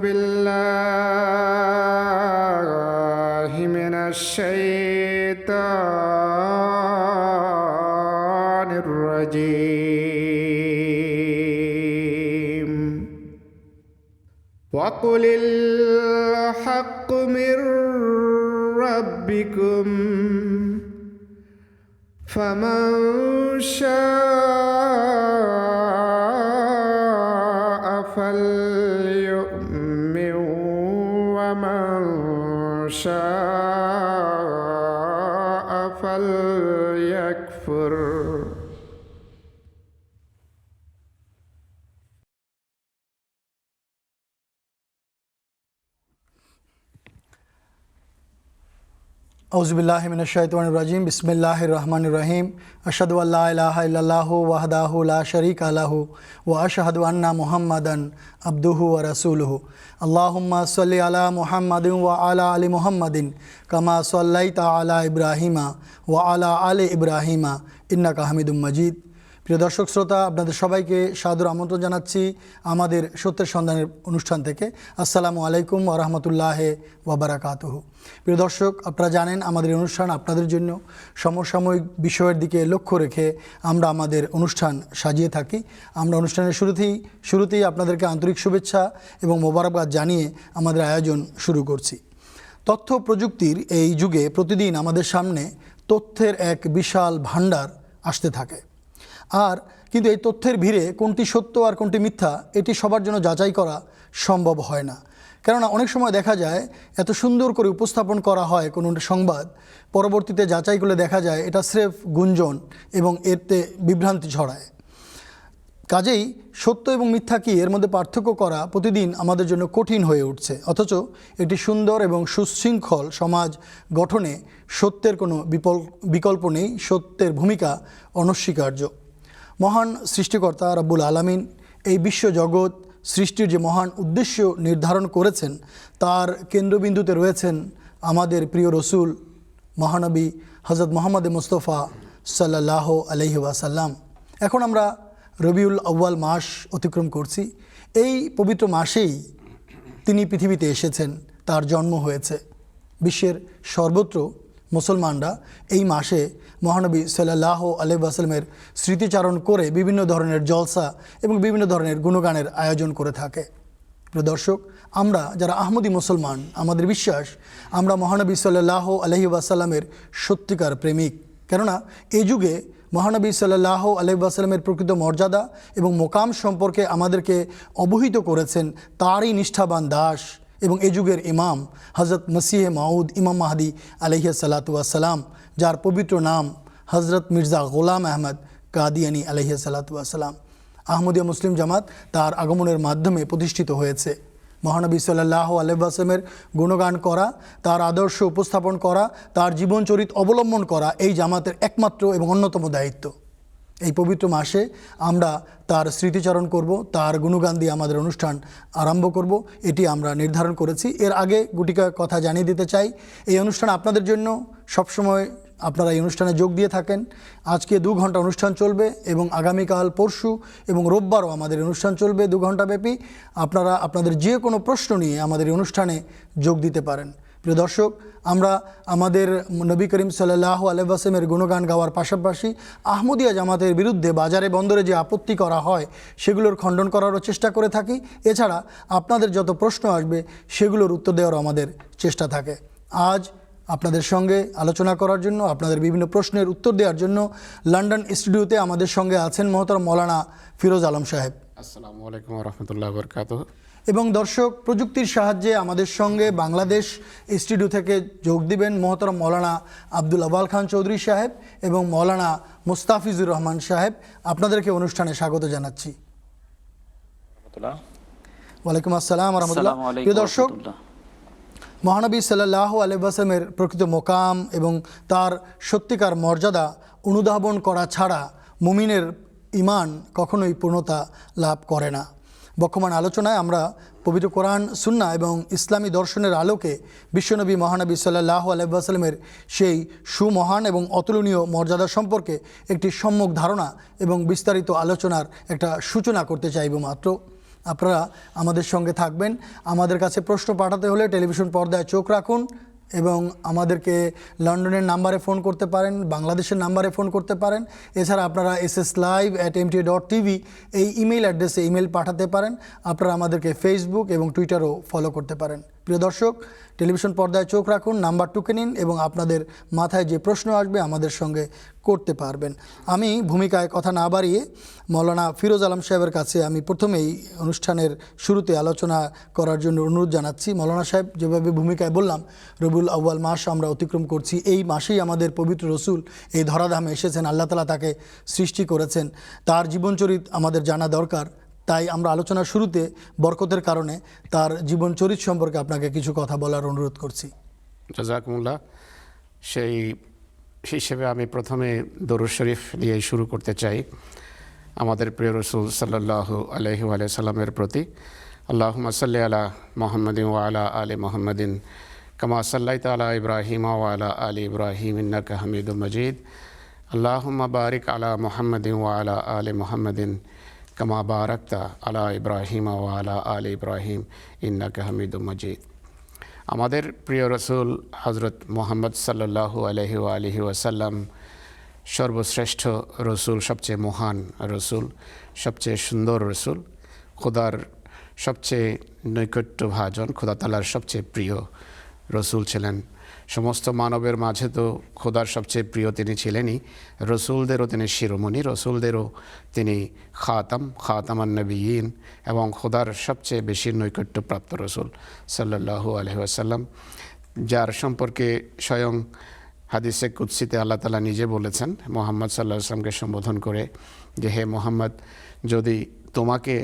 بالله من الشيطان الرجيم وقل الحق من ربكم فمن شاء فليؤمن ومن شاء فليكفر আউযুবিল্লাহি মিনাশ-শাইতানির রাজিম বিসমিল্লাহির রহমানির রহিম আশহাদু আল্লা ইলাহা ইল্লাল্লাহু ওয়াহদাহু লা শারীকা লাহু ওয়া আশহাদু আন্না মুহাম্মাদান আবদুহু ওয়া রাসূলুহু আল্লাহুম্মা সাল্লি আলা মুহাম্মাদিন ওয়া আলা আলি মুহাম্মাদিন কামা সাল্লাইতা আলা ইব্রাহিমা ওয়া আলা আলি ইব্রাহিমা ইন্নাকা হামিদুম মাজিদ। প্রিয় দর্শক শ্রোতা, আপনাদের সবাইকে সাদর আমন্ত্রণ জানাচ্ছি আমাদের সত্যের সন্ধানের অনুষ্ঠান থেকে। আসসালামু আলাইকুম ওয়া রাহমাতুল্লাহি ওয়া বারাকাতুহু। প্রিয় দর্শক, আপনারা জানেন আমাদের অনুষ্ঠান আপনাদের জন্য সমসাময়িক বিষয়ের দিকে লক্ষ্য রেখে আমরা আমাদের অনুষ্ঠান সাজিয়ে থাকি। আমরা অনুষ্ঠানের শুরুতেই আপনাদেরকে আন্তরিক শুভেচ্ছা এবং মোবারকবাদ জানিয়ে আমাদের আয়োজন শুরু করছি। তথ্য প্রযুক্তির এই যুগে প্রতিদিন আমাদের সামনে তথ্যের এক বিশাল ভাণ্ডার আসতে থাকে, আর কিন্তু এই তথ্যের ভিড়ে কোনটি সত্য আর কোনটি মিথ্যা এটি সবার জন্য যাচাই করা সম্ভব হয় না। কেননা অনেক সময় দেখা যায় এত সুন্দর করে উপস্থাপন করা হয় কোনো সংবাদ, পরবর্তীতে যাচাই করলে দেখা যায় এটা স্রেফ গুঞ্জন এবং এতে বিভ্রান্তি ছড়ায়। কাজেই সত্য এবং মিথ্যা কি এর মধ্যে পার্থক্য করা প্রতিদিন আমাদের জন্য কঠিন হয়ে উঠছে। অথচ একটি সুন্দর এবং সুশৃঙ্খল সমাজ গঠনে সত্যের কোনো বিকল্প নেই, সত্যের ভূমিকা অনস্বীকার্য। মহান সৃষ্টিকর্তা রব্বুল আলামিন এই বিশ্বজগৎ সৃষ্টির যে মহান উদ্দেশ্য নির্ধারণ করেছেন তার কেন্দ্রবিন্দুতে রয়েছেন আমাদের প্রিয় রসুল মহানবী হযরত মুহাম্মদ মুস্তাফা সাল্লাল্লাহু আলাইহি ওয়াসাল্লাম। এখন আমরা রবিউল আউয়াল মাস অতিক্রম করছি। এই পবিত্র মাসেই তিনি পৃথিবীতে এসেছেন, তার জন্ম হয়েছে। বিশ্বের সর্বত্র মুসলমানরা এই মাসে মহানবী সাল্লাল্লাহু আলাইহি ওয়াসাল্লামের স্মৃতিচারণ করে বিভিন্ন ধরনের জলসা এবং বিভিন্ন ধরনের গুণগানের আয়োজন করে থাকে। প্রিয় দর্শক, আমরা যারা আহমদী মুসলমান, আমাদের বিশ্বাস আমরা মহানবী সাল্লাল্লাহু আলাইহি ওয়াসাল্লামের সত্যিকার প্রেমিক। কেননা এই যুগে মহানবী সাল্লাল্লাহু আলাইহি ওয়াসাল্লামের প্রকৃত মর্যাদা এবং মোকাম সম্পর্কে আমাদেরকে অবহিত করেছেন তারই নিষ্ঠাবান দাস এবং এ যুগের ইমাম হযরত মসিহে মাউদ ইমাম মাহদি আলাইহিস সালাতু ওয়াস সালাম, যার পবিত্র নাম হযরত মির্জা গোলাম আহমদ কাদিয়ানী আলাইহিস সালাতু ওয়াস সালাম। আহমদিয়া মুসলিম জামাত তার আগমনের মাধ্যমে প্রতিষ্ঠিত হয়েছে। মহানবী সাল্লাল্লাহু আলাইহি ওয়াসাল্লামের গুণগান করা, তার আদর্শ উপস্থাপন করা, তার জীবনচরিত অবলম্বন করা এই জামাতের একমাত্র এবং অন্যতম দায়িত্ব। এই পবিত্র মাসে আমরা তার স্মৃতিচারণ করব, তার গুণগান দিয়ে আমাদের অনুষ্ঠান আরম্ভ করব, এটি আমরা নির্ধারণ করেছি। এর আগে গুটিকা কথা জানিয়ে দিতে চাই, এই অনুষ্ঠান আপনাদের জন্য সবসময় আপনারা এই অনুষ্ঠানে যোগ দিয়ে থাকেন। আজকে 2 ঘন্টা অনুষ্ঠান চলবে এবং আগামীকাল, পরশু এবং রোববারও আমাদের অনুষ্ঠান চলবে 2 ঘন্টা ব্যাপী। আপনারা আপনাদের যে কোনো প্রশ্ন নিয়ে আমাদের এই অনুষ্ঠানে যোগ দিতে পারেন। প্রিয় দর্শক, আমরা আমাদের নবী করিম সাল্লাল্লাহু আলাইহি ওয়াসাল্লামের গুণগান গাওয়ার পাশাপাশি আহমদিয়া জামাতের বিরুদ্ধে বাজারে বন্দরে যে আপত্তি করা হয় সেগুলোর খণ্ডন করারও চেষ্টা করে থাকি। এছাড়া আপনাদের যত প্রশ্ন আসবে সেগুলোর উত্তর দেওয়ারও আমাদের চেষ্টা থাকে। আজ আপনাদের সঙ্গে আলোচনা করার জন্য, আপনাদের বিভিন্ন প্রশ্নের উত্তর দেওয়ার জন্য লন্ডন স্টুডিওতে আমাদের সঙ্গে আছেন মহতরম মৌলানা ফিরোজ আলম সাহেব। আসসালামু আলাইকুম ওয়া রাহমাতুল্লাহি ওয়া বারাকাতুহু। এবং দর্শক, প্রযুক্তির সাহায্যে আমাদের সঙ্গে বাংলাদেশ স্টুডিও থেকে যোগ দিবেন মহতরম মৌলানা আব্দুল আওয়াল খান চৌধুরী সাহেব এবং মৌলানা মুস্তাফিজুর রহমান সাহেব। আপনাদেরকে অনুষ্ঠানে স্বাগত জানাচ্ছি। ওয়ালাইকুম আসসালাম ওয়া রাহমাতুল্লাহ। প্রিয় দর্শক, মহানবী সাল্লাল্লাহু আলাইহি ওয়াসাল্লামের প্রকৃত মোকাম এবং তার সত্যিকার মর্যাদা অনুধাবন করা ছাড়া মুমিনের ঈমান কখনোই পূর্ণতা লাভ করে না। বর্তমান আলোচনায় আমরা পবিত্র কোরআন, সুন্নাহ এবং ইসলামী দর্শনের আলোকে বিশ্বনবী মহানবী সাল্লাল্লাহু আলাইহি ওয়াসাল্লামের সেই সুমহান এবং অতুলনীয় মর্যাদা সম্পর্কে একটি সম্যক ধারণা এবং বিস্তারিত আলোচনার একটা সূচনা করতে চাইব মাত্র। আপনারা আমাদের সঙ্গে থাকবেন। আমাদের কাছে প্রশ্ন পাঠাতে হলে টেলিভিশন পর্দায় চোখ রাখুন এবং আমাদেরকে লন্ডনের নাম্বারে ফোন করতে পারেন, বাংলাদেশের নাম্বারে ফোন করতে পারেন। এছাড়া আপনারা sslive@mta.tv এই ইমেইল অ্যাড্রেসে ইমেল পাঠাতে পারেন। আপনারা আমাদেরকে ফেসবুক এবং টুইটারও ফলো করতে পারেন। প্রিয় দর্শক, টেলিভিশন পর্দায় চোখ রাখুন, নাম্বার টুকে নিন এবং আপনাদের মাথায় যে প্রশ্ন আসবে আমাদের সঙ্গে করতে পারবেন। আমি ভূমিকায় কথা না বাড়িয়ে মৌলানা ফিরোজ আলম সাহেবের কাছে আমি প্রথমেই অনুষ্ঠানের শুরুতে আলোচনা করার জন্য অনুরোধ জানাচ্ছি। মৌলানা সাহেব, যেভাবে ভূমিকায় বললাম, রবিউল আউয়াল মাস আমরা অতিক্রম করছি। এই মাসেই আমাদের পবিত্র রসুল এই ধরাধামে এসেছেন, আল্লাহ তাআলা তাকে সৃষ্টি করেছেন, তার জীবনচরিত আমাদের জানা দরকার। তাই আমরা আলোচনার শুরুতে বরকতের কারণে তার জীবনচরিত সম্পর্কে আপনাকে কিছু কথা বলার অনুরোধ করছি। জাযাকুমুল্লাহ। সেই হিসেবে আমি প্রথমে দরুদ শরীফ দিয়ে শুরু করতে চাই আমাদের প্রিয় রসুল সাল্লাল্লাহু আলাইহি ওয়া সাল্লামের প্রতি। আল্লাহুম্মা সাল্লি আলা মুহাম্মাদিন ওয়া আলা আলি মুহাম্মাদিন কামা সাল্লাইতা আলা ইব্রাহিম ওয়া আলা আলি ইব্রাহিম ইন্নাকা হামিদুম মাজিদ। আল্লাহুম্মা বারিক আলা মুহাম্মাদিন ওয়া আলা আলি মুহাম্মাদিন কামা বারাকতা আলা ইব্রাহিম ওয়া আলা আলি ইব্রাহিম ইন্নাকা হামিদুম মাজিদ। আমাদের প্রিয় রসুল হজরত মুহাম্মদ সাল্লাল্লাহু আলাইহি ওয়া আলিহি ওয়াসাল্লাম সর্বশ্রেষ্ঠ রসুল, সবচেয়ে মহান রসুল, সবচেয়ে সুন্দর রসুল, খোদার সবচেয়ে নৈকট্যভাজন, খোদা তাআলার সবচেয়ে প্রিয় রসুল ছিলেন। সমস্ত মানবের মাঝে তো খোদার সবচেয়ে প্রিয় তিনি ছিলেনই, রসুলদেরও তিনি শিরোমণি, রসুলদেরও তিনি খাতামান নবিয়্যিন এবং খোদার সবচেয়ে বেশি নৈকট্যপ্রাপ্ত রসুল সাল্লাল্লাহু আলাইহি ওয়াসাল্লাম, যার সম্পর্কে স্বয়ং হাদিসে কুদসিতে আল্লাহ তাআলা নিজে বলেছেন মুহাম্মদ সাল্লাল্লাহু আলাইহি ওয়াসাল্লামকে সম্বোধন করে যে, হে মুহাম্মদ, যদি তোমাকে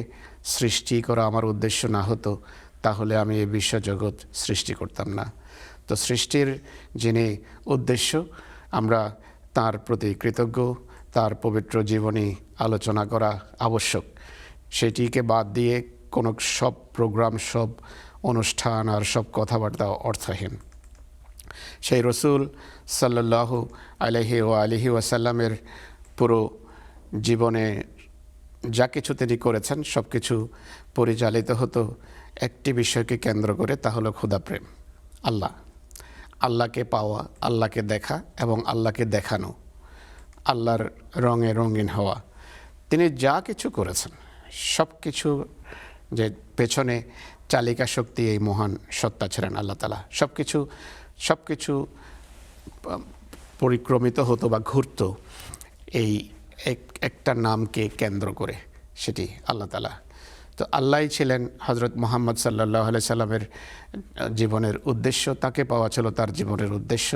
সৃষ্টি করা আমার উদ্দেশ্য না হতো তাহলে আমি এই বিশ্বজগৎ সৃষ্টি করতাম না। তো সৃষ্টির যিনি উদ্দেশ্য, আমরা তার প্রতি কৃতজ্ঞ, তার পবিত্র জীবনী আলোচনা করা আবশ্যক। সেটিকে বাদ দিয়ে কোনো সব প্রোগ্রাম, সব অনুষ্ঠান আর সব কথাবার্তা অর্থহীন। সেই রসুল সাল্লাল্লাহু আলাইহি ওয়া আলিহি ওয়াসাল্লামের পুরো জীবনে যা কিছু তিনি করেছেন সব কিছু পরিচালিত হতো একটি বিষয়কে কেন্দ্র করে, তা হলো খোদা প্রেম, আল্লাহকে পাওয়া, আল্লাহকে দেখা এবং আল্লাহকে দেখানো, আল্লাহর রঙে রঙিন হওয়া। তিনি যা কিছু করেছেন সব কিছু যে পেছনে চালিকা শক্তি এই মহান সত্তা ছিলেন আল্লাহ তাআলা। সব কিছু পরিক্রমিত হতো বা ঘুরত এই একটা নামকে কেন্দ্র করে, সেটি আল্লাহ তাআলা। তো আল্লাহই ছিলেন হজরত মুহাম্মদ সাল্লাল্লাহু আলাইহি সাল্লামের জীবনের উদ্দেশ্য, তাকে পাওয়া ছিল তার জীবনের উদ্দেশ্য।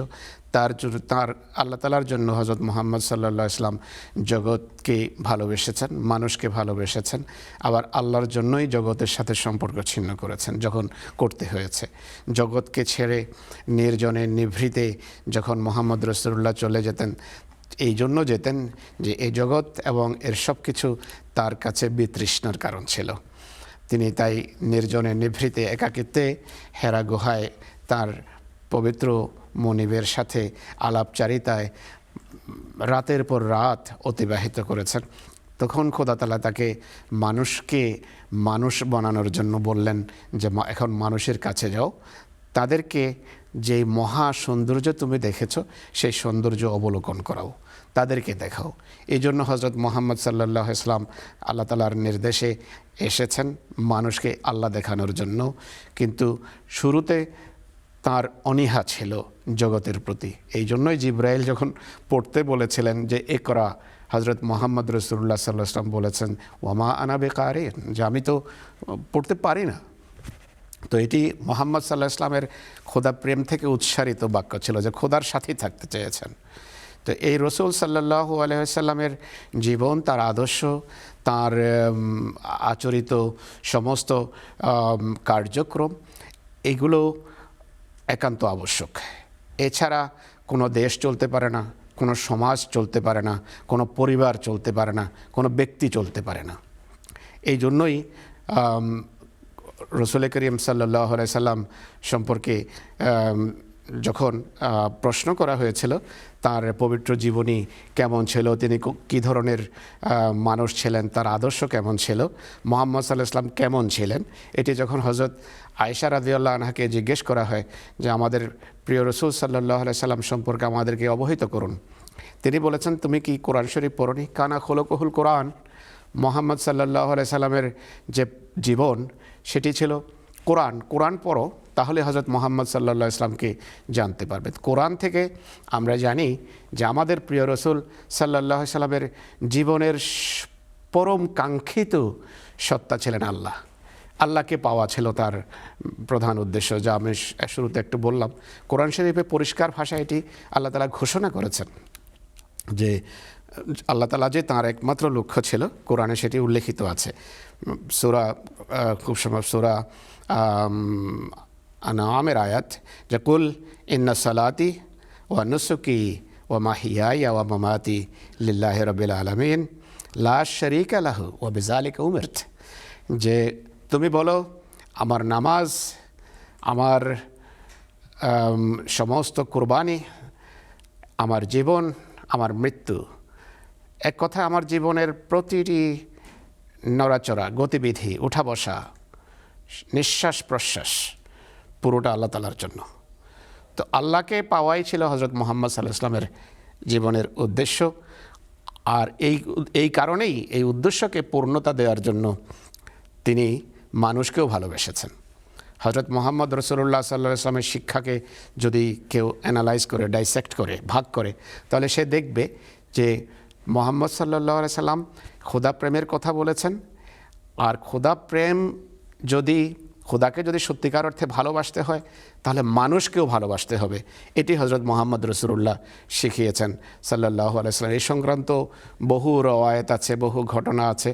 তার আল্লাহ তাআলার জন্য হজরত মুহাম্মদ সাল্লাল্লাহু আলাইহি সাল্লাম জগৎকে ভালোবেসেছেন, মানুষকে ভালোবেসেছেন, আবার আল্লাহর জন্যই জগতের সাথে সম্পর্ক ছিন্ন করেছেন যখন করতে হয়েছে। জগৎকে ছেড়ে নির্জনে নিভৃতে যখন মুহাম্মদ রাসূলুল্লাহ চলে যেতেন, এই জন্য যেতেন যে এই জগৎ এবং এর সব কিছু তার কাছে বিতৃষ্ণার কারণ ছিল। তিনি তাই নির্জনে নিভৃতে একাকিত্বে হেরা গুহায় তার পবিত্র মনিবের সাথে আলাপচারিতায় রাতের পর রাত অতিবাহিত করেছেন। তখন খোদা তাআলা তাকে মানুষকে মানুষ বানানোর জন্য বললেন যে এখন মানুষের কাছে যাও, তাদেরকে যেই মহা সৌন্দর্য তুমি দেখেছ সেই সৌন্দর্য অবলোকন করাও, তাদেরকে দেখাও। এই জন্য হজরত মুহাম্মদ সাল্লাল্লাহু আলাইহি ওয়াসাল্লাম আল্লাহ তাআলার নির্দেশে এসেছেন মানুষকে আল্লাহ দেখানোর জন্য। কিন্তু শুরুতে তার অনীহা ছিল জগতের প্রতি। এই জন্যই জিবরাইল যখন পড়তে বলেছিলেন যে ইকরা, হজরত মুহাম্মদ রাসূলুল্লাহ সাল্লাল্লাহু আলাইহি ওয়াসাল্লাম বলেছেন ওয়ামা আনা বিকারিন, যে আমি তো পড়তে পারি না। তো এটি মুহাম্মদ সাল্লাল্লাহু আলাইহি ওয়াসাল্লামের খোদা প্রেম থেকে উৎসারিত বাক্য ছিল যে খোদার সাথেই থাকতে চেয়েছেন। তো এই রসুল সাল্লাল্লাহু আলাইহি ওয়াসাল্লামের জীবন, তার আদর্শ, তার আচরিত সমস্ত কার্যক্রম, এগুলো একান্ত আবশ্যক। এছাড়া কোনো দেশ চলতে পারে না, কোনো সমাজ চলতে পারে না, কোনো পরিবার চলতে পারে না, কোনো ব্যক্তি চলতে পারে না। এই জন্যই রসুল করিম সাল্লাল্লাহু আলাইহি সাল্লাম সম্পর্কে যখন প্রশ্ন করা হয়েছিল তার পবিত্র জীবনী কেমন ছিল, তিনি কী ধরনের মানুষ ছিলেন, তার আদর্শ কেমন ছিল, মুহাম্মদ সাল্লাল্লাহু আলাইহি ওয়াসাল্লাম কেমন ছিলেন, এটি যখন হযরত আয়েশা রাদিয়াল্লাহু আনহাকে জিজ্ঞেস করা হয় যে আমাদের প্রিয় রাসূল সাল্লাল্লাহু আলাইহি ওয়াসাল্লাম সম্পর্কে আমাদেরকে অবহিত করুন, তিনি বলেছেন তুমি কি কোরআন শরীফ পড়োনি? কানা খুলুকুহুল কোরআন, মুহাম্মদ সাল্লাল্লাহু আলাইহি সাল্লামের যে জীবন সেটি ছিল কোরআন। কোরআন পড়ো, তাহলে হযরত মুহাম্মদ সাল্লাল্লাহু আলাইহি সাল্লামকে জানতে পারবে। কোরআন থেকে আমরা জানি যে আমাদের প্রিয় রাসূল সাল্লাল্লাহু আলাইহি সাল্লামের জীবনের পরম কাঙ্ক্ষিত সত্তা ছিলেন আল্লাহ। আল্লাহকে পাওয়া ছিল তার প্রধান উদ্দেশ্য, যা আমি শুরুতে একটু বললাম। কোরআন শরীফে পরিষ্কার ভাষায় এটি আল্লাহ তাআলা ঘোষণা করেছেন যে আল্লাহ তাআলা যে তাঁর একমাত্র লক্ষ্য ছিল, কোরআনে সেটি উল্লেখিত আছে। সূরা খুব সময় সূরা আনআমের আয়াত, যে কুল ইন্না সালাতি ওয়া নুসুকি ওয়া মাহিয়ায়া ওয়া মামাতি লিল্লাহি রাব্বিল আলামিন লা শারীকা লাহু ওয়া বিযালিকা উমিরত, যে তুমি বলো আমার নামাজ, আমার সমস্ত কুরবানি, আমার জীবন, আমার মৃত্যু, এক কথায় আমার জীবনের প্রতিটি নড়াচড়া, গতিবিধি, উঠা বসা, নিঃশ্বাস প্রশ্বাস পুরোটা আল্লাহ তাআলার জন্য। তো আল্লাহকে পাওয়াই ছিল হযরত মুহাম্মদ সাল্লাল্লাহু আলাইহি ওয়াসাল্লামের জীবনের উদ্দেশ্য। আর এই কারণেই এই উদ্দেশ্যকে পূর্ণতা দেওয়ার জন্য তিনি মানুষকেও ভালোবেসেছেন। হযরত মুহাম্মদ রাসূলুল্লাহ সাল্লাল্লাহু আলাইহি ওয়াসাল্লামের শিক্ষাকে যদি কেউ অ্যানালাইজ করে, ডাইসেক্ট করে, ভাগ করে, তাহলে সে দেখবে যে মুহাম্মদ সাল্লাল্লাহু আলাইহি ওয়াসাল্লাম খোদা প্রেমের কথা বলেছেন। আর খোদা প্রেম যদি, খোদাকে যদি সত্যিকার অর্থে ভালোবাসতে হয় তাহলে মানুষকেও ভালোবাসতে হবে। এটি হযরত মুহাম্মদ রাসূলুল্লাহ শিখিয়েছেন সাল্লাল্লাহু আলাইহি ওয়াসাল্লাম। এই সংক্রান্ত বহু রওয়ায়াত আছে, বহু ঘটনা আছে,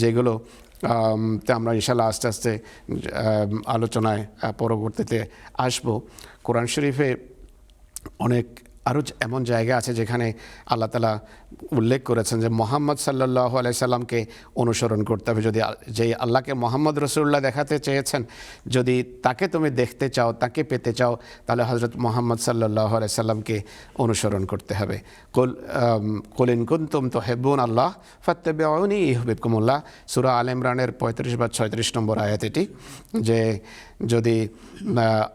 যেগুলো তে আমরা ইনশাআল্লাহ আস্তে আস্তে আলোচনায় পরবর্তীতে আসব। কোরআন শরীফে অনেক আরও এমন জায়গা আছে যেখানে আল্লাহ তাআলা উল্লেখ করেছেন যে মুহাম্মদ সাল্লাল্লাহু আলাইহি সাল্লামকে অনুসরণ করতে হবে। যদি যেই আল্লাহকে মুহাম্মদ রাসূলুল্লাহ দেখাতে চেয়েছেন, যদি তাকে তুমি দেখতে চাও, তাকে পেতে চাও, তাহলে হযরত মুহাম্মদ সাল্লাল্লাহু আলাইহি সাল্লামকে অনুসরণ করতে হবে। কুল ইন কুনতুম তুহিব্বুনা আল্লাহ ফাত্তাবিউনি ইউহিব্বুকুমুল্লাহ, সূরা আলে ইমরানের 35 বা 36 নম্বর আয়াত এটি, যে যদি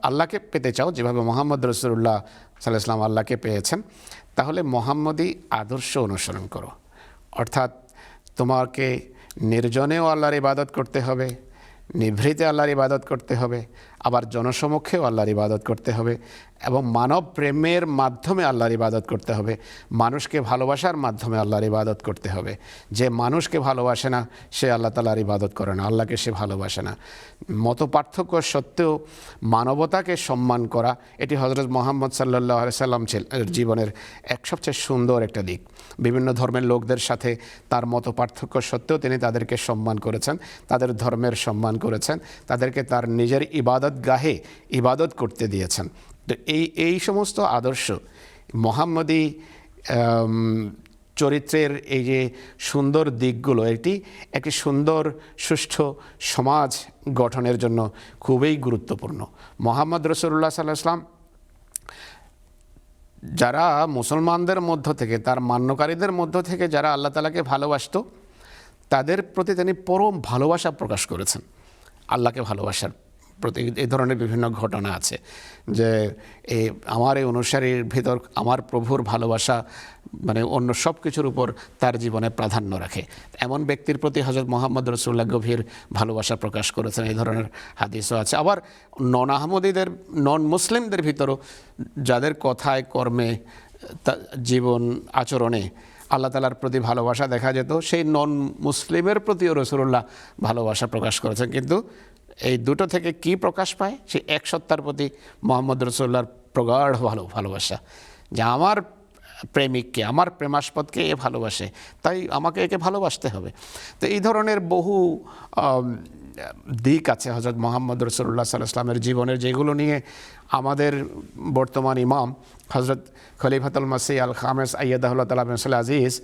আল্লাহকে পেতে চাও যেভাবে মুহাম্মদ রাসূলুল্লাহ সাল্লাল্লাহু আলাইহি ওয়াসাল্লাম আল্লাহকে পেয়েছেন, তাহলে মুহাম্মদী আদর্শ অনুসরণ করো। অর্থাৎ তোমাকে নির্জনেও আল্লাহর ইবাদত করতে হবে, নিভৃতে আল্লাহর ইবাদত করতে হবে, আবার জনসমক্ষেও আল্লাহর ইবাদত করতে হবে, এবং মানব প্রেমের মাধ্যমে আল্লাহর ইবাদত করতে হবে, মানুষকে ভালোবাসার মাধ্যমে আল্লাহর ইবাদত করতে হবে। যে মানুষকে ভালোবাসে না সে আল্লাহ তাআলার ইবাদত করে না, আল্লাহকে সে ভালোবাসে না। মত পার্থক্য সত্ত্বেও মানবতাকে সম্মান করা, এটি হযরত মুহাম্মদ সাল্লাল্লাহু আলাইহি সাল্লাম জীবনের এক সবচেয়ে সুন্দর একটা দিক। বিভিন্ন ধর্মের লোকদের সাথে তার মত পার্থক্য সত্ত্বেও তিনি তাদেরকে সম্মান করেছেন, তাদের ধর্মের সম্মান করেছেন, তাদেরকে তার নিজের ইবাদতগাহে ইবাদত করতে দিয়েছেন। তো এই সমস্ত আদর্শ মুহাম্মদী চরিত্রের এই যে সুন্দর দিকগুলো, এটি একটি সুন্দর সুষ্ঠু সমাজ গঠনের জন্য খুবই গুরুত্বপূর্ণ। মুহাম্মদ রাসূলুল্লাহ সাল্লাল্লাহু আলাইহি ওয়াসাল্লাম যারা মুসলমানদের মধ্য থেকে, তার মান্যকারীদের মধ্য থেকে যারা আল্লাহ তাআলাকে ভালোবাসত, তাদের প্রতি তিনি পরম ভালোবাসা প্রকাশ করেছেন। আল্লাহকে ভালোবাসার প্রতি এই ধরনের বিভিন্ন ঘটনা আছে যে আমার এই অনুসারীর ভিতর আমার প্রভুর ভালোবাসা মানে অন্য সব কিছুর উপর তার জীবনে প্রাধান্য রাখে, এমন ব্যক্তির প্রতি হযরত মুহাম্মদ রাসূলুল্লাহ গভীর ভালোবাসা প্রকাশ করেছেন। এই ধরনের হাদিসও আছে। আবার নন আহমদীদের, নন মুসলিমদের ভিতরও যাদের কথায়, কর্মে, জীবন আচরণে আল্লাহ তাআলার প্রতি ভালোবাসা দেখা যেত, সেই নন মুসলিমের প্রতিও রাসূলুল্লাহ ভালোবাসা প্রকাশ করেছেন। কিন্তু এই দুটো থেকে কি প্রকাশ পায়? সেই এক সত্তার প্রতি মুহাম্মদ রাসূলুল্লাহর প্রগাঢ় ভালোবাসা, যে আমার প্রেমিককে, আমার প্রেমাস্পদকে এ ভালোবাসে, তাই আমাকে একে ভালোবাসতে হবে। তো এই ধরনের বহু দিক আছে হযরত মুহাম্মদ রাসূলুল্লাহ সাল্লাল্লাহু আলাইহি ওয়াসাল্লামের জীবনের, যেগুলো নিয়ে আমাদের বর্তমান ইমাম হযরত খলিফাতুল মসিহ আল খামেস আইয়াদাহুল্লাহ তাআলা বিল আজিজ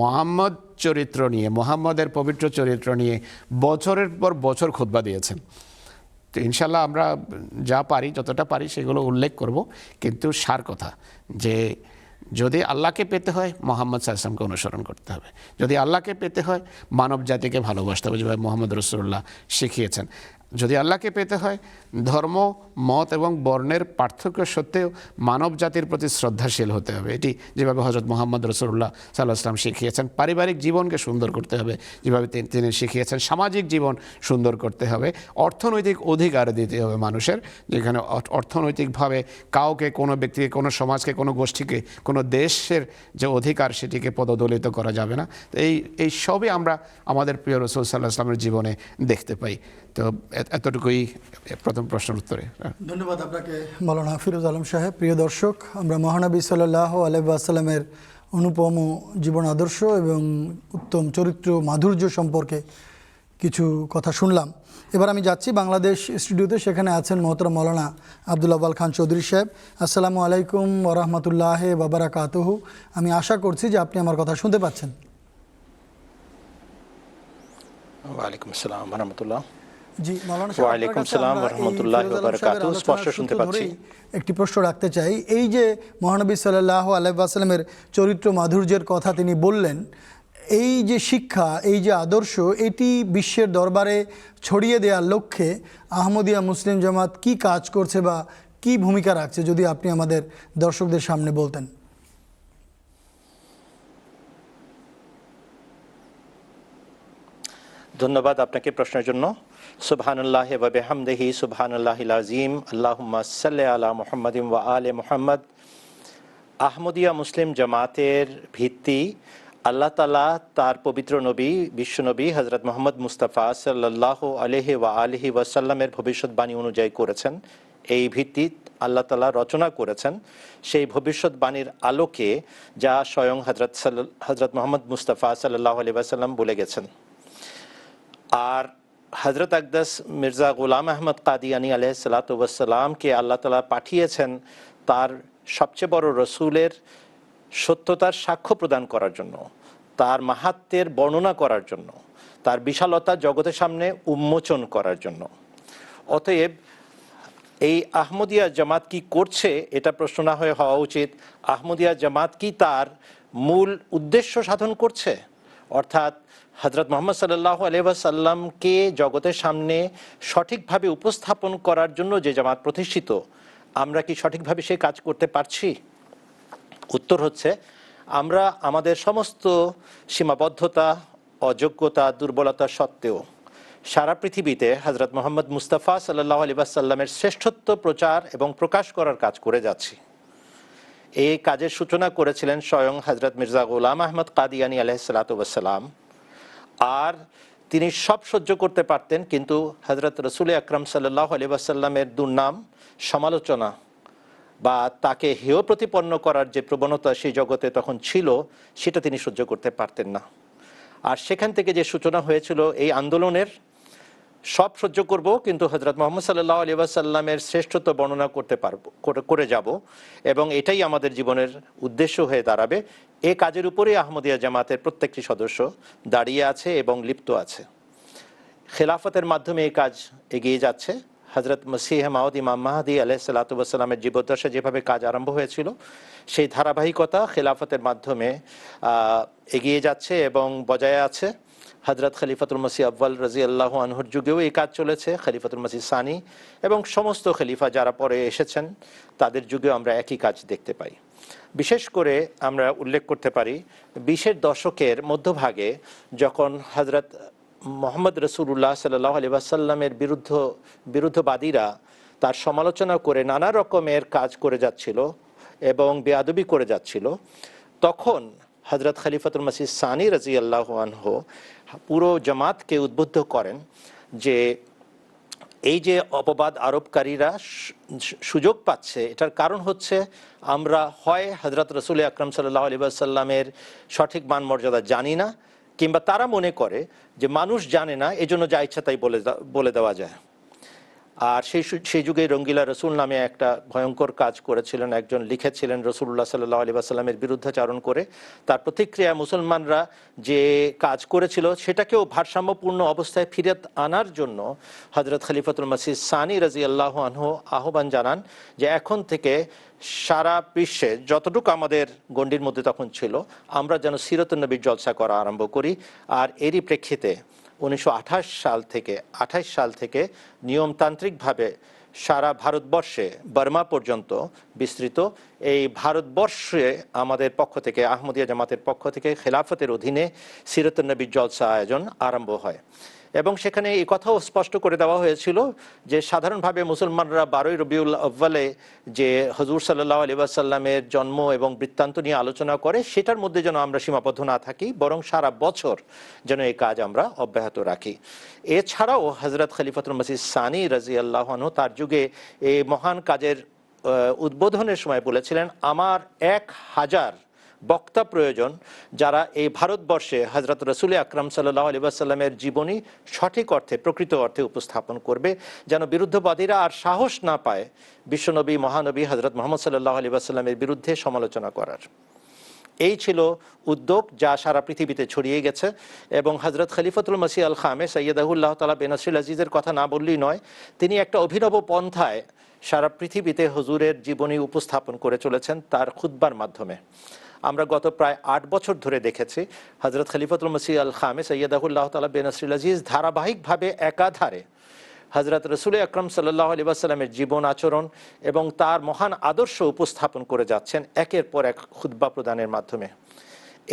মুহাম্মদ চরিত্র নিয়ে, মুহাম্মদের পবিত্র চরিত্র নিয়ে বছরের পর বছর খুতবা দিয়েছেন। তো ইনশাল্লাহ আমরা যা পারি, যতটা পারি সেগুলো উল্লেখ করব, কিন্তু সার কথা যে যদি আল্লাহকে পেতে হয় মোহাম্মদ সাল্লাল্লাহু আলাইহি ওয়াসাল্লামকে অনুসরণ করতে হবে, যদি আল্লাহকে পেতে হয় মানব জাতিকে ভালোবাসতে হবে যেভাবে মোহাম্মদ রাসূলুল্লাহ শিখিয়েছেন, যদি আল্লাহকে পেতে হয় ধর্ম, মত এবং বর্ণের পার্থক্য সত্ত্বেও মানব জাতির প্রতি শ্রদ্ধাশীল হতে হবে, এটি যেভাবে হযরত মুহাম্মদ রাসূলুল্লাহ সাল্লাল্লাহু আলাইহি ওয়াসাল্লাম শিখিয়েছেন। পারিবারিক জীবনকে সুন্দর করতে হবে যেভাবে তিনি শিখিয়েছেন। সামাজিক জীবন সুন্দর করতে হবে। অর্থনৈতিক অধিকার দিতে হবে মানুষের, যেখানে অর্থনৈতিকভাবে কাউকে, কোনো ব্যক্তিকে, কোনো সমাজকে, কোনো গোষ্ঠীকে, কোনো দেশের যে অধিকার সেটিকে পদদলিত করা যাবে না। তো এই সবই আমরা আমাদের প্রিয় রাসূল সাল্লাল্লাহু আলাইহি ওয়াসাল্লামের জীবনে দেখতে পাই। তো এতটুকুই প্রথম প্রশ্নের উত্তরে। ধন্যবাদ আপনাকে মাওলানা ফিরোজ আলম সাহেব। প্রিয় দর্শক, আমরা মহানবী সাল্লাল্লাহু আলাইহি ওয়াসাল্লামের অনুপম জীবন আদর্শ এবং উত্তম চরিত্র মাধুর্য সম্পর্কে কিছু কথা শুনলাম। এবার আমি যাচ্ছি বাংলাদেশ স্টুডিওতে, সেখানে আছেন মহতরম মাওলানা আব্দুল আউয়াল খান চৌধুরী সাহেব। আসসালামু আলাইকুম ওয়া রাহমাতুল্লাহি ওয়া বারাকাতুহু। আমি আশা করছি যে আপনি আমার কথা শুনতে পাচ্ছেন। ওয়ালাইকুম আসসালাম ওয়া রাহমাতুল্লাহ। জি মাওলানা সাহেব, ওয়ালাইকুম আসসালাম ওয়া রাহমাতুল্লাহি ওয়া বারাকাতুহু। স্পষ্ট শুনতে পাচ্ছি। একটি প্রশ্ন রাখতে চাই। এই যে মহানবী সাল্লাল্লাহু আলাইহি ওয়াসাল্লামের চরিত্র মাধুর্যের কথা তিনি বললেন, এই যে শিক্ষা, এই যে আদর্শ, এটি বিশ্বের দরবারে ছড়িয়ে দেওয়ার লক্ষ্যে আহমদিয়া মুসলিম জামাত কি কাজ করছে বা কি ভূমিকা রাখছে, যদি আপনি আমাদের দর্শকদের সামনে বলতেন। ধন্যবাদ আপনাকে প্রশ্নের জন্য। সুবহানাল্লাহি ওয়া বিহামদিহি সুবহানাল্লাহিল আযীম। আল্লাহুম্মা সাল্লি আলা মুহাম্মাদিন ওয়া আলি মুহাম্মদ। আহমদিয়া মুসলিম জামাতের ভিত্তি আল্লাহ তাআলা তার পবিত্র নবী, বিশ্বনবী হযরত মুহাম্মদ মুস্তাফা সাল্লাল্লাহু আলাইহি ওয়া আলিহি ওয়াসাল্লামের ভবিষ্যৎবাণী অনুযায়ী করেছেন। এই ভিত্তি আল্লাহ তাআলা রচনা করেছেন সেই ভবিষ্যৎবাণীর আলোকে, যা স্বয়ং হযরত মুহাম্মদ মুস্তাফা সাল্লাল্লাহু আলাইহি ওয়াসাল্লাম বলে গেছেন। আর হযরত আকদাস মির্জা গোলাম আহমদ কাদিয়ানী আলাইহিসসালাতু ওয়াসসালামকে আল্লাহ তাআলা পাঠিয়েছেন তার সবচেয়ে বড় রসুলের সত্যতার সাক্ষ্য প্রদান করার জন্য, তার মাহাত্ম্যের বর্ণনা করার জন্য, তার বিশালতা জগতের সামনে উন্মোচন করার জন্য। অতএব এই আহমদিয়া জামাত কি করছে, এটা প্রশ্ন না হয়ে হওয়া উচিত আহমদিয়া জামাত কি তার মূল উদ্দেশ্য সাধন করছে, অর্থাৎ হযরত মুহাম্মদ সাল্লাল্লাহু আলাইহি ওয়াসাল্লামকে জগতের সামনে সঠিকভাবে উপস্থাপন করার জন্য যে জামাত প্রতিষ্ঠিত, আমরা কি সঠিকভাবে সেই কাজ করতে পারছি? উত্তর হচ্ছে আমরা আমাদের সমস্ত সীমাবদ্ধতা, অযোগ্যতা, দুর্বলতা সত্ত্বেও সারা পৃথিবীতে হযরত মুহাম্মদ মুস্তাফা সাল্লাল্লাহু আলাইহি ওয়াসাল্লামের শ্রেষ্ঠত্ব প্রচার এবং প্রকাশ করার কাজ করে যাচ্ছি। এই কাজের সূচনা করেছিলেন স্বয়ং হযরত মির্জা গোলাম আহমদ কাদিয়ানী আলাইহিসসালাতু ওয়াসসালাম। আর তিনি সব সহ্য করতে পারতেন, কিন্তু হযরত রাসূল আকরাম সাল্লাল্লাহু আলাইহি ওয়াসাল্লামের দুর্নাম, সমালোচনা বা তাকে হেয় প্রতিপন্ন করার যে প্রবণতা সেই জগতে তখন ছিল, সেটা তিনি সহ্য করতে পারতেন না। আর সেখান থেকে যে সূচনা হয়েছিল এই আন্দোলনের, সব সহ্য করব কিন্তু হযরত মুহাম্মদ সাল্লাল্লাহু আলাইহি ওয়াসাল্লামের শ্রেষ্ঠত্ব বর্ণনা করতে পারবো, করে যাব, এবং এটাই আমাদের জীবনের উদ্দেশ্য হয়ে দাঁড়াবে। এই কাজের উপরেই আহমদিয়া জামাতের প্রত্যেকটি সদস্য দাঁড়িয়ে আছে এবং লিপ্ত আছে। খেলাফতের মাধ্যমে এই কাজ এগিয়ে যাচ্ছে। হযরত মসিহ মাউদ ইমাম মাহদী আলাইহিসসালাতু ওয়াসসালামের জীবদ্দশায় যেভাবে কাজ আরম্ভ হয়েছিল, সেই ধারাবাহিকতা খেলাফতের মাধ্যমে এগিয়ে যাচ্ছে এবং বজায় আছে। হযরত খলিফাতুল মসিহ আউয়াল রাদিয়াল্লাহু আনহুর যুগেও এই কাজ চলেছে, খলিফাতুল মসিহ সানি এবং সমস্ত খলিফা যারা পরে এসেছেন তাদের যুগেও আমরা একই কাজ দেখতে পাই। বিশেষ করে আমরা উল্লেখ করতে পারি 20-এর দশকের মধ্যভাগে, যখন হযরত মুহাম্মদ রাসূলুল্লাহ সাল্লাল্লাহু আলাইহি ওয়াসাল্লামের বিরুদ্ধবাদীরা তার সমালোচনা করে নানা রকমের কাজ করে যাচ্ছিল এবং বেয়াদবি করে যাচ্ছিল, তখন হযরত খলিফাতুল মসিহ সানি রাদিয়াল্লাহু আনহু পুরো জামাতকে উদ্বুদ্ধ করেন যে এই যে অপবাদ আরোপকারীরা সুযোগ পাচ্ছে, এটার কারণ হচ্ছে আমরা হয় হযরত রাসূল আকরাম সাল্লাল্লাহু আলাইহি ওয়াসাল্লামের সঠিক মান মর্যাদা জানি না, কিংবা তারা মনে করে যে মানুষ জানে না, এজন্য যা ইচ্ছা তাই বলে দেওয়া যায়। আর সেই যুগে রঙ্গিলা রসুল নামে একটা ভয়ঙ্কর কাজ করেছিলেন, একজন লিখেছিলেন রসুল্লাহ সাল্লাহ আলী ওয়াসাল্লামের বিরুদ্ধাচারণ করে। তার প্রতিক্রিয়া মুসলমানরা যে কাজ করেছিল সেটাকেও ভারসাম্যপূর্ণ অবস্থায় ফিরে আনার জন্য হযরত খলিফাতুল মসিহ সানি রাদিয়াল্লাহু আনহু আহ্বান জানান যে এখন থেকে সারা বিশ্বে যতটুকু আমাদের গণ্ডির মধ্যে তখন ছিল আমরা যেন সিরাতুন নবীর জলসা করা আরম্ভ করি। আর এরই প্রেক্ষিতে 1928 সাল থেকে নিয়মতান্ত্রিকভাবে সারা ভারতবর্ষে বার্মা পর্যন্ত বিস্তৃত এই ভারতবর্ষে আমাদের পক্ষ থেকে আহমদিয়া জামাতের পক্ষ থেকে খেলাফতের অধীনে সিরাতুন নবীর জলসা আয়োজন আরম্ভ হয়। এবং সেখানে এই কথাও স্পষ্ট করে দেওয়া হয়েছিল যে সাধারণভাবে মুসলমানরা 12ই রবিউল আউয়ালে যে হুজুর সাল্লাল্লাহু আলাইহি ওয়াসাল্লামের জন্ম এবং বৃত্তান্ত নিয়ে আলোচনা করে সেটার মধ্যে যেন আমরা সীমাবদ্ধ না থাকি, বরং সারা বছর যেন এই কাজ আমরা অব্যাহত রাখি। এছাড়াও হযরত খলিফাতুল মসিহ সানি রাদিয়াল্লাহু আনহু তার যুগে এই মহান কাজের উদ্বোধনের সময় বলেছিলেন, আমার 1000 বক্তা প্রয়োজন যারা এই ভারতবর্ষে হযরত রাসূল আকরাম সাল্লাল্লাহু আলাইহি ওয়াসাল্লামের জীবনী সঠিক অর্থে প্রকৃত অর্থে উপস্থাপন করবে, যেন বিরুদ্ধবাদীরা আর সাহস না পায় বিশ্বনবী মহানবী হযরত মুহাম্মদ সাল্লাল্লাহু আলাইহি ওয়াসাল্লামের বিরুদ্ধে সমালোচনা করার। এই ছিল উদ্যোগ যা সারা পৃথিবীতে ছড়িয়ে গেছে। এবং হযরত খলিফাতুল মসিহ আল খামেস সাইয়্যিদাহুল্লাহ তাআলা বেনাসিল আজিজের কথা না বললেই নয়, তিনি একটা অভিনব পন্থায় সারা পৃথিবীতে হুজুরের জীবনী উপস্থাপন করে চলেছেন তার খুতবার মাধ্যমে। আমরা গত প্রায় 8 বছর ধরে দেখেছি হযরত খলিফাতুল মসিহ আল খামেস সাইয়্যিদাহুল্লাহ তাআলা বেনাসিল আজিজ ধারাবাহিকভাবে একাধারে হযরত রাসূল আকরাম সাল্লাল্লাহু আলাইহি ওয়াসাল্লামের জীবন আচরণ এবং তার মহান আদর্শ উপস্থাপন করে যাচ্ছেন একের পর এক খুতবা প্রদানের মাধ্যমে।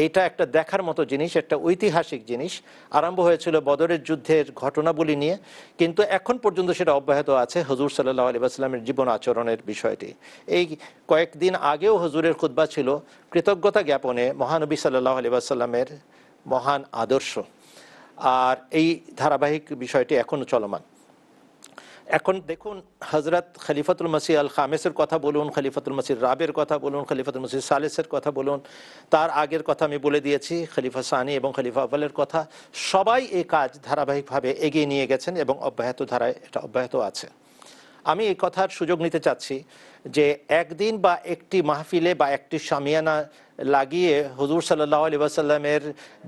এইটা একটা দেখার মতো জিনিস, একটা ঐতিহাসিক জিনিস। আরম্ভ হয়েছিল বদরের যুদ্ধের ঘটনাবলী নিয়ে, কিন্তু এখন পর্যন্ত সেটা অব্যাহত আছে হুজুর সাল্লাল্লাহু আলাইহি ওয়াসাল্লামের জীবন আচরণের বিষয়টি। এই কয়েকদিন আগেও হুজুরের খুতবা ছিল কৃতজ্ঞতা জ্ঞাপনে মহানবী সাল্লাল্লাহু আলাইহি ওয়াসাল্লামের মহান আদর্শ। আর এই ধারাবাহিক বিষয়টি এখনো চলমান। এখন দেখুন হযরত খলিফাতুল মসিহ আল খামেসের কথা বলুন, খলিফাতুল মসিহ রাবের কথা বলুন, খলিফাতুল মসিহ সালেসের কথা বলুন, তার আগের কথা আমি বলে দিয়েছি খলিফা সানি এবং খলিফা আউয়ালের কথা, সবাই এই কাজ ধারাবাহিকভাবে এগিয়ে নিয়ে গেছেন এবং অব্যাহত ধারায় এটা অব্যাহত আছে। আমি এই কথার সুযোগ নিতে চাচ্ছি যে একদিন বা একটি মাহফিলে বা একটি শামিয়ানা লাগিয়ে হুজুর সাল্লাল্লাহু আলাইহি ওয়াসাল্লামের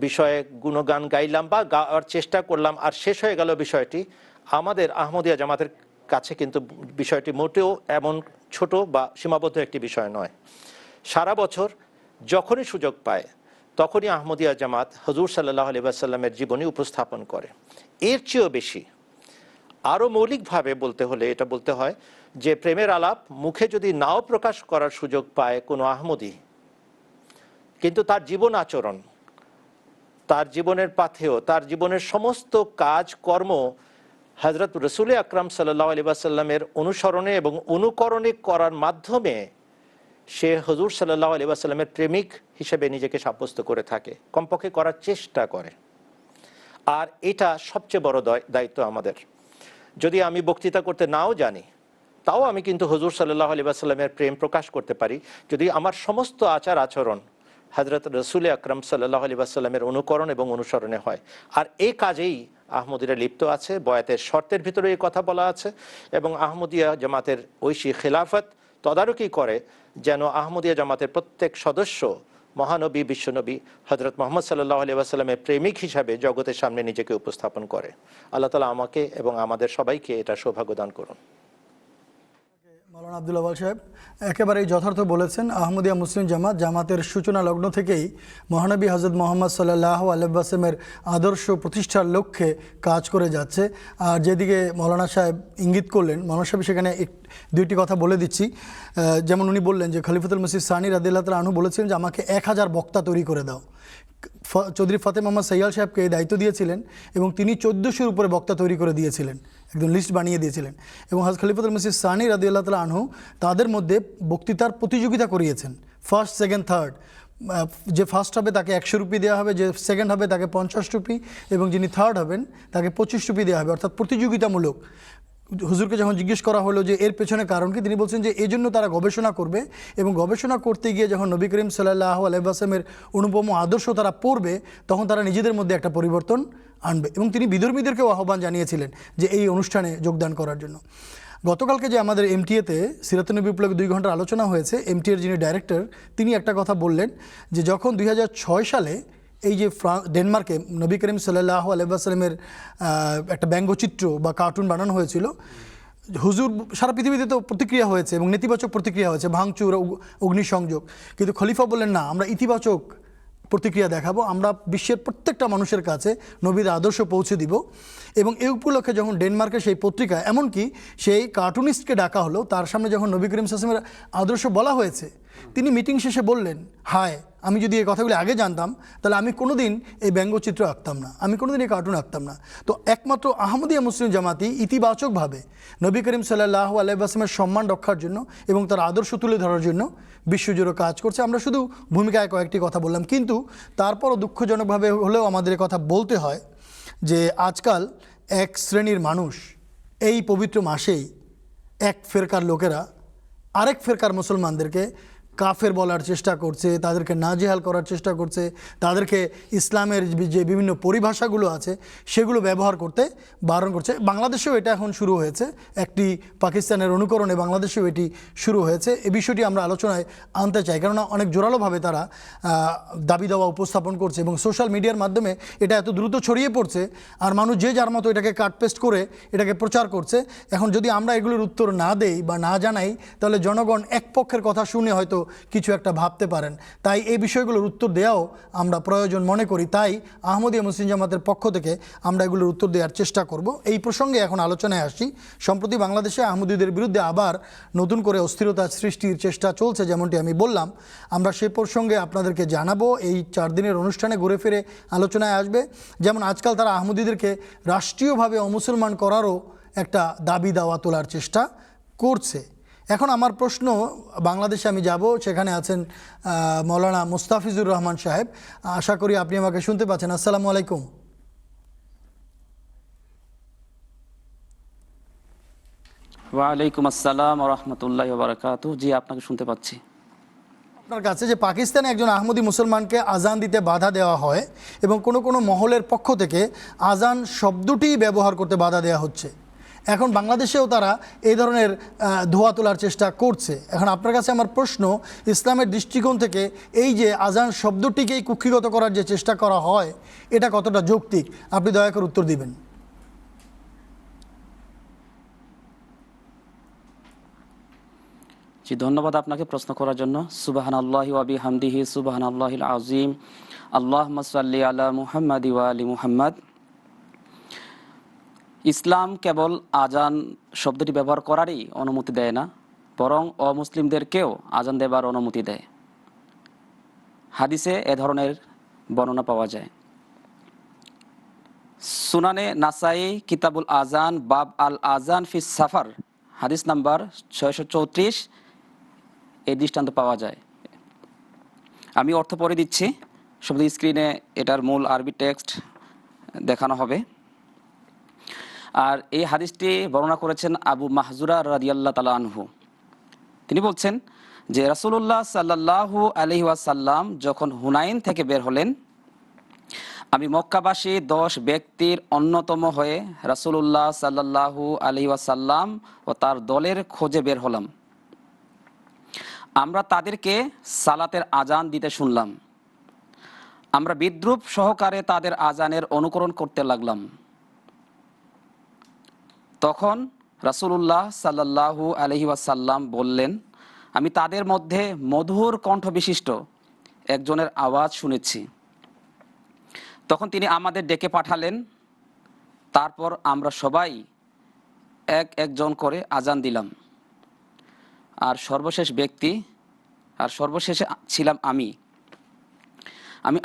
বিষয়ে গুণগান গাইলাম বা গাওয়ার চেষ্টা করলাম আর শেষ হয়ে গেল বিষয়টি, আমাদের আহমদিয়া জামাতের কাছে কিন্তু বিষয়টি মোটেও এমন ছোট বা সীমাবদ্ধ একটি বিষয় নয়। সারা বছর যখনই সুযোগ পায় তখনই আহমদিয়া জামাত হুজুর সাল্লাল্লাহু আলাইহি ওয়াসাল্লামের জীবনী উপস্থাপন করে। এর চেয়েও বেশি আরও মৌলিকভাবে বলতে হলে এটা বলতে হয় যে প্রেমের আলাপ মুখে যদি নাও প্রকাশ করার সুযোগ পায় কোনো আহমদি, কিন্তু তার জীবন আচরণ, তার জীবনের পাথেয়, তার জীবনের সমস্ত কাজ কর্ম হযরত রাসূল আকরাম সাল্লাল্লাহু আলাইহি ওয়াসাল্লামের অনুসরণে এবং অনুকরণে করার মাধ্যমে সে হুজুর সাল্লাল্লাহু আলাইহি ওয়াসাল্লামের প্রেমিক হিসেবে নিজেকে সাব্যস্ত করে থাকে, কমপক্ষে করার চেষ্টা করে। আর এটা সবচেয়ে বড় দায়িত্ব আমাদের। যদি আমি বক্তৃতা করতে নাও জানি তাও আমি কিন্তু হুজুর সাল্লাল্লাহু আলাইহি ওয়াসাল্লামের প্রেম প্রকাশ করতে পারি যদি আমার সমস্ত আচার আচরণ হযরত রাসূল আকরাম সাল্লাল্লাহু আলাইহি ওয়াসাল্লামের অনুকরণ এবং অনুসরণে হয়। আর এই কাজেই আহমদিরা লিপ্ত আছে, বয়াতের শর্তের ভিতরে এই কথা বলা আছে। এবং আহমদিয়া জামাতের ঐশী খেলাফত তদারকি করে যেন আহমদিয়া জামাতের প্রত্যেক সদস্য মহানবী বিশ্বনবী হযরত মুহাম্মদ সাল্লাল্লাহু আলাইহি ওয়াসাল্লামের প্রেমিক হিসাবে জগতের সামনে নিজেকে উপস্থাপন করে। আল্লাহ তাআলা আমাকে এবং আমাদের সবাইকে এটা সৌভাগ্য দান করুন। মাওলানা আব্দুল আওয়াল সাহেব একেবারেই যথার্থ বলেছেন। আহমদিয়া মুসলিম জামাতের সূচনা লগ্ন থেকেই মহানবী হযরত মুহাম্মদ সাল্লাল্লাহু আলাইহি ওয়াসাল্লামের আদর্শ প্রতিষ্ঠার লক্ষ্যে কাজ করে যাচ্ছে। আর যেদিকে মাওলানা সাহেব ইঙ্গিত করলেন, মাওলানা সাহেব সেখানে দুইটি কথা বলে দিচ্ছি। যেমন উনি বললেন যে খলিফাতুল মসিহ সানি রাদিয়াল্লাহু তাআলা আনহু বলেছিলেন যে আমাকে 1000 বক্তা তৈরি করে দাও। চৌধুরী ফাতে মোহাম্মদ সাইয়াল সাহেবকে এই দায়িত্ব দিয়েছিলেন এবং তিনি 1400-র উপরে বক্তা তৈরি করে দিয়েছিলেন, একদম লিস্ট বানিয়ে দিয়েছিলেন। এবং হযরত খলিফাতুল মসিহ সানি রাদিয়াল্লাহু তাআলা আনহু তাদের মধ্যে বক্তৃতার প্রতিযোগিতা করিয়েছেন, ফার্স্ট, সেকেন্ড, থার্ড। যে ফার্স্ট হবে তাকে 100 রুপি দেওয়া হবে, যে সেকেন্ড হবে তাকে 50 রুপি এবং যিনি থার্ড হবেন তাকে 25 রুপি দেওয়া হবে, অর্থাৎ প্রতিযোগিতামূলক হুজুরকে যখন জিজ্ঞেস করা হলো যে এর পেছনে কারণ কি, তিনি বলছেন যে এই জন্য তারা গবেষণা করবে এবং গবেষণা করতে গিয়ে যখন নবী করিম সাল্লাল্লাহু আলাইহি ওয়াসাল্লামের অনুপম আদর্শ তারা পড়বে তখন তারা নিজেদের মধ্যে একটা পরিবর্তন আনবে। এবং তিনি বিধর্মীদেরকেও আহ্বান জানিয়েছিলেন যে এই অনুষ্ঠানে যোগদান করার জন্য। গতকালকে যে আমাদের এমটিএতে সিরাতুন্নবী উপলক্ষে 2 ঘন্টার আলোচনা হয়েছে, এমটিএর যিনি ডাইরেক্টর তিনি একটা কথা বললেন যে যখন 2006 সালে এই যে ডেনমার্কে নবী করিম সাল্লাল্লাহু আলাইহি ওয়াসাল্লামের একটা ব্যঙ্গচিত্র বা কার্টুন বানানো হয়েছিল, হুজুর সারা পৃথিবীতে তো প্রতিক্রিয়া হয়েছে এবং নেতিবাচক প্রতিক্রিয়া হয়েছে, ভাঙচুর, অগ্নিসংযোগ, কিন্তু খলিফা বললেন না, আমরা ইতিবাচক প্রতিক্রিয়া দেখাবো, আমরা বিশ্বের প্রত্যেকটা মানুষের কাছে নবীর আদর্শ পৌঁছে দিব। এবং এই উপলক্ষে যখন ডেনমার্কের সেই পত্রিকা, এমনকি সেই কার্টুনিস্টকে ডাকা হলো, তার সামনে যখন নবী করিম সাল্লাল্লাহু আলাইহি ওয়াসাল্লামের আদর্শ বলা হয়েছে, তিনি মিটিং শেষে বললেন, হায় আমি যদি এই কথাগুলি আগে জানতাম তাহলে আমি কোনোদিন এই ব্যঙ্গচিত্র আঁকতাম না, আমি কোনোদিন এই কার্টুন আঁকতাম না। তো একমাত্র আহমদিয়া মুসলিম জামাতি ইতিবাচকভাবে নবী করিম সাল্লাল্লাহু আলাইহি ওয়াসাল্লামের সম্মান রক্ষার জন্য এবং তার আদর্শ তুলে ধরার জন্য বিশ্বজুড়ে কাজ করছে। আমরা শুধু ভূমিকায় কয়েকটি কথা বললাম, কিন্তু তারপরও দুঃখজনকভাবে হলেও আমাদের কথা বলতে হয় যে আজকাল এক শ্রেণীর মানুষ এই পবিত্র মাসেই এক ফেরকার লোকেরা আরেক ফেরকার মুসলমানদেরকে কাফের বলার চেষ্টা করছে, তাদেরকে নাজেহাল করার চেষ্টা করছে, তাদেরকে ইসলামের যে বিভিন্ন পরিভাষাগুলো আছে সেগুলো ব্যবহার করতে বারণ করছে। বাংলাদেশেও এটা এখন শুরু হয়েছে, একটি পাকিস্তানের অনুকরণে বাংলাদেশেও এটি শুরু হয়েছে। এই বিষয়টি আমরা আলোচনায় আনতে চাই, কেননা অনেক জোরালোভাবে তারা দাবি দাওয়া উপস্থাপন করছে এবং সোশ্যাল মিডিয়ার মাধ্যমে এটা এত দ্রুত ছড়িয়ে পড়ছে, আর মানুষ যে যার মতো এটাকে কাটপেস্ট করে এটাকে প্রচার করছে। এখন যদি আমরা এগুলোর উত্তর না দেই বা না জানাই তাহলে জনগণ এক পক্ষের কথা শুনে হয়তো কিছু একটা ভাবতে পারেন। তাই এই বিষয়গুলোর উত্তর দেওয়াও আমরা প্রয়োজন মনে করি। তাই আহমদিয়া মুসলিম জামাতের পক্ষ থেকে আমরা এগুলোর উত্তর দেওয়ার চেষ্টা করব। এই প্রসঙ্গে এখন আলোচনায় আসি। সম্প্রতি বাংলাদেশে আহমদীদের বিরুদ্ধে আবার নতুন করে অস্থিরতা সৃষ্টির চেষ্টা চলছে, যেমনটি আমি বললাম। আমরা সে প্রসঙ্গে আপনাদেরকে জানাবো, এই 4 দিনের অনুষ্ঠানে ঘুরে ফিরে আলোচনায় আসবে। যেমন আজকাল তারা আহমদীদেরকে রাষ্ট্রীয়ভাবে অমুসলমান করারও একটা দাবি দাওয়া তোলার চেষ্টা করছে। এখন আমার প্রশ্ন, বাংলাদেশে আমি যাব, সেখানে আছেন মৌলানা মুস্তাফিজুর রহমান সাহেব। আশা করি আপনি আমাকে শুনতে পাচ্ছেন। আসসালামু আলাইকুম। ওয়ালাইকুম আসসালাম ওয়া রাহমাতুল্লাহি ওয়া বারাকাতুহু। জি, আপনাকে শুনতে পাচ্ছি। আপনার কাছে যে পাকিস্তানে একজন আহমদী মুসলমানকে আজান দিতে বাধা দেওয়া হয় এবং কোনো কোনো মহলের পক্ষ থেকে আজান শব্দটি ব্যবহার করতে বাধা দেওয়া হচ্ছে, এখন বাংলাদেশেও তারা এই ধরনের ধোয়া তোলার চেষ্টা করছে। এখন আপনার কাছে আমার প্রশ্ন, ইসলামের দৃষ্টিকোণ থেকে এই যে আজান শব্দটিকেই কুক্ষিগত করার যে চেষ্টা করা হয় এটা কতটা যৌক্তিক, আপনি দয়া করে উত্তর দিবেন। জি, ধন্যবাদ আপনাকে প্রশ্ন করার জন্য। সুবহানাল্লাহি ওয়া বিহামদিহি সুবহানাল্লাহিল আযীম। আল্লাহুম্মা সাল্লি আলা মুহাম্মাদ ওয়া আলি মুহাম্মাদ। ইসলাম কেবল আজান শব্দটি ব্যবহার করারই অনুমতি দেয় না, বরং অমুসলিমদেরকেও আজান দেবার অনুমতি দেয়। হাদিসে এ ধরনের বর্ণনা পাওয়া যায়। সুনানে নাসাই কিতাবুল আজান বাব আল আজান ফিস সাফার হাদিস নাম্বার 634 এই দৃষ্টান্ত পাওয়া যায়। আমি অর্থ পড়ে দিচ্ছি, শব্দ স্ক্রিনে এটার মূল আরবি টেক্সট দেখানো হবে। আর এই হাদিসটি বর্ণনা করেছেন আবু মাহজুরা রাদিয়াল্লাহু তাআলা আনহু। তিনি বলছেন যে রাসূলুল্লাহ সাল্লাল্লাহু আলাইহি ওয়াসাল্লাম যখন হুনাইন থেকে বের হলেন, আমি মক্কাবাসী 10 ব্যক্তির অন্যতম হয়ে রাসূলুল্লাহ সাল্লাল্লাহু আলাইহি ওয়াসাল্লাম ও তার দলের খোঁজে বের হলাম। আমরা তাদেরকে সালাতের আজান দিতে শুনলাম। আমরা বিদ্রূপ সহকারে তাদের আজানের অনুকরণ করতে লাগলাম। তখন রাসূলুল্লাহ সাল্লাল্লাহু আলাইহি ওয়াসাল্লাম বললেন, আমি তাদের মধ্যে মধুর কণ্ঠ বিশিষ্ট একজনের আওয়াজ শুনেছি। তখন তিনি আমাদের ডেকে পাঠালেন। তারপর আমরা সবাই এক একজন করে আজান দিলাম। আর সর্বশেষে ছিলাম আমি।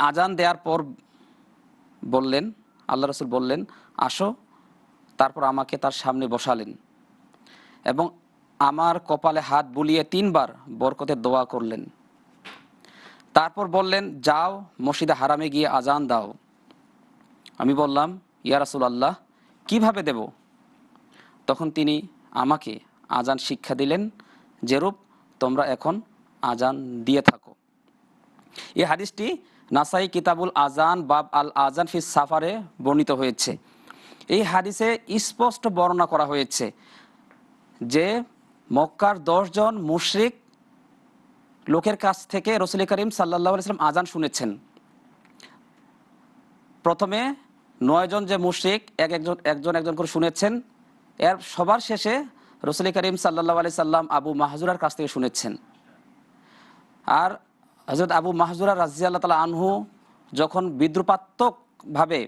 আজান দেওয়ার পর বললেন, আল্লাহ রাসূল বললেন, আসো। তারপর আমাকে তার সামনে বসালেন এবং আমার কপালে হাত বুলিয়ে 3 বার বরকতের দোয়া করলেন। তারপর বললেন, যাও মসজিদে হারামে গিয়ে আজান দাও। আমি বললাম, ইয়া রাসূলুল্লাহ, কিভাবে দেব? তখন তিনি আমাকে আজান শিক্ষা দিলেন, যেরূপ তোমরা এখন আজান দিয়ে থাকো। এই হাদিসটি নাসাই কিতাবুল আজান বাব আল আজান ফিস সাফারে বর্ণিত হয়েছে। এই হাদিসে স্পষ্ট বর্ণনা করা হয়েছে যে মক্কার 10 জন মুশরিক লোকের কাছ থেকে রাসূল করিম সাল্লাল্লাহু আলাইহি ওয়াসাল্লাম আজান শুনেছেন। প্রথমে 9 জন যে মুশরিক একজন করে শুনেছেন, এর সবার শেষে রাসূল করিম সাল্লাল্লাহু আলাইহি সাল্লাম আবু মাহজুরার কাছ থেকে শুনেছেন। আর হযরত আবু মাহজুরা রাদিয়াল্লাহু তাআলা আনহু যখন বিদ্রুপাত্মকভাবে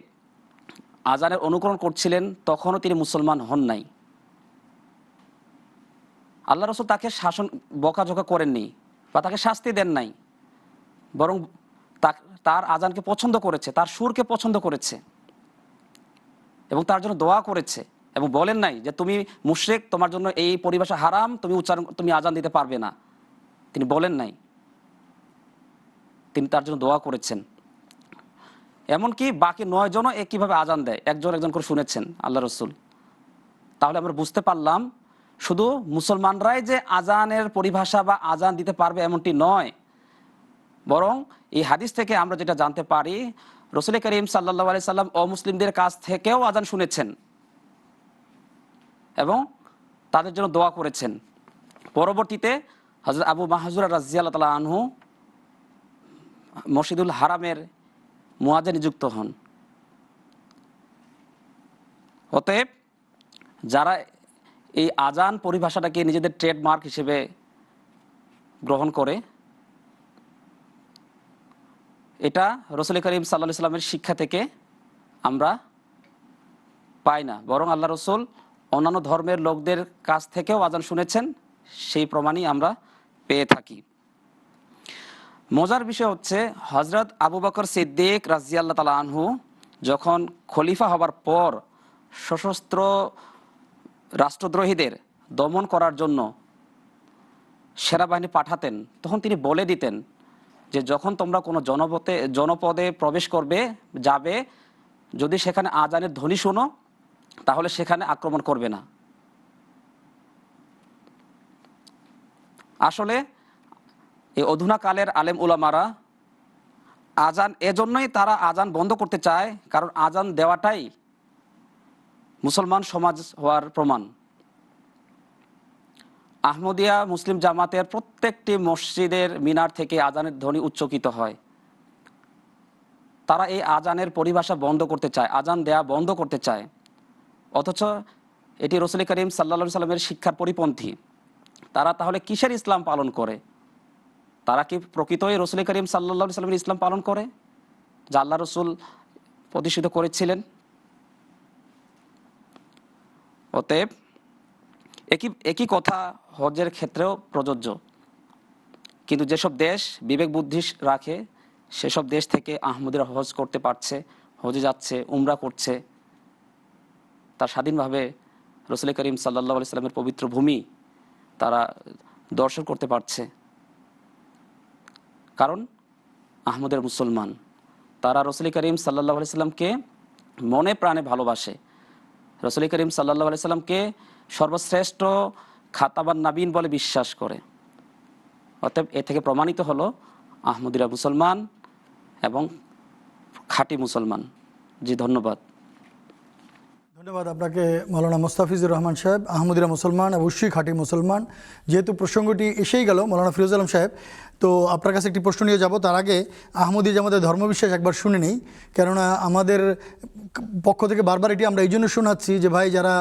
আজানের অনুকরণ করছিলেন, তখনও তিনি মুসলমান হন নাই। আল্লাহ রাসূল তাকে বকাঝকা করেননি বা তাকে শাস্তি দেন নাই, বরং তার আজানকে পছন্দ করেছে, তার সুরকে পছন্দ করেছে এবং তার জন্য দোয়া করেছে, এবং বলেন নাই যে তুমি মুশরিক, তোমার জন্য এই পরিভাষা হারাম, তুমি আজান দিতে পারবে না। তিনি বলেন নাই, তিনি তার জন্য দোয়া করেছেন। এমনকি বাকি 9 জনও একইভাবে আজান দেয়, একজন করে শুনেছেন আল্লাহ রাসূল। তাহলে আমরা বুঝতে পারলাম শুধু মুসলমানরাই যে আজানের পরিভাষা বা আজান দিতে পারবে এমনটি নয়, বরং এই হাদিস থেকে আমরা যেটা জানতে পারি, রাসূল করিম সাল্লাল্লাহু আলাইহি সাল্লাম অমুসলিমদের কাছ থেকেও আজান শুনেছেন এবং তাদের জন্য দোয়া করেছেন। পরবর্তীতে হযরত আবু মাহজুরা রাদিয়াল্লাহু তাআলা আনহু মসজিদুল হারামের মুয়াজ্জিন নিযুক্ত হন। অতএব যারা এই আজান পরিভাষাটাকে নিজেদের ট্রেডমার্ক হিসেবে গ্রহণ করে, এটা রাসূল করিম সাল্লাল্লাহু আলাইহি সাল্লামের শিক্ষা থেকে আমরা পাই না, বরং আল্লাহ রাসূল অন্যান্য ধর্মের লোকদের কাছ থেকেও আজান শুনেছেন, সেই প্রমাণই আমরা পেয়ে থাকি। মজার বিষয় হচ্ছে, হযরত আবু বকর সিদ্দিক রাদিয়াল্লাহু তাআলা আনহু যখন খলিফা হবার পর সশস্ত্র রাষ্ট্রদ্রোহীদের দমন করার জন্য সেনাবাহিনী পাঠাতেন, তখন তিনি বলে দিতেন যে যখন তোমরা কোনো জনপদে প্রবেশ যাবে, যদি সেখানে আজানের ধ্বনি শোনো, তাহলে সেখানে আক্রমণ করবে না। আসলে এই অধুনা কালের আলেম উলামারা আজান, এজন্যই তারা আজান বন্ধ করতে চায়, কারণ আজান দেওয়াটাই মুসলমান সমাজ হওয়ার প্রমাণ। আহমদিয়া মুসলিম জামাতের প্রত্যেকটি মসজিদের মিনার থেকে আজানের ধ্বনি উচ্চকিত হয়। তারা এই আজানের পরিভাষা বন্ধ করতে চায়, আজান দেয়া বন্ধ করতে চায়, অথচ এটি রাসূল করিম সাল্লাল্লাহু আলাইহি সাল্লামের শিক্ষার পরিপন্থী। তারা তাহলে কিসের ইসলাম পালন করে? তারা কি প্রকৃতই রাসূল করিম সাল্লাল্লাহু আলাইহি সাল্লামের ইসলাম পালন করে, যা আল্লাহ রাসূল প্রতিষ্ঠিত করেছিলেন? অতএব একই কথা হজের ক্ষেত্রেও প্রযোজ্য। কিন্তু যেসব দেশ বিবেক বুদ্ধি রাখে, সেসব দেশ থেকে আহমদীরা হজ করতে পারছে, হজে যাচ্ছে, উমরা করছে, তার স্বাধীনভাবে রাসূল করিম সাল্লাল্লাহু আলাইহি সাল্লামের পবিত্র ভূমি তারা দর্শন করতে পারছে, কারণ আহমদের মুসলমান। তারা রাসূল করিম সাল্লাল্লাহু আলাইহি সাল্লামকে মনে প্রাণে ভালোবাসে, রাসূল করিম সাল্লাল্লাহু আলাইহি সাল্লামকে সর্বশ্রেষ্ঠ খাতাবান নাবিন বলে বিশ্বাস করে। অতএব এ থেকে প্রমাণিত হলো আহমদীরা মুসলমান এবং খাঁটি মুসলমান। জি, ধন্যবাদ। ধন্যবাদ আপনাকে মৌলানা মোস্তাফিজুর রহমান সাহেব। আহমদীরা মুসলমান, অবশ্যই খাঁটি মুসলমান। যেহেতু প্রসঙ্গটি এসেই গেল মৌলানা ফিরোজ আলম সাহেব, তো আপনার কাছে একটি প্রশ্ন নিয়ে যাব। তার আগে আহমদী জামাতের ধর্মবিশ্বাস একবার শুনে নেই, কেননা আমাদের পক্ষ থেকে বারবার এটি আমরা এই জন্য শোনাচ্ছি যে ভাই, যারা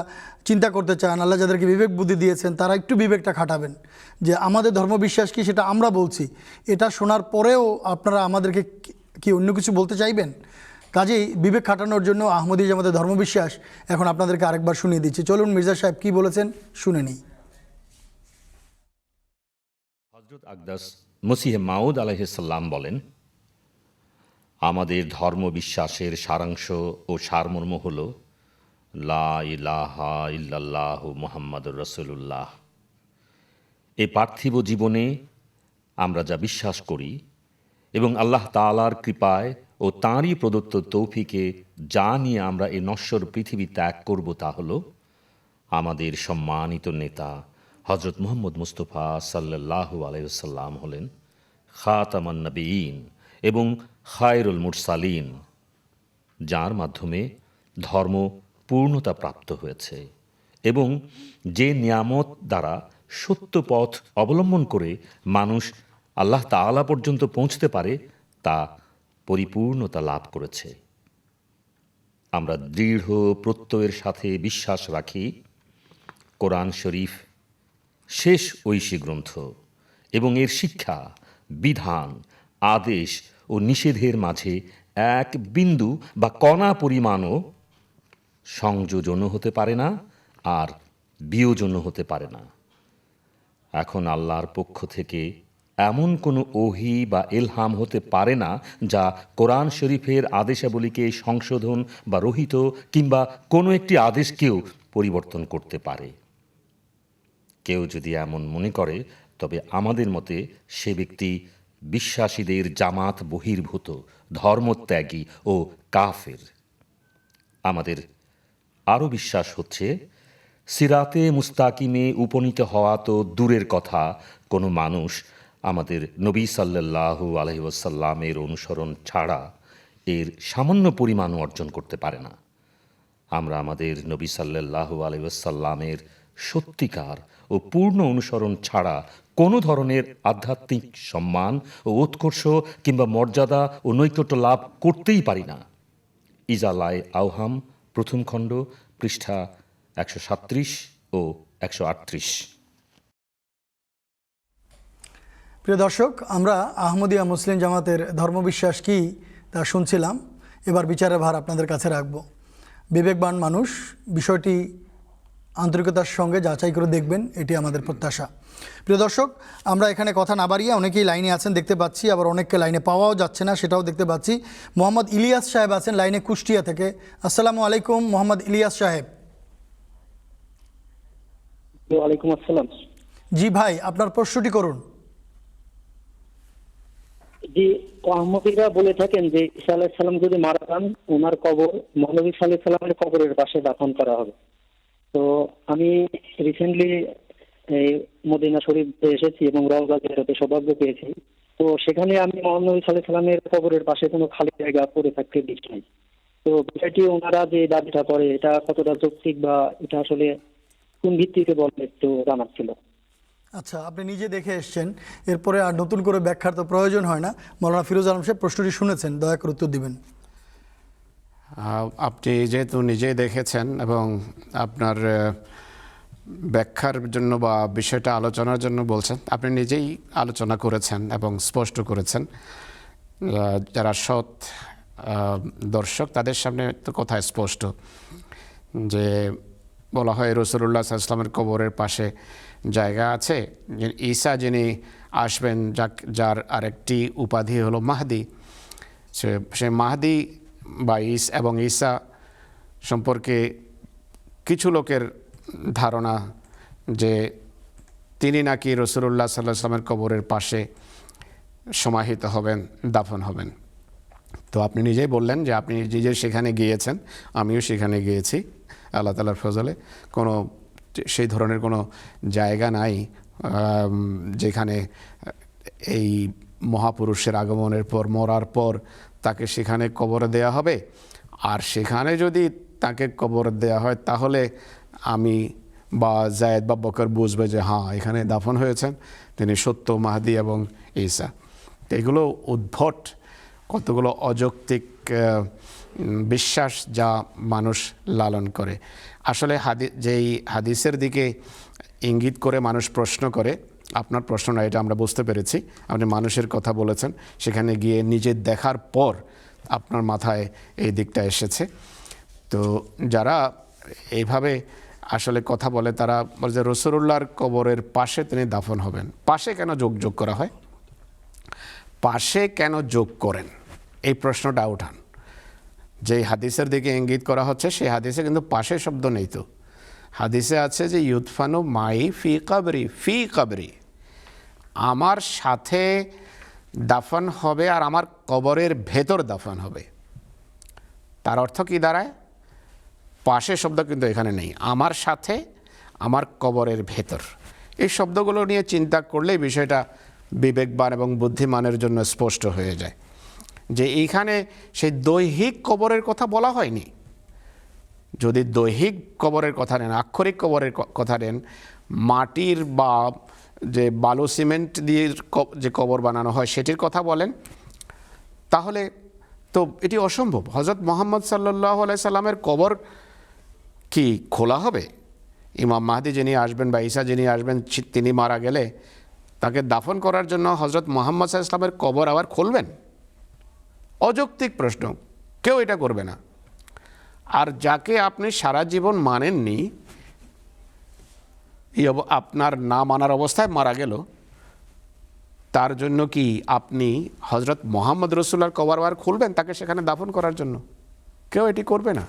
চিন্তা করতে চান, আল্লাহ যাদেরকে বিবেক বুদ্ধি দিয়েছেন, তারা একটু বিবেকটা খাটাবেন যে আমাদের ধর্মবিশ্বাস কি, সেটা আমরা বলছি। এটা শোনার পরেও আপনারা আমাদেরকে কি অন্য কিছু বলতে চাইবেন? কাজেই বিবেক খাটানোর জন্য আহমদী জামাতের ধর্মবিশ্বাস এখন আপনাদেরকে আরেকবার শুনিয়ে দিচ্ছি। চলুন মির্জা সাহেব কি বলেছেন শুনে নিই। হযরত আকদাস মসিহে মাউদ আলাইহিস সালাম বলেন, আমাদের ধর্মবিশ্বাসের সারাংশ ও সারমর্ম হল লা ইলাহা ইল্লাল্লাহু মুহাম্মাদুর রাসূলুল্লাহ। এই পার্থিব জীবনে আমরা যা বিশ্বাস করি এবং আল্লাহ তাআলার কৃপায় ও তাঁরই প্রদত্ত তৌফিকে যা নিয়ে আমরা এই নশ্বর পৃথিবী ত্যাগ করব, তা হল আমাদের সম্মানিত নেতা হজরত মুহাম্মদ মুস্তফা সাল্লাল্লাহু আলাইহি ওয়াসাল্লাম হলেন খাতামান নবীন এবং খায়রুল মুরসালিন, যার মাধ্যমে ধর্ম পূর্ণতা প্রাপ্ত হয়েছে এবং যে নিয়ামত দ্বারা সত্য পথ অবলম্বন করে মানুষ আল্লাহ তাআলা পর্যন্ত পৌঁছতে পারে তা পরিপূর্ণতা লাভ করেছে। আমরা দৃঢ় প্রত্যয়ের সাথে বিশ্বাস রাখি কোরআন শরীফ শেষ ঐশী গ্রন্থ এবং এর শিক্ষা, বিধান, আদেশ ও নিষেধের মাঝে এক বিন্দু বা কণা পরিমাণও সংযোজনও হতে পারে না আর বিয়োজনও হতে পারে না। এখন আল্লাহর পক্ষ থেকে এমন কোনো ওহী বা ইলহাম হতে পারে না যা কোরআন শরীফের আদেশাবলীকে সংশোধন বা রহিত কিংবা কোনো একটি আদেশকেও পরিবর্তন করতে পারে। কেউ যদি এমন মনে করে তবে আমাদের মতে সে ব্যক্তি বিশ্বাসীদের জামাত বহির্ভূত, ধর্মত্যাগী ও কাফের। আমাদের আরও বিশ্বাস হচ্ছে সিরাতে মুস্তাকিমে উপনীত হওয়া তো দূরের কথা, কোনো মানুষ আমাদের নবী সাল্লাল্লাহু আলাইহি ওয়াসাল্লামের অনুসরণ ছাড়া এর সামান্য পরিমাণও অর্জন করতে পারে না। আমরা আমাদের নবী সাল্লাল্লাহু আলাইহি ওয়াসাল্লামের সত্যিকার ও পূর্ণ অনুসরণ ছাড়া কোনো ধরনের আধ্যাত্মিক সম্মান ও উৎকর্ষ কিংবা মর্যাদা ও নৈকট্য লাভ করতেই পারি না। ইজালায় আওহাম, প্রথম খণ্ড, পৃষ্ঠা 137 ও 138। প্রিয় দর্শক, আমরা আহমদিয়া মুসলিম জামাতের ধর্মবিশ্বাস কী তা শুনছিলাম। এবার বিচারের ভার আপনাদের কাছে রাখব। বিবেকবান মানুষ বিষয়টি আন্তরিকতার সঙ্গে যাচাই করে দেখবেন, এটি আমাদের প্রত্যাশা। প্রিয় দর্শক, আমরা এখানে কথা না বাড়িয়ে অনেকেই লাইনে আছেন দেখতে পাচ্ছি, আবার অনেককে লাইনে পাওয়াও যাচ্ছে না সেটাও দেখতে পাচ্ছি। মোহাম্মদ ইলিয়াস সাহেব আছেন লাইনে কুষ্টিয়া থেকে। আসসালামু আলাইকুম মোহাম্মদ ইলিয়াস সাহেব। ওয়ালাইকুম আসসালাম। জি ভাই, আপনার প্রশ্নটি করুন। জি, আহমদীরা বলে থাকেন যে ঈসা আলাইহিস সালাম যদি মারা যান, ওনার কবর মহানবী সাল্লাল্লাহু আলাইহি সাল্লামের কবরের পাশে দাফন করা হবে। তো আমি রিসেন্টলি এই মদিনা শরীফ এসেছি এবং রওজা জিয়ারতে সৌভাগ্য পেয়েছি। তো সেখানে আমি মহানবী সাল্লাল্লাহু আলাইহি সাল্লামের কবরের পাশে কোনো খালি জায়গা পড়ে থাকতে দেখি নাই। তো বিষয়টি ওনারা যে দাবিটা করে এটা কতটা যৌক্তিক বা এটা আসলে কোন ভিত্তিতে বলে একটু জানার ছিল। আচ্ছা, আপনি নিজে দেখে এসছেন, এরপরে আর নতুন করে ব্যাখ্যার তো প্রয়োজন হয় না। মৌলানা ফিরোজ আলম সাহেব প্রশ্নটি শুনেছেন, দয়া করে উত্তর দিবেন। আপনি যেহেতু নিজেই দেখেছেন এবং আপনার ব্যাখ্যার জন্য বা বিষয়টা আলোচনার জন্য বলছেন, আপনি নিজেই আলোচনা করেছেন এবং স্পষ্ট করেছেন। যারা সৎ দর্শক তাদের সামনে তো কথা স্পষ্ট যে বলা হয় রাসূলুল্লাহ সাল্লাল্লাহু আলাইহি ওয়াসাল্লামের কবরের পাশে জায়গা আছে। ঈসা যিনি আসবেন, যার আরেকটি উপাধি হলো মাহদি, সে মাহদি বা এবং ঈসা সম্পর্কে কিছু লোকের ধারণা যে তিনি নাকি রাসূলুল্লাহ সাল্লাল্লাহু আলাইহি ওয়াসাল্লামের কবরের পাশে সমাহিত হবেন, দাফন হবেন। তো আপনি নিজেই বললেন যে আপনি নিজে সেখানে গিয়েছেন, আমিও সেখানে গিয়েছি। আল্লাহ তাআলার ফজলে কোনো সেই ধরনের কোনো জায়গা নাই যেখানে এই মহাপুরুষের আগমনের পর, মরার পর তাকে সেখানে কবর দেয়া হবে। আর সেখানে যদি তাকে কবর দেয়া হয় তাহলে আমি বা জায়েদ বা বকর বুঝবে যে হ্যাঁ এখানে দাফন হয়েছেন তিনি সত্য, মাহদি এবং ঈসা। এগুলো উদ্ভট কতগুলো অযৌক্তিক বিশ্বাস যা মানুষ লালন করে। আসলে যেই হাদিসের দিকে ইঙ্গিত করে মানুষ প্রশ্ন করে, আপনার প্রশ্ন না, এটা আমরা বুঝতে পেরেছি। আপনি মানুষের কথা বলেছেন, সেখানে গিয়ে নিজে দেখার পর আপনার মাথায় এই দিকটা এসেছে। তো যারা এইভাবে আসলে কথা বলে তারা বলে যে রাসূলুল্লাহর কবরের পাশে তিনি দাফন হবেন। পাশে কেন যোগ করা হয়, পাশে কেন যোগ করেন, এই প্রশ্নটা উঠান। যেই হাদিসের দিকে ইঙ্গিত করা হচ্ছে সেই হাদিসে কিন্তু পাশে শব্দ নেই। তো হাদিসে আছে যে ইউদফানু মাই ফি কবরি, ফি কবরি, আমার সাথে দাফন হবে আর আমার কবরের ভেতর দাফন হবে। তার অর্থ কি দাঁড়ায়? পাশে শব্দ কিন্তু এখানে নেই, আমার সাথে আমার কবরের ভেতর। এই শব্দগুলো নিয়ে চিন্তা করলেই বিষয়টা বিবেকবান এবং বুদ্ধিমানের জন্য স্পষ্ট হয়ে যায় যে এইখানে সেই দৈহিক কবরের কথা বলা হয়নি। যদি দৈহিক কবরের কথা নেন, আক্ষরিক কবরের কথা নেন, মাটির বা যে বালু সিমেন্ট দিয়ে যে কবর বানানো হয় সেটির কথা বলেন, তাহলে তো এটি অসম্ভব। হজরত মুহাম্মদ সাল্লাল্লাহু আলাইহি সাল্লামের কবর কি খোলা হবে? ইমাম মাহদি যিনি আসবেন বা ঈসা যিনি আসবেন তিনি মারা গেলে তাকে দাফন করার জন্য হজরত মুহাম্মদ সাল্লাল্লাহু আলাইহি সাল্লামের কবর আবার খুলবেন? অযৌক্তিক প্রশ্ন, কেউ এটা করবে না। আর যাকে আপনি সারা জীবন মানেননি, আপনার না মানার অবস্থায় মারা গেল, তার জন্য কি আপনি হজরত মুহাম্মদ রাসূলুল্লাহর কবর আবার খুলবেন তাকে সেখানে দাফন করার জন্য? কেউ এটি করবে না।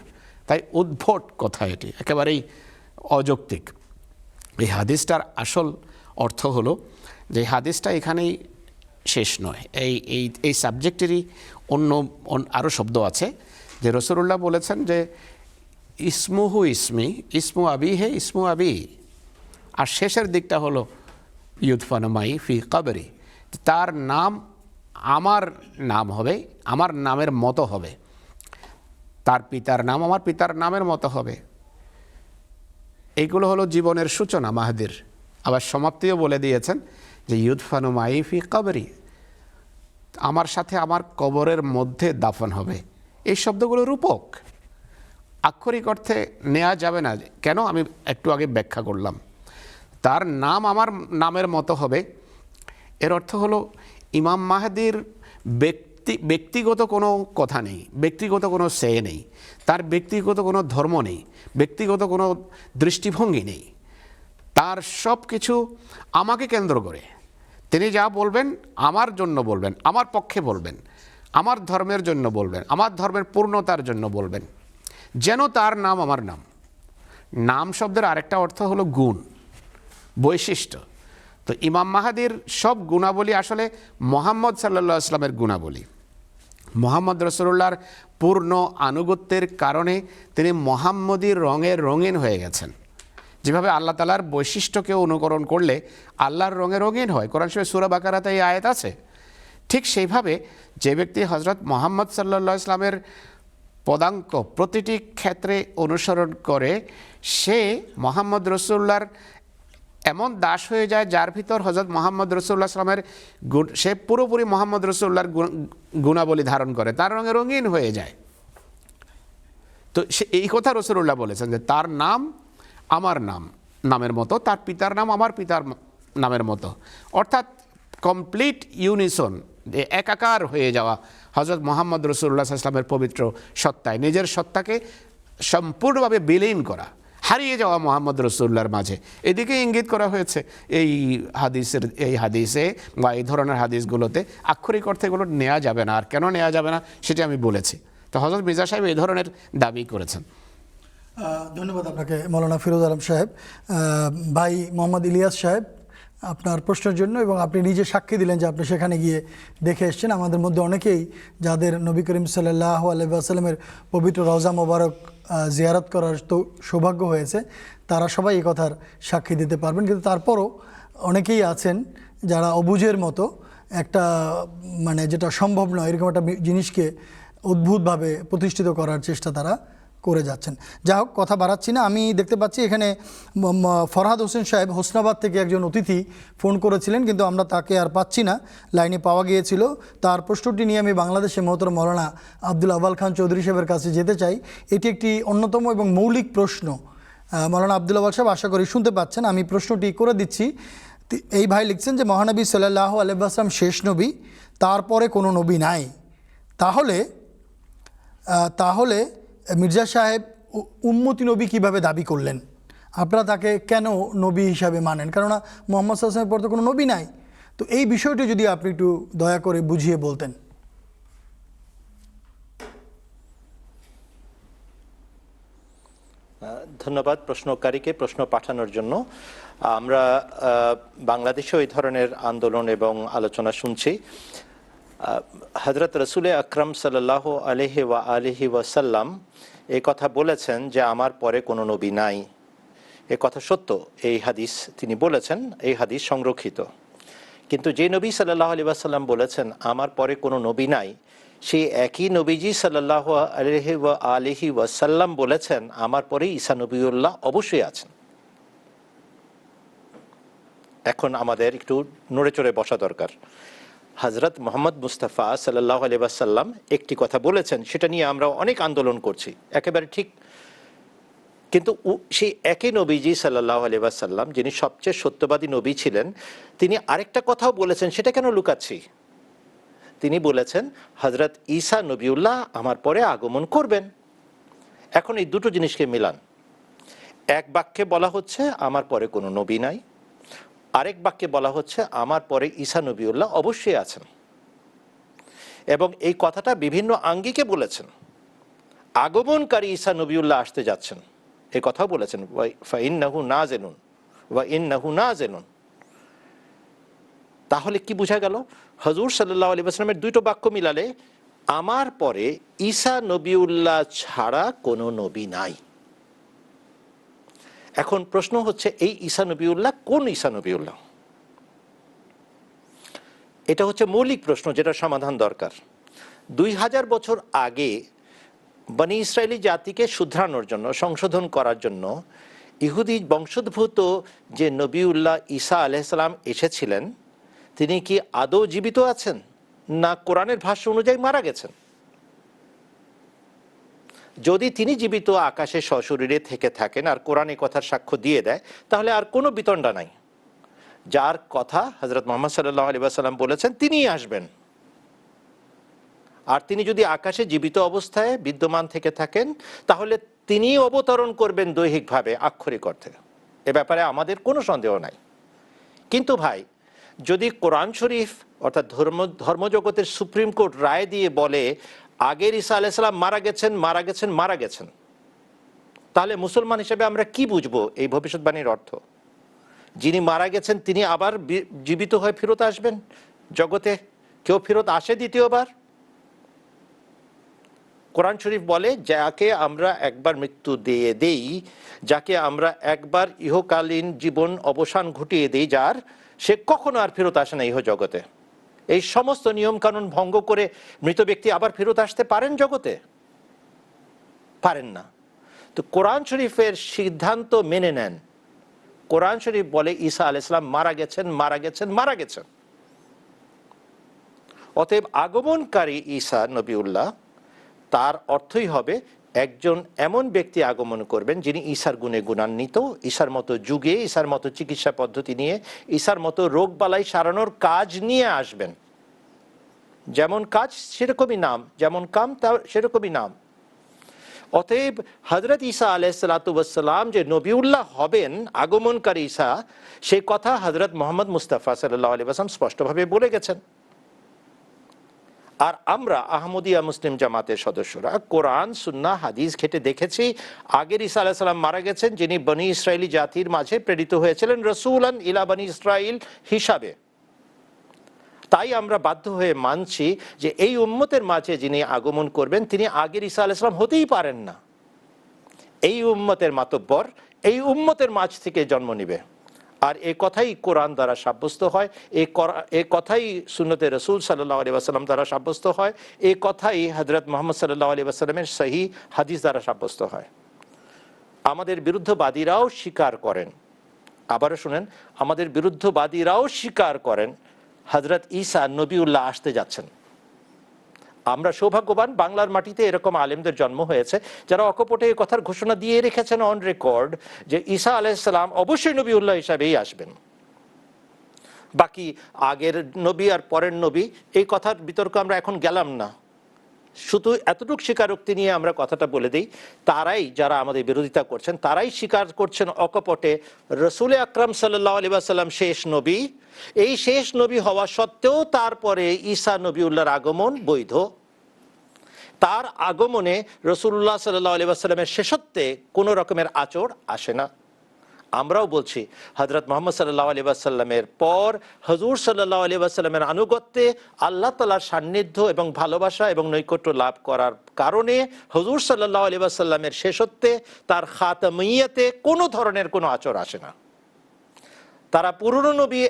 তাই উদ্ভট কথা, এটি একেবারেই অযৌক্তিক। এই হাদিসটার আসল অর্থ হলো যে হাদিসটা এখানেই শেষ নয়, এই সাবজেক্টেরই অন্য আরও শব্দ আছে। যে রাসূলুল্লাহ বলেছেন যে ইসমুহু ইসমি, ইসমু আবি হে ইসমু আবি, আর শেষের দিকটা হলো ইউদফানু মাই ফি কবরি, তার নাম আমার নাম হবে, আমার নামের মতো হবে, তার পিতার নাম আমার পিতার নামের মতো হবে। এইগুলো হলো জীবনের সূচনা মাহদির। আবার সমাপ্তিও বলে দিয়েছেন যে ইউদফানু মাই ফি কবরি, আমার সাথে আমার কবরের মধ্যে দাফন হবে। এই শব্দগুলো রূপক, আক্ষরিক অর্থে নেওয়া যাবে না। কেন? আমি একটু আগে ব্যাখ্যা করলাম। তার নাম আমার নামের মতো হবে, এর অর্থ হলো ইমাম মাহদির ব্যক্তিগত কোনো কথা নেই, ব্যক্তিগত কোনো সে নেই, তার ব্যক্তিগত কোনো ধর্ম নেই, ব্যক্তিগত কোনো দৃষ্টিভঙ্গি নেই। তার সব কিছু আমাকে কেন্দ্র করে। তিনি যা বলবেন আমার জন্য বলবেন, আমার পক্ষে বলবেন, আমার ধর্মের জন্য বলবেন, আমার ধর্মের পূর্ণতার জন্য বলবেন, যেন তার নাম আমার নাম। নাম শব্দের আরেকটা অর্থ হলো গুণ, বৈশিষ্ট্য। তো ইমাম মাহাদির সব গুণাবলী আসলে মুহাম্মদ সাল্লাল্লাহু আলাইহি ওয়াসাল্লামের গুণাবলী। মুহাম্মদ রাসূলুল্লাহর পূর্ণ আনুগত্যের কারণে তিনি মুহাম্মদী রঙে রঙিন হয়ে গেছেন। যেভাবে আল্লাহ তাআলার বৈশিষ্ট্যকে অনুকরণ করলে আল্লাহর রঙে রঙিন হয়, কোরআন শরীফ সূরা বাকারাতে এই আয়াত আছে। ঠিক সেইভাবে যে ব্যক্তি হযরত মুহাম্মদ সাল্লাল্লাহু আলাইহি ওয়াসাল্লামের পদাঙ্ক প্রতিটি ক্ষেত্রে অনুসরণ করে, সে মুহাম্মদ রাসূলুল্লাহর এমন দাস হয়ে যায় যার ভিতর হযরত মুহাম্মদ রাসূলুল্লাহ সাল্লামের গুণ, সে পুরোপুরি মুহাম্মদ রাসূলুল্লাহর গুণাবলী ধারণ করে, তার রঙে রঙিন হয়ে যায়। তো সে এই কথা রাসূলুল্লাহ বলেছেন যে তার নাম আমার নামের মতো, তার পিতার নাম আমার পিতার নামের মতো। অর্থাৎ কমপ্লিট ইউনিসন, একাকার হয়ে যাওয়া হযরত মুহাম্মদ রাসূলুল্লাহ সাল্লাল্লাহু আলাইহি ওয়াসাল্লামের পবিত্র সত্তায়, নিজের সত্তাকে সম্পূর্ণভাবে বিলীন করা, হারিয়ে যাওয়া মুহাম্মদ রাসূলুল্লাহর মাঝে। এদিকে ইঙ্গিত করা হয়েছে এই হাদিসে বা এই ধরনের হাদিসগুলোতে। আক্ষরিক অর্থে এগুলো নেওয়া যাবে না। আর কেন নেওয়া যাবে না সেটি আমি বলেছি। তো হযরত মির্জা সাহেব এই ধরনের দাবি করেছেন। ধন্যবাদ আপনাকে মৌলানা ফিরোজ আলম সাহেব। ভাই মোহাম্মদ ইলিয়াস সাহেব, আপনার প্রশ্নের জন্য, এবং আপনি নিজে সাক্ষী দিলেন যে আপনি সেখানে গিয়ে দেখে এসেছেন। আমাদের মধ্যে অনেকেই যাদের নবী করিম সাল্লাল্লাহু আলাইহি ওয়াসাল্লামের পবিত্র রওজা মোবারক জিয়ারত করার তো সৌভাগ্য হয়েছে, তারা সবাই এই কথার সাক্ষী দিতে পারবেন। কিন্তু তারপরও অনেকেই আছেন যারা অবুঝের মতো একটা মানে যেটা সম্ভব নয় এরকম একটা জিনিসকে অদ্ভুতভাবে প্রতিষ্ঠিত করার চেষ্টা তারা করে যাচ্ছেন। যাই হোক, কথা বাড়াচ্ছি না। আমি দেখতে পাচ্ছি এখানে ফরহাদ হোসেন সাহেব হোসনাবাদ থেকে একজন অতিথি ফোন করেছিলেন, কিন্তু আমরা তাকে আর পাচ্ছি না, লাইনে পাওয়া গিয়েছিল। তার প্রশ্নটি নিয়ে আমি বাংলাদেশে মোহতরম মৌলানা আব্দুল আউয়াল খান চৌধুরী সাহেবের কাছে যেতে চাই। এটি একটি অন্যতম এবং মৌলিক প্রশ্ন। মৌলানা আব্দুল আউয়াল সাহেব আশা করি শুনতে পাচ্ছেন, আমি প্রশ্নটি করে দিচ্ছি। এই ভাই লিখছেন যে মহানবী সাল্লাল্লাহু আলাইহি ওয়াসাল্লাম শেষ নবী, তারপরে কোনো নবী নাই, তাহলে মির্জা সাহেব উম্মতি নবী কিভাবে দাবি করলেন? আপনারা তাকে কেন নবী হিসাবে মানেন? কেননা মুহাম্মদ সাল্লাল্লাহু আলাইহি ওয়াসাল্লামের পর তো কোনো নবী নাই। তো এই বিষয়টি যদি আপনি একটু দয়া করে বুঝিয়ে বলতেন। ধন্যবাদ প্রশ্নকারীকে প্রশ্ন পাঠানোর জন্য। আমরা বাংলাদেশেও এই ধরনের আন্দোলন এবং আলোচনা শুনছি। হযরত রাসূল আকরাম সাল্লাল্লাহু আলাইহি ওয়া আলিহি ওয়াসাল্লাম এই কথা বলেছেন যে আমার পরে কোনো নবী নাই, এ কথা সত্য, এই হাদিস তিনি বলেছেন, এই হাদিস সংরক্ষিত। কিন্তু যে নবী সাল্লাল্লাহু আলাইহি ওয়াসাল্লাম বলেছেন আমার পরে কোনো নবী নাই, সেই একই নবীজি সাল্লাল্লাহু আলাইহি ওয়াসাল্লাম বলেছেন আমার পরে ঈসা নবিউল্লাহ অবশ্যই আছেন। এখন আমাদের একটু নড়ে চড়ে বসা দরকার। হযরত মুহাম্মদ মুস্তাফা সাল্লাল্লাহু আলাইহি ওয়াসাল্লাম একটি কথা বলেছেন, সেটা নিয়ে আমরা অনেক আন্দোলন করছি, একেবারে ঠিক। কিন্তু সেই একই নবীজি সাল্লাল্লাহু আলাইহি ওয়াসাল্লাম, যিনি সবচেয়ে সত্যবাদী নবী ছিলেন, তিনি আরেকটা কথাও বলেছেন, সেটা কেন লুকাচ্ছি? তিনি বলেছেন হযরত ঈসা নবিউল্লাহ আমার পরে আগমন করবেন। এখন এই দুটো জিনিসকে মিলান। এক বাক্যে বলা হচ্ছে আমার পরে কোনো নবী নাই, আরেক বাক্যে বলা হচ্ছে আমার পরে ঈসা নবিউল্লাহ অবশ্যই আছেন। এবং এই কথাটা বিভিন্ন আঙ্গিকে বলেছেন। আগমনকারী ঈসা নবিউল্লাহ আসতে যাচ্ছেন, এই কথাও বলেছেন, ফাইন্নাহু নাযিলুন ওয়া ইন্নাহু নাযিলুন। তাহলে কি বোঝা গেল? হুজুর সাল্লাল্লাহু আলাইহি ওয়াসাল্লামের দুটো বাক্য মিলালে আমার পরে ঈসা নবিউল্লাহ ছাড়া কোনো নবী নাই। এখন প্রশ্ন হচ্ছে এই ঈসা নবিউল্লাহ কোন ঈসা নবিউল্লাহ? এটা হচ্ছে মৌলিক প্রশ্ন, যেটা সমাধান দরকার। 2000 বছর আগে বনি ইসরায়েলি জাতিকে শুধরানোর জন্য, সংশোধন করার জন্য ইহুদি বংশোদ্ভূত যে নবিউল্লাহ ঈসা আলাইহিস সালাম এসেছিলেন, তিনি কি আদৌ জীবিত আছেন, না কোরআনের ভাষ্য অনুযায়ী মারা গেছেন? যদি তিনি জীবিত আকাশে সশরীরে থেকে থাকেন আর কোরআন এই কথার সাক্ষ্য দিয়ে দেয়, তাহলে আর কোনো বিতণ্ডা নাই। যার কথা হযরত মুহাম্মদ সাল্লাল্লাহু আলাইহি ওয়াসাল্লাম বলেছেন তিনিই আসবেন। আর তিনি যদি আকাশে জীবিত অবস্থায় বিদ্যমান থেকে থাকেন, তাহলে তিনি অবতরণ করবেন দৈহিকভাবে, আক্ষরিক অর্থে। এ ব্যাপারে আমাদের কোনো সন্দেহ নাই। কিন্তু ভাই, যদি কোরআন শরীফ অর্থাৎ ধর্মজগতের সুপ্রিম কোর্ট রায় দিয়ে বলে আগের ঈসা আলাইহিস সালাম মারা গেছেন, মারা গেছেন, মারা গেছেন, তাহলে মুসলমান হিসেবে আমরা কি বুঝবো এই ভবিষ্যৎবাণীর অর্থ? যিনি মারা গেছেন তিনি আবার জীবিত হয়ে ফেরত আসবেন জগতে? কেউ ফেরত আসে দ্বিতীয়বার? কোরআন শরীফ বলে যাকে আমরা একবার মৃত্যু দিয়ে দেই, যাকে আমরা একবার ইহকালীন জীবন অবসান ঘটিয়ে দেই, যার সে কখনো আর ফেরত আসে না ইহ জগতে। এই সমস্ত নিয়ম কানুন ভঙ্গ করে মৃত ব্যক্তি আবার ফেরত আসতে পারেন জগতে? পারেন না। তো কোরআন শরীফের সিদ্ধান্ত মেনে নেন। কোরআন শরীফ বলে ঈসা আলাইহিস সালাম মারা গেছেন, মারা গেছেন, মারা গেছেন। অতএব আগমনকারী ঈসা নবিউল্লাহ, তার অর্থই হবে একজন এমন ব্যক্তি আগমন করবেন যিনি ঈসার গুণে গুণান্বিত, ঈসার মতো যুগে, ঈসার মতো চিকিৎসা পদ্ধতি নিয়ে, ঈসার মতো রোগ বালাই সারানোর কাজ নিয়ে আসবেন। যেমন কাজ সেরকমই নাম, যেমন কাম সেরকমই নাম। অতএব হযরত ঈসা আলাইহিস সালাতু ওয়াস সালাম যে নবিউল্লাহ হবেন, আগমনকারী ঈসা, সেই কথা হযরত মুহাম্মদ মুস্তাফা সাল্লাল্লাহু আলাইহি ওয়াসাল্লাম স্পষ্টভাবে বলে গেছেন। আর আমরা আহমদিয়া মুসলিম জামাতের সদস্যরা কোরআন, সুন্নাহ, হাদিস ঘেটে দেখেছি আগের ঈসা আলাইহিস সালাম মারা গেছেন, যিনি বনি ইসরায়েলি জাতির মাঝে প্রেরিত হয়েছিলেন রাসূলান ইলা বনি ইসরাইল হিসাবে। তাই আমরা বাধ্য হয়ে মানছি যে এই উম্মতের মাঝে যিনি আগমন করবেন তিনি আগের ঈসা আলাইহিস সালাম হতেই পারেন না। এই উম্মতের মাতব্বর এই উম্মতের মাঝ থেকে জন্ম নিবে। আর এই কথাই কোরআন দ্বারা সাব্যস্ত হয়, এই কথাই সুন্নতে রাসূল সাল্লাল্লাহু আলাইহি ওয়াসাল্লাম দ্বারা সাব্যস্ত হয়, এই কথাই হযরত মুহাম্মদ সাল্লাল্লাহু আলাইহি ওয়াসাল্লামের সহিহ হাদিস দ্বারা সাব্যস্ত হয়। আমাদের বিরুদ্ধবাদীরাও স্বীকার করেন, আবারও শুনেন, আমাদের বিরুদ্ধবাদীরাও স্বীকার করেন হযরত ঈসা নবিউল্লাহ আসতে যাচ্ছেন। আমরা সৌভাগ্যবান, বাংলার মাটিতে এরকম আলেমদের জন্ম হয়েছে যারা অকপটে এই কথার ঘোষণা দিয়ে রেখেছেন অন রেকর্ড যে ঈসা আলাইহিস সালাম অবশ্যই নবিউল্লাহ হিসাবেই আসবেন। বাকি আগের নবী আর পরের নবী এই কথার বিতর্ক আমরা এখন গেলাম না। শুধু এতটুকু স্বীকারোক্তি নিয়ে আমরা কথাটা বলে দিই, তারাই যারা আমাদের বিরোধিতা করছেন তারাই স্বীকার করছেন অকপটে রাসূল আকরাম সাল্লাল্লাহু আলাইহি ওয়াসাল্লাম শেষ নবী। এই শেষ নবী হওয়া সত্ত্বেও তারপরে ঈসা নবিউল্লাহর আগমন বৈধ। তার আগমনে রাসূলুল্লাহ সাল্লাল্লাহু আলাইহি ওয়াসাল্লামের শেষত্বে কোনো রকমের আঁচড় আসে না। আমরাও বলছি হযরত মুহাম্মদ সাল্লাল্লাহু আলাইহি ওয়াসাল্লামের পর হুজুর সাল্লাল্লাহু আলাইহি ওয়াসাল্লামের আনুগত্যে আল্লাহ তাআলার সান্নিধ্য এবং ভালোবাসা এবং নৈকট্য লাভ করার কারণে হুজুর সাল্লাল্লাহু আলাইহি ওয়াসাল্লামের শেষত্বে, তার খাতামিয়তে কোনো ধরনের কোনো আঁচড় আসে না। তারা পুরনো নবী,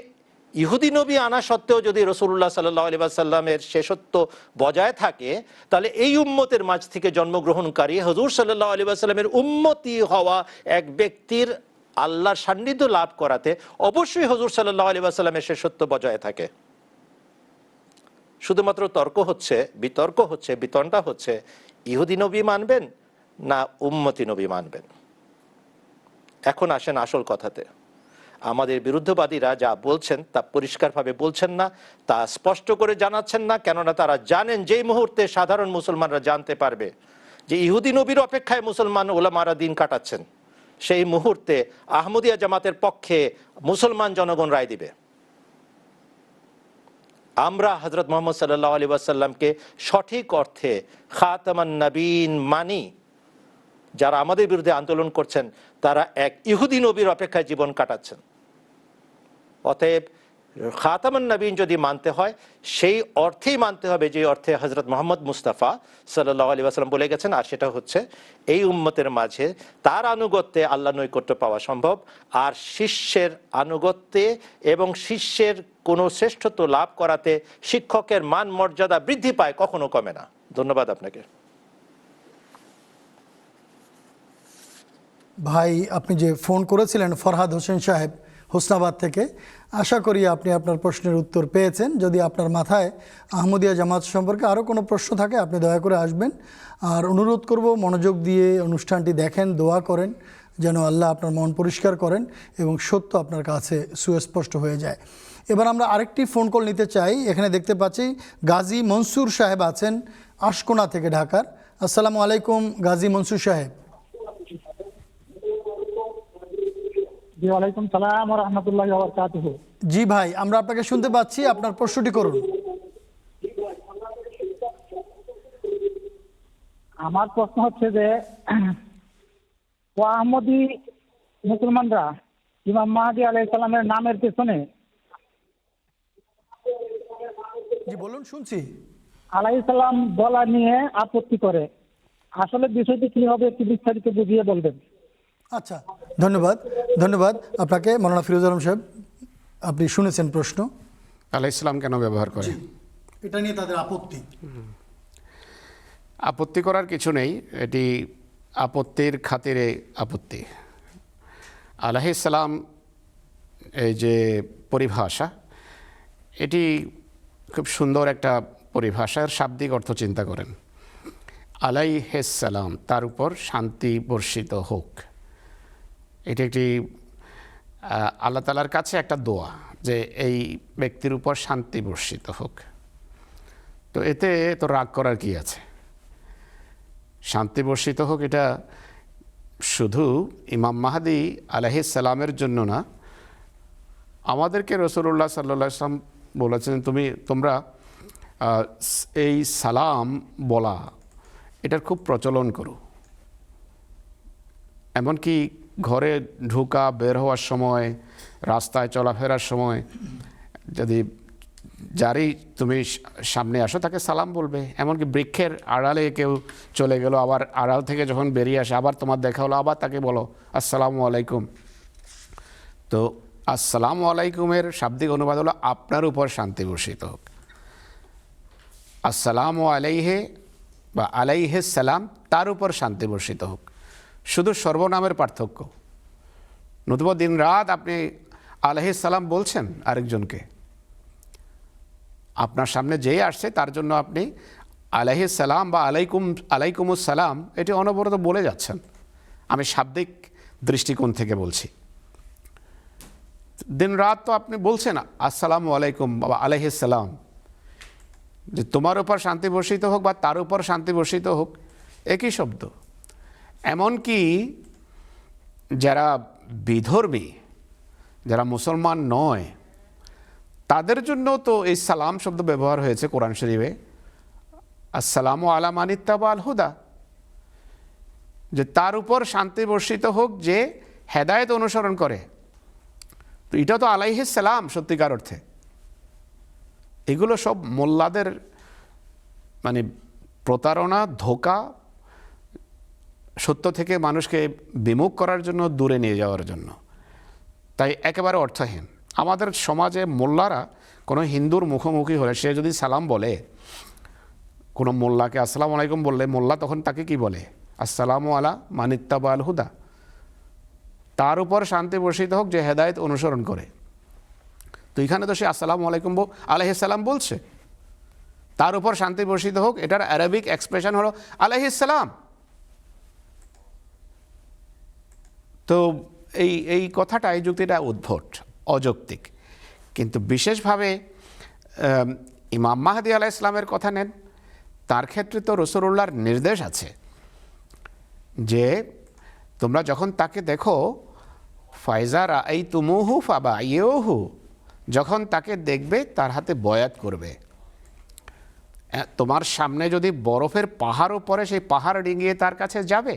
ইহুদি নবী আনা সত্ত্বেও যদি রাসূলুল্লাহ সাল্লাল্লাহু আলাইহি ওয়াসাল্লামের শেষত্ব বজায় থাকে, তাহলে এই উম্মতের মাঝ থেকে জন্মগ্রহণকারী হুজুর সাল্লাল্লাহু আলাইহি ওয়াসাল্লামের উম্মতি হওয়া এক ব্যক্তির আল্লাহর সান্নিধ্য লাভ করাতে অবশ্যই হুজুর সাল্লাল্লাহু আলাইহি ওয়াসাল্লামের শেষত্ব বজায় থাকে। শুধুমাত্র বিতর্ক হচ্ছে বিতণ্ডা হচ্ছে ইহুদি নবী মানবেন না উম্মতি নবী মানবেন। এখন আসেন আসল কথাতে। আমাদের বিরুদ্ধবাদীরা যা বলছেন তা পরিষ্কারভাবে বলছেন না, তা স্পষ্ট করে জানাচ্ছেন না, কেননা তারা জানেন যেই মুহূর্তে সাধারণ মুসলমানরা জানতে পারবে যে ইহুদি নবীর অপেক্ষায় মুসলমান ওলামারা দিন কাটাচ্ছেন, সেই মুহূর্তে আহমদিয়া জামাতের পক্ষে মুসলমান জনগণ রায় দিবে। আমরা হযরত মুহাম্মদ সাল্লাল্লাহু আলাইহি ওয়াসাল্লামকে সঠিক অর্থে খাতামান নবীন মানি। যারা আমাদের বিরুদ্ধে আন্দোলন করছেন তারা এক ইহুদি নবীর অপেক্ষায় জীবন কাটাচ্ছেন। অতএব খাতামান নবীন যদি মানতে হয় সেই অর্থেই মানতে হবে যে অর্থে হযরত মুহাম্মদ মুস্তাফা সাল্লাল্লাহু আলাইহি ওয়াসাল্লাম বলে গেছেন, আর সেটা হচ্ছে এই উম্মতের মাঝে তার আনুগত্যে আল্লাহ নৈকট্য পাওয়া সম্ভব, আর শিষ্যের আনুগত্যে এবং শিষ্যের কোনো শ্রেষ্ঠত্ব লাভ করাতে শিক্ষকের মান মর্যাদা বৃদ্ধি পায়, কখনো কমে না। ধন্যবাদ আপনাকে। ভাই, আপনি যে ফোন করেছিলেন ফরহাদ হোসেন সাহেব হোসনাবাদ থেকে, আশা করি আপনি আপনার প্রশ্নের উত্তর পেয়েছেন। যদি আপনার মাথায় আহমদিয়া জামাত সম্পর্কে আরও কোনো প্রশ্ন থাকে আপনি দয়া করে আসবেন। আর অনুরোধ করব মনোযোগ দিয়ে অনুষ্ঠানটি দেখেন, দোয়া করেন যেন আল্লাহ আপনার মন পরিষ্কার করেন এবং সত্য আপনার কাছে সুস্পষ্ট হয়ে যায়। এবার আমরা আরেকটি ফোন কল নিতে চাই। এখানে দেখতে পাচ্ছি গাজী মনসুর সাহেব আছেন আশকোনা থেকে, ঢাকার। আসসালামু আলাইকুম গাজী মনসুর সাহেব। জি, ওয়ালাইকুম সালাম ওয়া রাহমাতুল্লাহি ওয়া বারাকাতুহু। জি ভাই, আমরা আপনাকে শুনতে পাচ্ছি, আপনার প্রশ্নটি করুন। আমার প্রশ্ন হচ্ছে যে আহমদি মুসলমানরা ইমাম মাহদী আলাইহিস সালামের নামের পেছনে জি বলুন, শুনছি। আলাইহিস সালাম বলা নিয়ে আপত্তি করে, আসলে বিষয়টি কি হবে একটু বিস্তারিত বুঝিয়ে বলবেন। আচ্ছা, ধন্যবাদ আপনাকে মৌলানা ফিরোজ আলম সাহেব। আপনি শুনেছেন প্রশ্ন, আলাইহিস সালাম কেন ব্যবহার করে, এটা নিয়ে তাদের আপত্তি। আপত্তি করার কিছু নেই, এটি আপত্তির খাতিরে আপত্তি। আলাইহিস সালাম এই যে পরিভাষা, এটি খুব সুন্দর একটা পরিভাষার শাব্দিক অর্থ চিন্তা করেন। আলাইহিস সালাম, তার উপর শান্তি বর্ষিত হোক। এটি একটি আল্লাহ তাআলার কাছে একটা দোয়া যে এই ব্যক্তির উপর শান্তি বর্ষিত হোক। তো এতে তো রাগ করার কি আছে? শান্তি বর্ষিত হোক এটা শুধু ইমাম মাহদী আলাইহিস সালামের জন্য না, আমাদেরকে রাসূলুল্লাহ সাল্লাল্লাহু আলাইহি ওয়াসাল্লাম বলেছেন তোমরা এই সালাম বলা এটার খুব প্রচলন করো। এমনকি ঘরে ঢোকা বের হওয়ার সময়, রাস্তায় চলাফেরার সময় যদি যারই তুমি সামনে আসো তাকে সালাম বলবে। এমনকি বৃক্ষের আড়ালে কেউ চলে গেল, আবার আড়াল থেকে যখন বেরিয়ে আসে আবার তোমার দেখা হলো, আবার তাকে বলো আসসালামু আলাইকুম। তো আসসালামু আলাইকুমের শাব্দিক অনুবাদ হলো আপনার উপর শান্তি বর্ষিত হোক। আসসালামু আলাইহে বা আলাইহিস সালাম, তার উপর শান্তি বর্ষিত হোক। শুধু সর্বনামের পার্থক্য, নতুবা দিন রাত আপনি আলাইহিস সালাম বলছেন আরেকজনকে, আপনার সামনে যেই আসছে তার জন্য আপনি আলাইহিস সালাম বা আলাইকুমুস সালাম এটি অনবরত বলে যাচ্ছেন। আমি শাব্দিক দৃষ্টিকোণ থেকে বলছি। দিন রাত তো আপনি বলছেন আসসালামু আলাইকুম বা আলাইহিস সালাম, যে তোমার উপর শান্তি বর্ষিত হোক বা তার উপর শান্তি বর্ষিত হোক, একই শব্দ। এমনকি যারা বিধর্মী, যারা মুসলমান নয়, তাদের জন্য তো এই সালাম শব্দ ব্যবহার হয়েছে কোরআন শরীফে, আসসালামু আলা মানিত্তাবা আল হুদা, যে তার উপর শান্তি বর্ষিত হোক যে হেদায়েত অনুসরণ করে, তো এটা তো আলাইহিস সালাম সত্যিকার অর্থে। এগুলো সব মোল্লাদের মানে প্রতারণা, ধোঁকা, সত্য থেকে মানুষকে বিমুখ করার জন্য, দূরে নিয়ে যাওয়ার জন্য। তাই একেবারে অর্থহীন। আমাদের সমাজে মোল্লারা কোনো হিন্দুর মুখোমুখি হলে সে যদি সালাম বলে, কোনো মোল্লাকে আসসালামু আলাইকুম বললে, মোল্লা তখন তাকে কি বলে? আসসালামু আলা মানিত্তাবা আল হুদা, তার উপর শান্তি বর্ষিত হোক যে হেদায়েত অনুসরণ করে। তো এখানে তো সে আসসালামু আলাইকুম আলাইহিস সালাম বলছে, তার উপর শান্তি বর্ষিত হোক, এটার আরবিক এক্সপ্রেশন হলো আলাইহিস সালাম। তো এই কথাটা, এই যুক্তিটা উদ্ভট, অযৌক্তিক। কিন্তু বিশেষভাবে ইমাম মাহদী আলাইহিস সালামের কথা নেন, তার ক্ষেত্রে তো রাসূলুল্লাহর নির্দেশ আছে যে তোমরা যখন তাকে দেখো, ফাইজা রাআইতুমুহু ফাবাইউহু, যখন তাকে দেখবে তার হাতে বয়াত করবে। তোমার সামনে যদি বরফের পাহাড় পড়ে, সেই পাহাড় ডিঙিয়ে তার কাছে যাবে।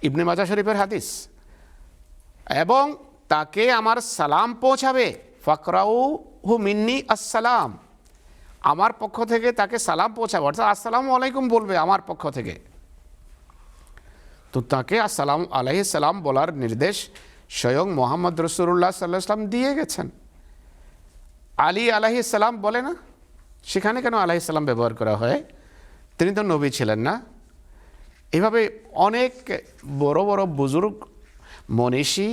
ইবনে মাজাহ শরীফের হাদিস। এবং তাকে আমার সালাম পৌঁছাবে, ফাকরাউহু মিন্নি আসসালাম, আমার পক্ষ থেকে তাকে সালাম পৌঁছাবে, অর্থাৎ আসসালামু আলাইকুম বলবে আমার পক্ষ থেকে। তো তাকে আসসালামু আলাইহিস সালাম বলার নির্দেশ স্বয়ং মোহাম্মদ রাসূলুল্লাহ সাল্লাল্লাহু আলাইহি ওয়াসাল্লাম দিয়ে গেছেন। আলী আলাইহিস সালাম বলে না? সেখানে কেন আলাইহিস সালাম ব্যবহার করা হয়? তিনি তো নবী ছিলেন না। এভাবে অনেক বড় বড় বুজুর্গ, মনীষী,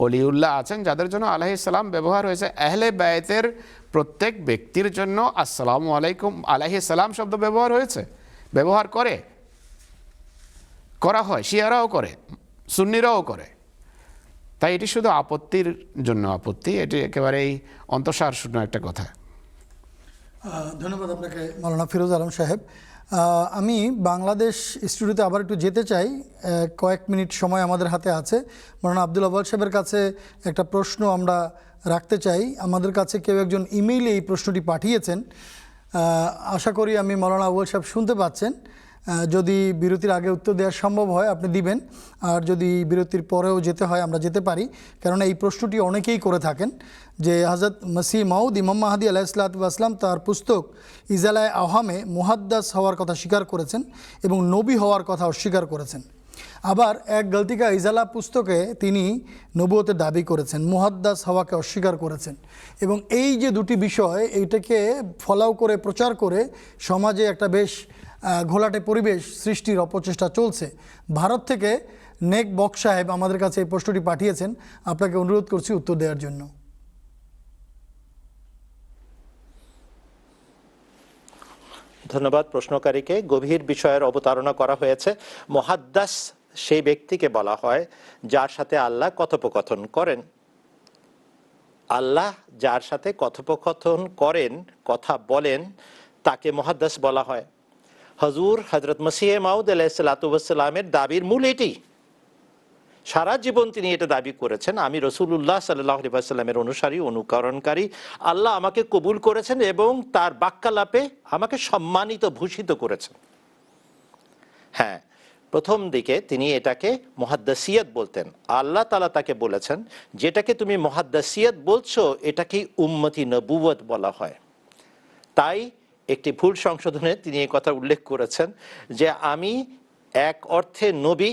অলিউল্লাহ আছেন যাদের জন্য আলাইহিস সালাম ব্যবহার হয়েছে। আহলে বায়তের প্রত্যেক ব্যক্তির জন্য আসসালামু আলাইকুম আলাইহিস সালাম শব্দ ব্যবহার হয়েছে, ব্যবহার করা হয়, শিয়ারাও করে, সুন্নিরাও করে। তাই এটি শুধু আপত্তির জন্য আপত্তি, এটি একেবারেই অন্তঃসার শূন্য একটা কথা। ধন্যবাদ আপনাকে মাওলানা ফিরোজ আলম সাহেব। আমি বাংলাদেশ স্টুডিওতে আবার একটু যেতে চাই, কয়েক মিনিট সময় আমাদের হাতে আছে। মাওলানা আব্দুল আউয়াল সাহেবের কাছে একটা প্রশ্ন আমরা রাখতে চাই। আমাদের কাছে কেউ একজন ইমেইলে এই প্রশ্নটি পাঠিয়েছেন, আশা করি আমি মাওলানা আউয়াল সাহেব শুনতে পাচ্ছেন। যদি বিরতির আগে উত্তর দেওয়া সম্ভব হয় আপনি দিবেন, আর যদি বিরতির পরেও যেতে হয় আমরা যেতে পারি, কেননা এই প্রশ্নটি অনেকেই করে থাকেন যে হযরত মসিহ মাউদ ইমাম মাহদী আলাইহিসসালাতু ওয়াসসালাম তার পুস্তক ইজালায়ে আওহামে মুহাদ্দাস হওয়ার কথা স্বীকার করেছেন এবং নবী হওয়ার কথা অস্বীকার করেছেন। আবার এক গলতিকা ইজালা পুস্তকে তিনি নবুয়তের দাবি করেছেন, মুহাদ্দাস হওয়াকে অস্বীকার করেছেন। এবং এই যে দুটি বিষয়, এইটাকে ফলাও করে প্রচার করে সমাজে একটা বেশ ঘোলাটে পরিবেশ সৃষ্টির অপচেষ্টা চলছে। ভারত থেকে নেক বক সাহেব আমাদের কাছে এই প্রশ্নটি পাঠিয়েছেন, আপনাকে অনুরোধ করছি উত্তর দেওয়ার জন্য। ধন্যবাদ প্রশ্নকারীকে। গভীর বিষয়ের অবতারণা করা হয়েছে। মুহাদ্দাস সেই ব্যক্তিকে বলা হয় যার সাথে আল্লাহ কথোপকথন করেন। আল্লাহ যার সাথে কথোপকথন করেন, কথা বলেন, তাকে মুহাদ্দাস বলা হয়। হুজুর হযরত মসিহ মাউদ আলাইহিসসালাতু ওয়াসসালামের দাবির মূল এটি। সারা জীবন তিনি এটা দাবি করেছেন, আমি রাসূলুল্লাহ সাল্লাল্লাহু আলাইহি ওয়াসাল্লামের অনুসারী, অনুকরণকারী। আল্লাহ আমাকে কবুল করেছেন এবং তার বাক্যালাপে আমাকে সম্মানিত, ভূষিত করেছেন। হ্যাঁ, প্রথম দিকে তিনি এটাকে মুহাদ্দাসিয়াত বলতেন। আল্লাহ তাআলা তাকে বলেছেন, যেটাকে তুমি মুহাদ্দাসিয়াত বলছো এটাকেই উম্মতি নবুয়ত বলা হয়। তাই একটি ভুল সংশোধনে তিনি এই কথা উল্লেখ করেছেন যে আমি এক অর্থে নবী,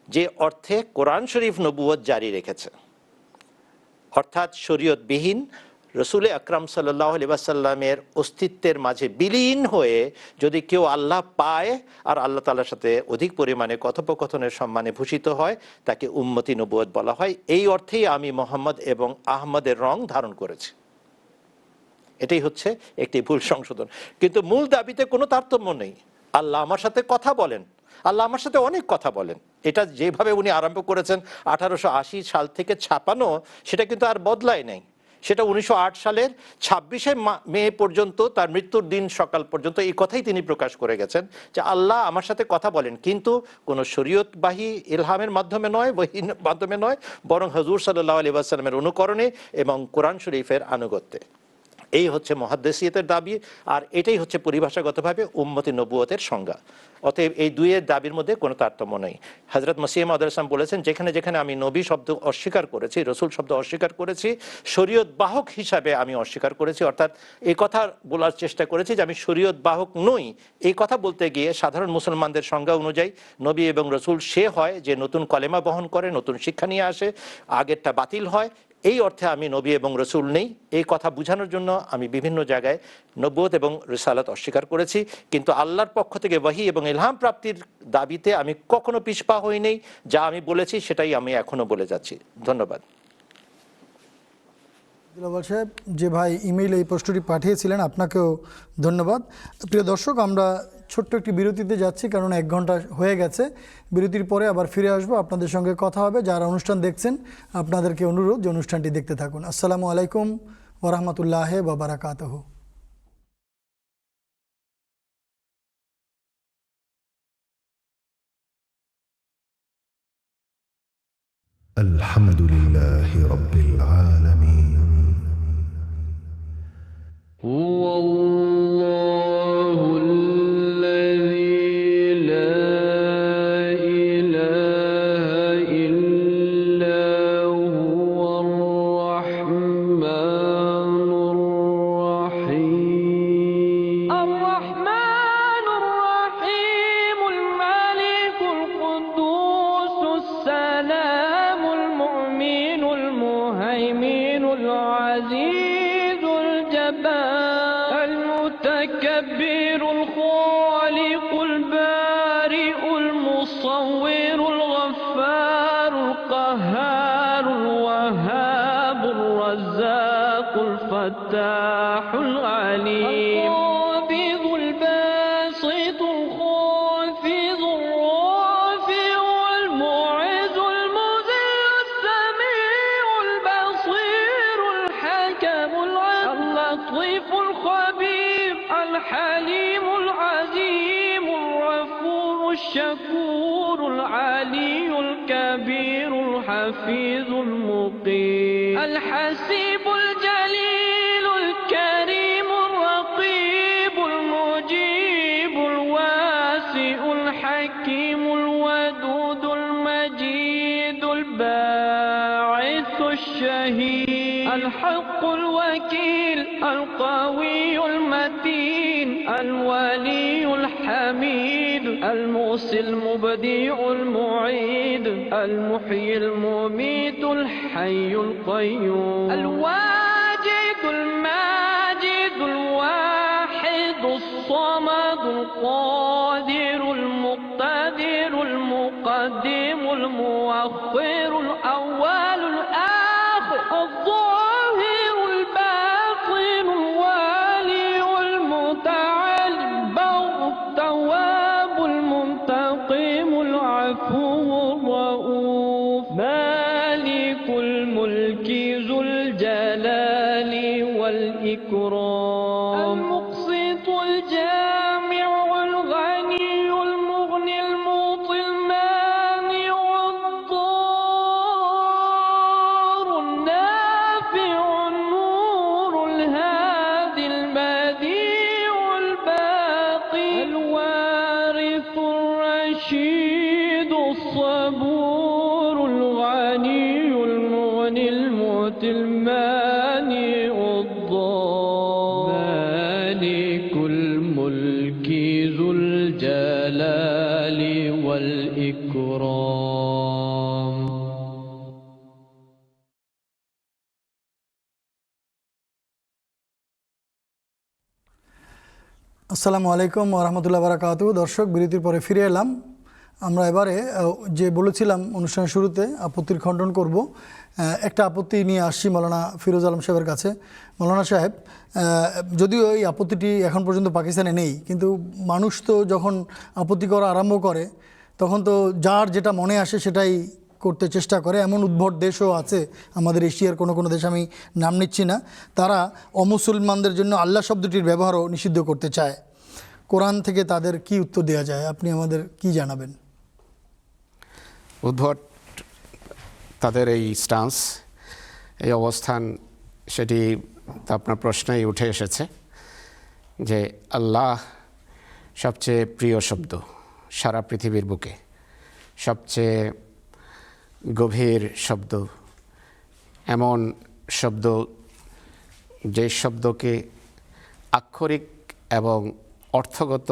যে অর্থে কোরআন শরীফ নবুয়ত জারি রেখেছে, অর্থাৎ শরীয়তবিহীন রসুল আকরাম সাল্লাল্লাহু আলাইহি ওয়াসাল্লামের অস্তিত্বের মাঝে বিলীন হয়ে যদি কেউ আল্লাহ পায় আর আল্লাহ তাআলার সাথে অধিক পরিমাণে কথোপকথনের সম্মানে ভূষিত হয়, তাকে উম্মতি নবুয়ত বলা হয়। এই অর্থেই আমি মোহাম্মদ এবং আহমদের রং ধারণ করেছি। এটাই হচ্ছে একটি ভুল সংশোধন। কিন্তু মূল দাবিতে কোনো তারতম্য নেই। আল্লাহ আমার সাথে কথা বলেন, আল্লাহ আমার সাথে অনেক কথা বলেন। এটা যেভাবে উনি আরম্ভ করেছেন 1880 সাল থেকে ছাপানো, সেটা কিন্তু আর বদলায় নাই। সেটা 1908 সালের 26শে মে পর্যন্ত, তার মৃত্যুর দিন সকাল পর্যন্ত এই কথাই তিনি প্রকাশ করে গেছেন যে আল্লাহ আমার সাথে কথা বলেন, কিন্তু কোনো শরীয়তবাহী ইলহামের মাধ্যমে নয়, ওহীর মাধ্যমে নয়, বরং হুজুর সাল্লাল্লাহু আলাইহি ওয়াসাল্লামের অনুকরণে এবং কোরআন শরীফের আনুগত্যে। এই হচ্ছে মুহাদ্দিসিয়তের দাবি, আর এটাই হচ্ছে পরিভাষাগতভাবে উম্মতি নবুয়তের সংজ্ঞা। অতএব এই দুইয়ের দাবির মধ্যে কোনো তারতম্য নেই। হযরত মসিহ মাউদ আলাইহিস সালাম বলেছেন, যেখানে যেখানে আমি নবী শব্দ অস্বীকার করেছি, রসুল শব্দ অস্বীকার করেছি, শরীয়ত বাহক হিসাবে আমি অস্বীকার করেছি, অর্থাৎ এই কথা বলার চেষ্টা করেছি যে আমি শরীয়ত বাহক নই। এই কথা বলতে গিয়ে সাধারণ মুসলমানদের সংজ্ঞা অনুযায়ী নবী এবং রসুল সে হয় যে নতুন কলেমা বহন করে, নতুন শিক্ষা নিয়ে আসে, আগেরটা বাতিল হয়। এই অর্থে আমি নবী এবং রসুল নেই, এই কথা বোঝানোর জন্য আমি বিভিন্ন জায়গায় নবুয়ত এবং রিসালাত অস্বীকার করেছি। কিন্তু আল্লাহর পক্ষ থেকে ওয়াহী এবং ইলহাম প্রাপ্তির দাবিতে আমি কখনো পিছপা হই নেই। যা আমি বলেছি সেটাই আমি এখনো বলে যাচ্ছি। ধন্যবাদ। দিলাওয়ার সাহেব, যে ভাই ইমেইলে এই প্রশ্নটি পাঠিয়েছিলেন, আপনাকেও ধন্যবাদ। প্রিয় দর্শক, আমরা ছোট্ট একটি বিরতিতে যাচ্ছি, কারণ 1 ঘন্টা হয়ে গেছে। বিরতির পরে আবার ফিরে আসবো, আপনাদের সঙ্গে কথা হবে। যারা অনুষ্ঠান দেখছেন আপনাদেরকে অনুরোধ যে অনুষ্ঠানটি দেখতে থাকুন। আসসালামু আলাইকুম ওয়া রাহমাতুল্লাহি ওয়া বারাকাতুহু। الحمد لله رب العالمين. هو الله الذي لا إله إلا هو الرحمن الرحيم. الرحمن الرحيم الملك القدوس السلام المؤمن المهيمن العزيز الجبار المتكبر الخالق البارئ المصور الغفار القهار الوهاب الرزاق الفتاح العليم القابض الباسط الخافض الرافع المعز المذل السميع البصير الحكم اللطيف الخبير الحليم العظيم الغفور الشكور العلي الكبير الحفيظ المقيم الحسيب الجليل الكريم الرقيب المجيب الواسع الحكيم الودود المجيد الباعث الشهيد الحق الوكيل القوي المتين الولي الحميد المحصي المبدع المعيد المحيي المميت الحي القيوم الواجد الماجد الواحد الصمد القادر المقتدر المقدم المؤخر الأول الآخر الظاهر الباطن الوالي المتعالي البر التواب المنتقم العفو الرؤوف مالك الملك ذو الجلال والإكرام المقسط الجامع الغني المغني المعطي المانع الضار النافع النور الهادي البديع الباقي الوارث الرشيد الصبور الغني المغني المؤتي المانع الضار مالك الملك ذو الجلال والإكرام. আসসালামু আলাইকুম ওয়া রাহমাতুল্লাহি ওয়া বারাকাতুহু। দর্শক, বিরতির পরে ফিরে এলাম। আমরা এবারে যে বলেছিলাম অনুষ্ঠানের শুরুতে আপত্তির খণ্ডন করব, একটা আপত্তি নিয়ে আসছি মৌলানা ফিরোজ আলম সাহেবের কাছে। মৌলানা সাহেব, যদিও এই আপত্তিটি এখন পর্যন্ত পাকিস্তানে নেই, কিন্তু মানুষ তো যখন আপত্তি করা আরম্ভ করে তখন তো যার যেটা মনে আসে সেটাই করতে চেষ্টা করে। এমন উদ্ভট দেশও আছে আমাদের এশিয়ার কোনো কোনো দেশ, আমি নাম নিচ্ছি না, তারা অমুসলমানদের জন্য আল্লাহ শব্দটির ব্যবহারও নিষিদ্ধ করতে চায়। কোরআন থেকে তাদের কি উত্তর দেওয়া যায়, আপনি আমাদের কি জানাবেন? উদ্ভট তাদের এই স্টান্স, এই অবস্থান, সেটি তো আপনার প্রশ্নই উঠে এসেছে যে আল্লাহ সবচেয়ে প্রিয় শব্দ সারা পৃথিবীর বুকে, সবচেয়ে গভীর শব্দ, এমন শব্দ যে শব্দকে আক্ষরিক এবং অর্থগত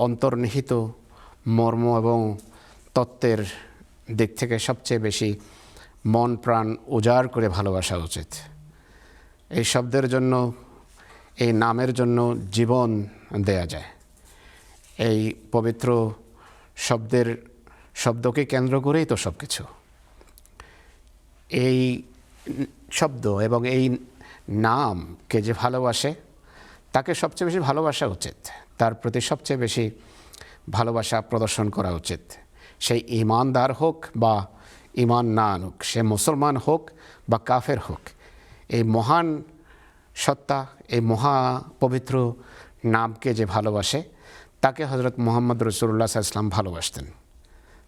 অন্তর্নিহিত মর্ম এবং তত্ত্বের দিক থেকে সবচেয়ে বেশি মন প্রাণ উজাড় করে ভালোবাসা উচিত। এই শব্দের জন্য, এই নামের জন্য জীবন দেয়া যায়। এই পবিত্র শব্দকে কেন্দ্র করেই তো সব কিছু। এই শব্দ এবং এই নামকে যে ভালোবাসে তাকে সবচেয়ে বেশি ভালোবাসা উচিত, তার প্রতি সবচেয়ে বেশি ভালোবাসা প্রদর্শন করা উচিত। সেই ঈমানদার হোক বা ঈমান না আনুক, সে মুসলমান হোক বা কাফের হোক, এই মহান সত্তা, এই মহা পবিত্র নামকে যে ভালোবাসে তাকে হজরত মুহাম্মদ রাসূলুল্লাহ সাল্লাল্লাহু আলাইহি ওয়াসাল্লাম ভালোবাসতেন,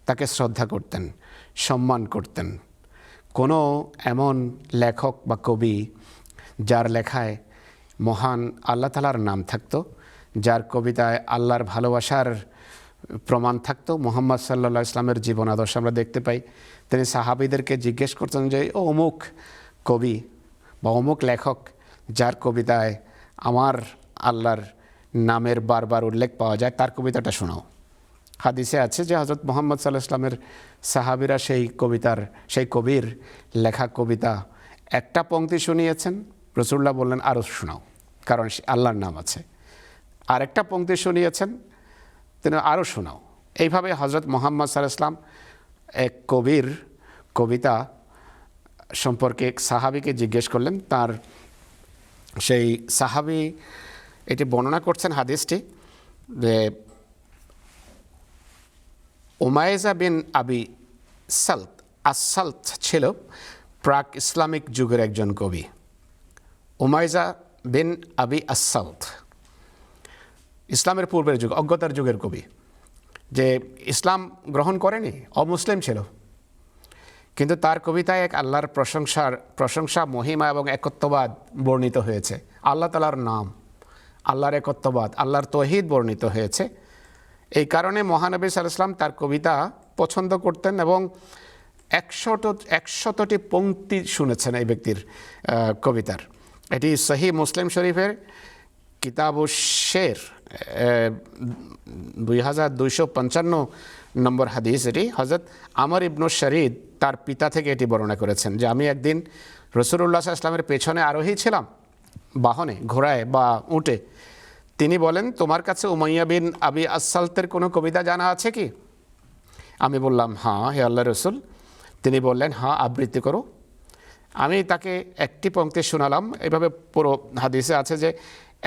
তাকে শ্রদ্ধা করতেন, সম্মান করতেন। কোনো এমন লেখক বা কবি যার লেখায় মহান আল্লাহ তাআলার নাম থাকতো, যার কবিতায় আল্লাহর ভালোবাসার প্রমাণ থাকতো, মুহাম্মদ সাল্লাল্লাহু আলাইহি ওয়াসাল্লামের জীবন আদর্শ আমরা দেখতে পাই। তিনি সাহাবীদেরকে জিজ্ঞেস করতেন যে অমুক কবি বা অমুক লেখক যার কবিতায় আমার আল্লাহর নামের বারবার উল্লেখ পাওয়া যায়, তার কবিতাটা শোনাও। হাদিসে আছে যে হযরত মুহাম্মদ সাল্লাল্লাহু আলাইহি ওয়াসাল্লামের সাহাবীরা সেই কবির লেখা কবিতা একটা পংক্তি শুনিয়েছেন, রাসূলুল্লাহ বললেন আরও শোনাও, কারণ আল্লাহর নাম আছে। আরেকটা পংক্তি শুনিয়েছেন, তিনি আরও শোনাও। এইভাবে হযরত মুহাম্মদ সাল্লাল্লাহু আলাইহি ওয়াসাল্লাম এক কবির কবিতা সম্পর্কে এক সাহাবীকে জিজ্ঞেস করলেন। তার সেই সাহাবী এটি বর্ণনা করছেন হাদিসটি যে উমাইজা বিন আবি সালত আস-সালত ছিল প্রাক ইসলামিক যুগের একজন কবি। উমাইজা বিন আবি আস-সালত ইসলামের পূর্বের যুগ, অজ্ঞতার যুগের কবি, যে ইসলাম গ্রহণ করেনি, অমুসলিম ছিল, কিন্তু তার কবিতায় এক আল্লাহর প্রশংসা, মহিমা এবং একত্ববাদ বর্ণিত হয়েছে। আল্লাহ তাআলার নাম, আল্লাহর একত্ববাদ, আল্লাহর তৌহিদ বর্ণিত হয়েছে। এই কারণে মহানবী সাল্লাল্লাহু আলাইহি ওয়াসাল্লাম তার কবিতা পছন্দ করতেন এবং 100টি পংক্তি শুনেছেন এই ব্যক্তির কবিতার। এটি সহিহ মুসলিম শরীফের কিতাবুশ শের 2255 নম্বর হাদিস। এটি হযরত আমর ইবনু শরীদ তার পিতা থেকে এটি বর্ণনা করেছেন যে আমি একদিন রাসূলুল্লাহ সাল্লাল্লাহু আলাইহি ওয়াসাল্লামের পেছনে আরোহী ছিলাম, বাহনে, ঘোড়ায় বা উটে। তিনি বলেন, তোমার কাছে উমাইয়া বিন আবি আস-সালতের কোনো কবিতা জানা আছে কি? আমি বললাম, হ্যাঁ হে আল্লাহর রাসূল। তিনি বললেন, হ্যাঁ, আবৃত্তি করো। আমি তাকে একটি পংক্তি শোনালাম। এইভাবে পুরো হাদিসে আছে যে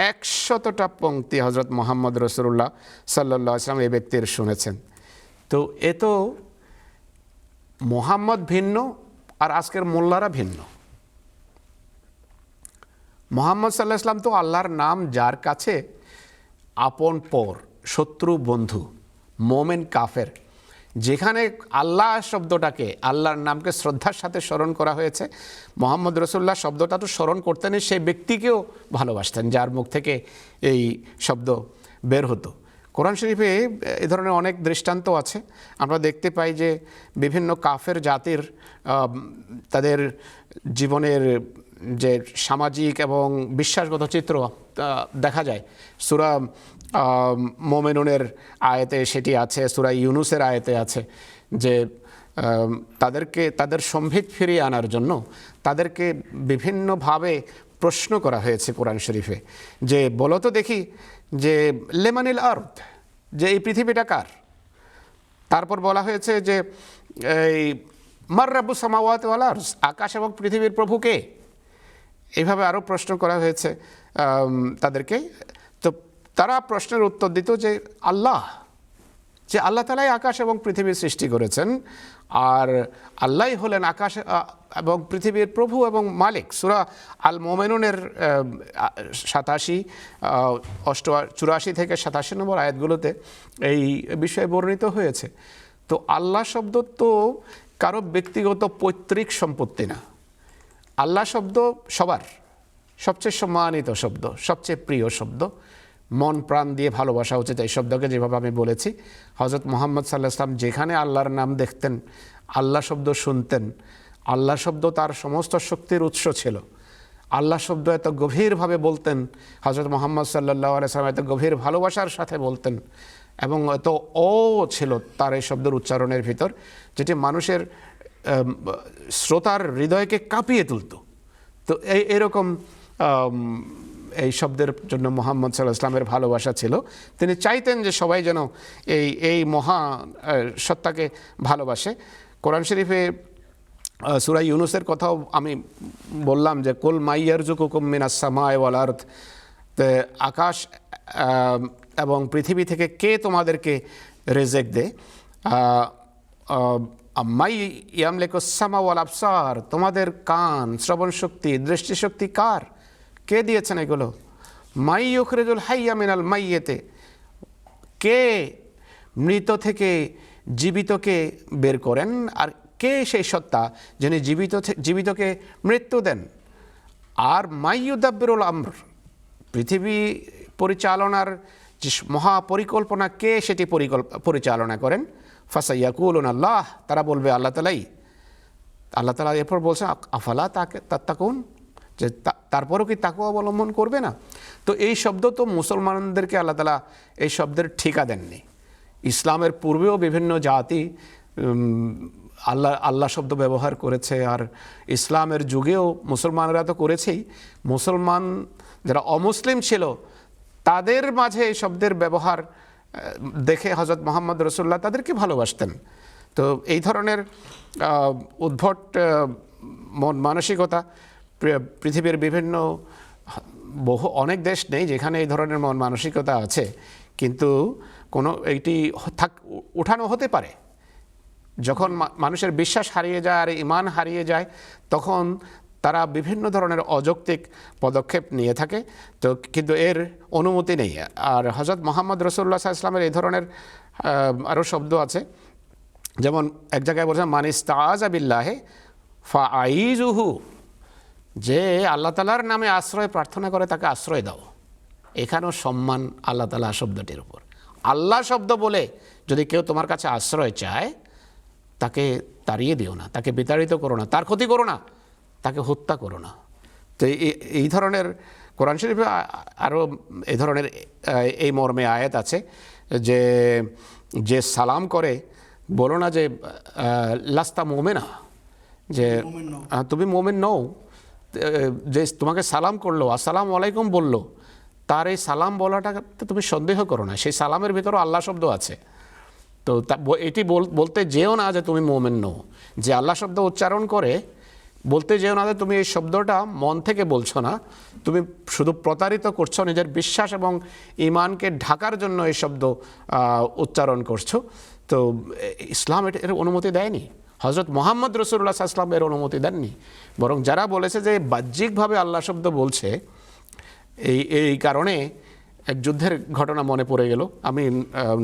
100টা পংক্তি হযরত মুহাম্মদ রাসূলুল্লাহ সাল্লাল্লাহু আলাইহি ওয়াসাল্লাম এই ব্যক্তির শুনেছেন। তো এ তো মুহাম্মদ ভিন্ন আর আজকের মোল্লারা ভিন্ন। মুহাম্মদ সাল্লাল্লাহু আলাইহি ওয়াসাল্লাম তো আল্লাহর নাম, যার কাছে আপন পর, শত্রু বন্ধু, মোমেন কাফের, যেখানে আল্লাহ শব্দটাকে, আল্লাহর নামকে শ্রদ্ধার সাথে স্মরণ করা হয়েছে, মুহাম্মদ রাসূলুল্লাহ শব্দটা তো স্মরণ করতেনই, সেই ব্যক্তিকেও ভালোবাসতেন যার মুখ থেকে এই শব্দ বের হতো। কোরআন শরীফে এই ধরনের অনেক দৃষ্টান্ত আছে। আমরা দেখতে পাই যে বিভিন্ন কাফের জাতির তাদের জীবনের যে সামাজিক এবং বিশ্বাসগত চিত্র দেখা যায়। সূরা মুমিনুনের আয়াতে সেটি আছে, সূরা ইউনুসের আয়াতে আছে যে তাদের সম্ভিত ফিরিয়ে আনার জন্য তাদেরকে বিভিন্নভাবে প্রশ্ন করা হয়েছে কোরআন শরীফে যে বলো তো দেখি যে লেমানিল আরদ, যে এই পৃথিবীটা কার? তারপর বলা হয়েছে যে এই মার রাব্বুস সামাওয়াতি ওয়াল আরদ, আকাশ এবং পৃথিবীর প্রভু কে? এইভাবে আরও প্রশ্ন করা হয়েছে তাদেরকে। তো তারা প্রশ্নের উত্তর দিত যে আল্লাহ তাআলাই আকাশ এবং পৃথিবীর সৃষ্টি করেছেন, আর আল্লাহই হলেন আকাশ এবং পৃথিবীর প্রভু এবং মালিক। সূরা আল মুমিনুনের 84 থেকে 87 নম্বর আয়াতগুলোতে এই বিষয়ে বর্ণিত হয়েছে। তো আল্লাহ শব্দ তো কারো ব্যক্তিগত পৈতৃক সম্পত্তি না, আল্লাহ শব্দ সবার, সবচেয়ে সম্মানিত শব্দ, সবচেয়ে প্রিয় শব্দ, মন প্রাণ দিয়ে ভালোবাসা উচিত এই শব্দকে। যেভাবে আমি বলেছি, হজরত মুহাম্মদ সাল্লাল্লাহু আলাইহি ওয়াসাল্লাম যেখানে আল্লাহর নাম দেখতেন, আল্লাহ শব্দ শুনতেন, আল্লাহ শব্দ তার সমস্ত শক্তির উৎস ছিল। আল্লাহ শব্দ এত গভীরভাবে বলতেন, হজরত মুহাম্মদ সাল্লাল্লাহু আলাইহি ওয়াসাল্লাম এত গভীর ভালোবাসার সাথে বলতেন, এবং এত ছিল তার এই শব্দের উচ্চারণের ভিতর, যেটি মানুষের শ্রোতার হৃদয়কে কাঁপিয়ে তুলত। তো এরকম এই শব্দের জন্য মুহাম্মদ সাল্লাল্লাহু আলাইহি ওয়াসাল্লামের ভালোবাসা ছিল। তিনি চাইতেন যে সবাই যেন এই মহা সত্তাকে ভালোবাসে। কোরআন শরীফে সূরা ইউনূসের কথাও আমি বললাম যে কুল মাইয়ারযুকুকুম মিনাস সামাই ওয়াল আরদ, আকাশ এবং পৃথিবী থেকে কে তোমাদেরকে রিজিক দেয়। মাই ইয়ামলিকুস সামা ওয়াল আবসার, তোমাদের কান, শ্রবণ শক্তি, দৃষ্টিশক্তি কার, কে দিয়েছেন এগুলো। মাই ইউখরিজুল হাইয়া মিনাল মাইয়িতে, কে মৃত থেকে জীবিতকে বের করেন, আর কে সেই সত্তা যিনি জীবিতকে মৃত্যু দেন। আর মাই ইউদাব্বিরুল আমর, পৃথিবী পরিচালনার যে মহাপরিকল্পনা কে সেটি পরিচালনা করেন। ফাসাইয়াকুলুন আল্লাহ, তারা বলবে আল্লাহ তাআলাই। আল্লাহ তাআলা এরপর বলছেন আফালা তাত্তাকুন, যে তারপরও কি তাকওয়া অবলম্বন করবে না। তো এই শব্দ তো মুসলমানদেরকে আল্লাহ তাআলা এই শব্দের ঠিকা দেননি। ইসলামের পূর্বেও বিভিন্ন জাতি আল্লাহ শব্দ ব্যবহার করেছে, আর ইসলামের যুগেও মুসলমানরা তো করেছেই। মুসলমান যারা অমুসলিম ছিল তাদের মাঝে এই শব্দের ব্যবহার দেখে হযরত মুহাম্মদ রাসূলুল্লাহ তাদেরকে ভালোবাসতেন। তো এই ধরনের উদ্ভট মন মানসিকতা পৃথিবীর বিভিন্ন অনেক দেশ নেই যেখানে এই ধরনের মন মানসিকতা আছে, কিন্তু এইটি উঠানো হতে পারে। যখন মানুষের বিশ্বাস হারিয়ে যায় আর ঈমান হারিয়ে যায়, তখন তারা বিভিন্ন ধরনের অযৌক্তিক পদক্ষেপ নিয়ে থাকে। তো কিন্তু এর অনুমতি নেই। আর হযরত মুহাম্মদ রাসূলুল্লাহ সাল্লাল্লাহু আলাইহি ওয়াসাল্লামের এই ধরনের আরও শব্দ আছে, যেমন এক জায়গায় বলছেন মান ইস্তাআযা বিল্লাহি ফাআইযুহু, যে আল্লাহ তাআলার নামে আশ্রয় প্রার্থনা করে তাকে আশ্রয় দাও। এখানেও সম্মান আল্লাহ তাআলা শব্দটির উপর। আল্লাহ শব্দ বলে যদি কেউ তোমার কাছে আশ্রয় চায়, তাকে তাড়িয়ে দিও না, তাকে বিতাড়িত করো না, তার ক্ষতি করো না, তাকে হত্যা করো না। তো এই ধরনের কোরআন শরীফে আরও এই ধরনের এই মর্মে আয়াত আছে যে সালাম করে বলো না যে লাস্তা মোমেনা, যে তুমি মোমেন নও। যে তোমাকে সালাম করলো, আসসালামু আলাইকুম বললো, তার এই সালাম বলাটাকে তুমি সন্দেহ করো না, সেই সালামের ভিতরেও আল্লাহ শব্দ আছে। তো এটি বলতে যেও না যে তুমি মোমেন নও। যে আল্লাহ শব্দ উচ্চারণ করে বলতে যেও না যে তুমি এই শব্দটা মন থেকে বলছো না, তুমি শুধু প্রতারিত করছো, নিজের বিশ্বাস এবং ঈমানকে ঢাকার জন্য এই শব্দ উচ্চারণ করছো। তো ইসলাম এর অনুমতি দেয়নি, হযরত মুহাম্মদ রাসূলুল্লাহ সাল্লাল্লাহু আলাইহি ওয়াসাল্লাম এর অনুমতি দেননি। বরং যারা বলেছে যে বাহ্যিকভাবে আল্লাহ শব্দ বলছে, এই কারণে এক যুদ্ধের ঘটনা মনে পড়ে গেল। আমি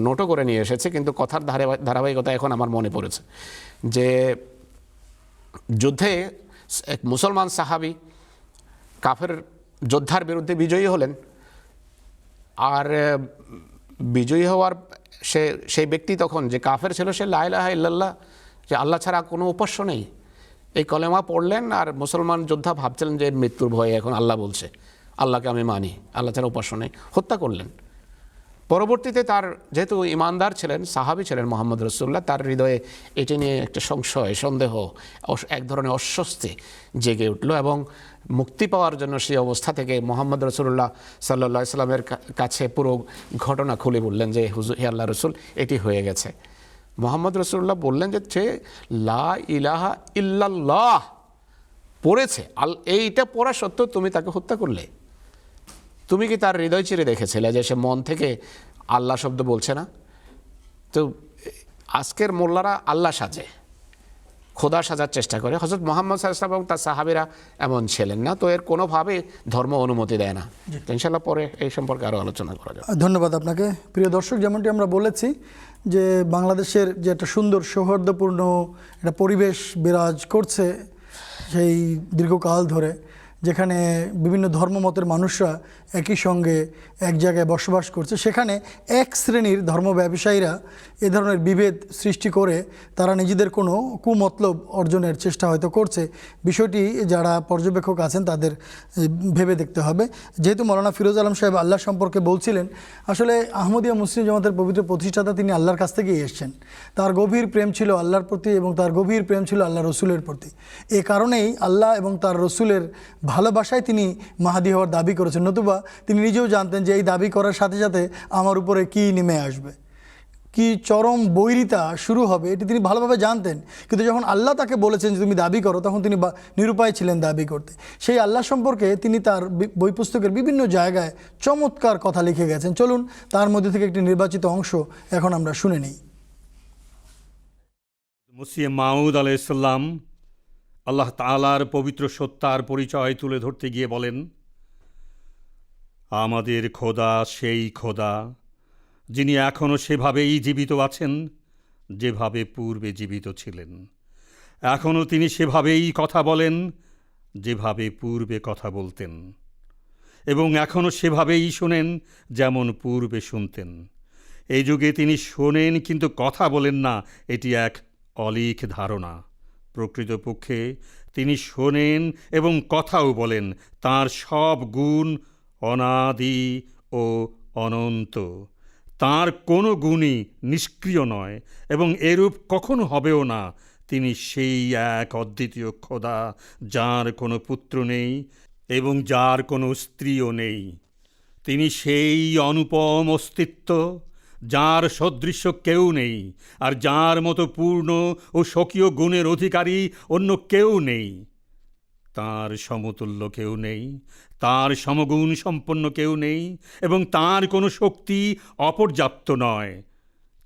নোটও করে নিয়ে এসেছি, কিন্তু কথার ধারাবাহিকতা এখন আমার মনে পড়েছে। যে যুদ্ধে এক মুসলমান সাহাবী কাফের যোদ্ধার বিরুদ্ধে বিজয়ী হলেন, আর বিজয়ী হওয়ার সেই ব্যক্তি তখন যে কাফের ছিল, সে লা ইলাহা ইল্লাল্লাহ, যে আল্লাহ ছাড়া কোনো উপাস্য নেই, এই কলেমা পড়লেন। আর মুসলমান যোদ্ধা ভাবছিলেন যে মৃত্যুর ভয়ে এখন আল্লাহ বলছে, আল্লাহকে আমি মানি, আল্লাহ ছাড়া উপাস্য নেই, হত্যা করলেন। পরবর্তীতে তার যেহেতু ইমানদার ছিলেন, সাহাবী ছিলেন মুহাম্মদ রাসূলুল্লাহ, তার হৃদয়ে এটি নিয়ে একটা সংশয়, সন্দেহ, এক ধরনের অস্বস্তি জেগে উঠল, এবং মুক্তি পাওয়ার জন্য সেই অবস্থা থেকে মুহাম্মদ রাসূলুল্লাহ সাল্লাল্লাহু আলাইহি ওয়াসাল্লামের কাছে পুরো ঘটনা খুলে বললেন যে হে আল্লাহ রাসূল, এটি হয়ে গেছে। মুহাম্মদ রাসূলুল্লাহ বললেন যে সে লা ইলাহা ইল্লাল্লাহ পড়েছে, এইটা পড়া সত্ত্বেও তুমি তাকে হত্যা করলে। তুমি কি তার হৃদয় চিরে দেখেছিলে যে সে মন থেকে আল্লাহ শব্দ বলছে না? তো আজকের মোল্লারা আল্লাহ সাজে, খোদা সাজার চেষ্টা করে। হযরত মুহাম্মদ সাল্লাল্লাহু আলাইহি ওয়াসাল্লাম এবং তার সাহাবীরা এমন ছিলেন না। তো এর কোনোভাবে ধর্ম অনুমতি দেয় না। ইনশাআল্লাহ পরে এই সম্পর্কে আরও আলোচনা করা যাবে। ধন্যবাদ আপনাকে। প্রিয় দর্শক, যেমনটি আমরা বলেছি যে বাংলাদেশের যে একটা সুন্দর সৌহার্দ্যপূর্ণ একটা পরিবেশ বিরাজ করছে সেই দীর্ঘকাল ধরে, যেখানে বিভিন্ন ধর্মমতের মানুষরা একই সঙ্গে এক জায়গায় বসবাস করছে, সেখানে এক শ্রেণীর ধর্ম ব্যবসায়ীরা এ ধরনের বিভেদ সৃষ্টি করে তারা নিজেদের কোনো কুমতলব অর্জনের চেষ্টা হয়তো করছে। বিষয়টি যারা পর্যবেক্ষক আছেন তাদের ভেবে দেখতে হবে। যেহেতু মৌলানা ফিরোজ আলম সাহেব আল্লাহ সম্পর্কে বলছিলেন, আসলে আহমদিয়া মুসলিম জামাতের পবিত্র প্রতিষ্ঠাতা তিনি আল্লাহর কাছ থেকেই এসেছেন। তার গভীর প্রেম ছিল আল্লাহর প্রতি এবং তার গভীর প্রেম ছিল আল্লাহ রসুলের প্রতি। এ কারণেই আল্লাহ এবং তার রসুলের ভালোবাসায় তিনি মাহাদি হওয়ার দাবি করেছেন, নতুবা তিনি নিজেও জানতেন যে এই দাবি করার সাথে সাথে আমার উপরে কী নেমে আসবে, কি চরম বৈরিতা শুরু হবে, এটি তিনি ভালোভাবে জানতেন। কিন্তু যখন আল্লাহ তাকে বলেছেন যে তুমি দাবি করো, তখন তিনি নিরুপায় ছিলেন দাবি করতে। সেই আল্লাহ সম্পর্কে তিনি তার বই পুস্তকের বিভিন্ন জায়গায় চমৎকার কথা লিখে গেছেন। চলুন তার মধ্যে থেকে একটি নির্বাচিত অংশ এখন আমরা শুনে নিই। মসিহ মাউদ আলাইহিসসালাম আল্লাহ তাআলার পবিত্র সত্তার পরিচয় তুলে ধরতে গিয়ে বলেন, আমাদের খোদা সেই খোদা যিনি এখনও সেভাবেই জীবিত আছেন যেভাবে পূর্বে জীবিত ছিলেন। এখনও তিনি সেভাবেই কথা বলেন যেভাবে পূর্বে কথা বলতেন, এবং এখনও সেভাবেই শোনেন যেমন পূর্বে শুনতেন। এই যুগে তিনি শোনেন কিন্তু কথা বলেন না, এটি এক অলিক ধারণা। প্রকৃতপক্ষে তিনি শোনেন এবং কথাও বলেন। তাঁর সব গুণ অনাদি ও অনন্ত। তাঁর কোনো গুণই নিষ্ক্রিয় নয় এবং এরূপ কখনো হবেও না। তিনি সেই এক অদ্বিতীয় খোদা যার কোনো পুত্র নেই এবং যার কোনো স্ত্রীও নেই। তিনি সেই অনুপম অস্তিত্ব যার সদৃশ্য কেউ নেই, আর যার মতো পূর্ণ ও স্বকীয় গুণের অধিকারী অন্য কেউ নেই। তাঁর সমতুল্য কেউ নেই, তাঁর সমগুণ সম্পন্ন কেউ নেই, এবং তাঁর কোনো শক্তি অপর্যাপ্ত নয়।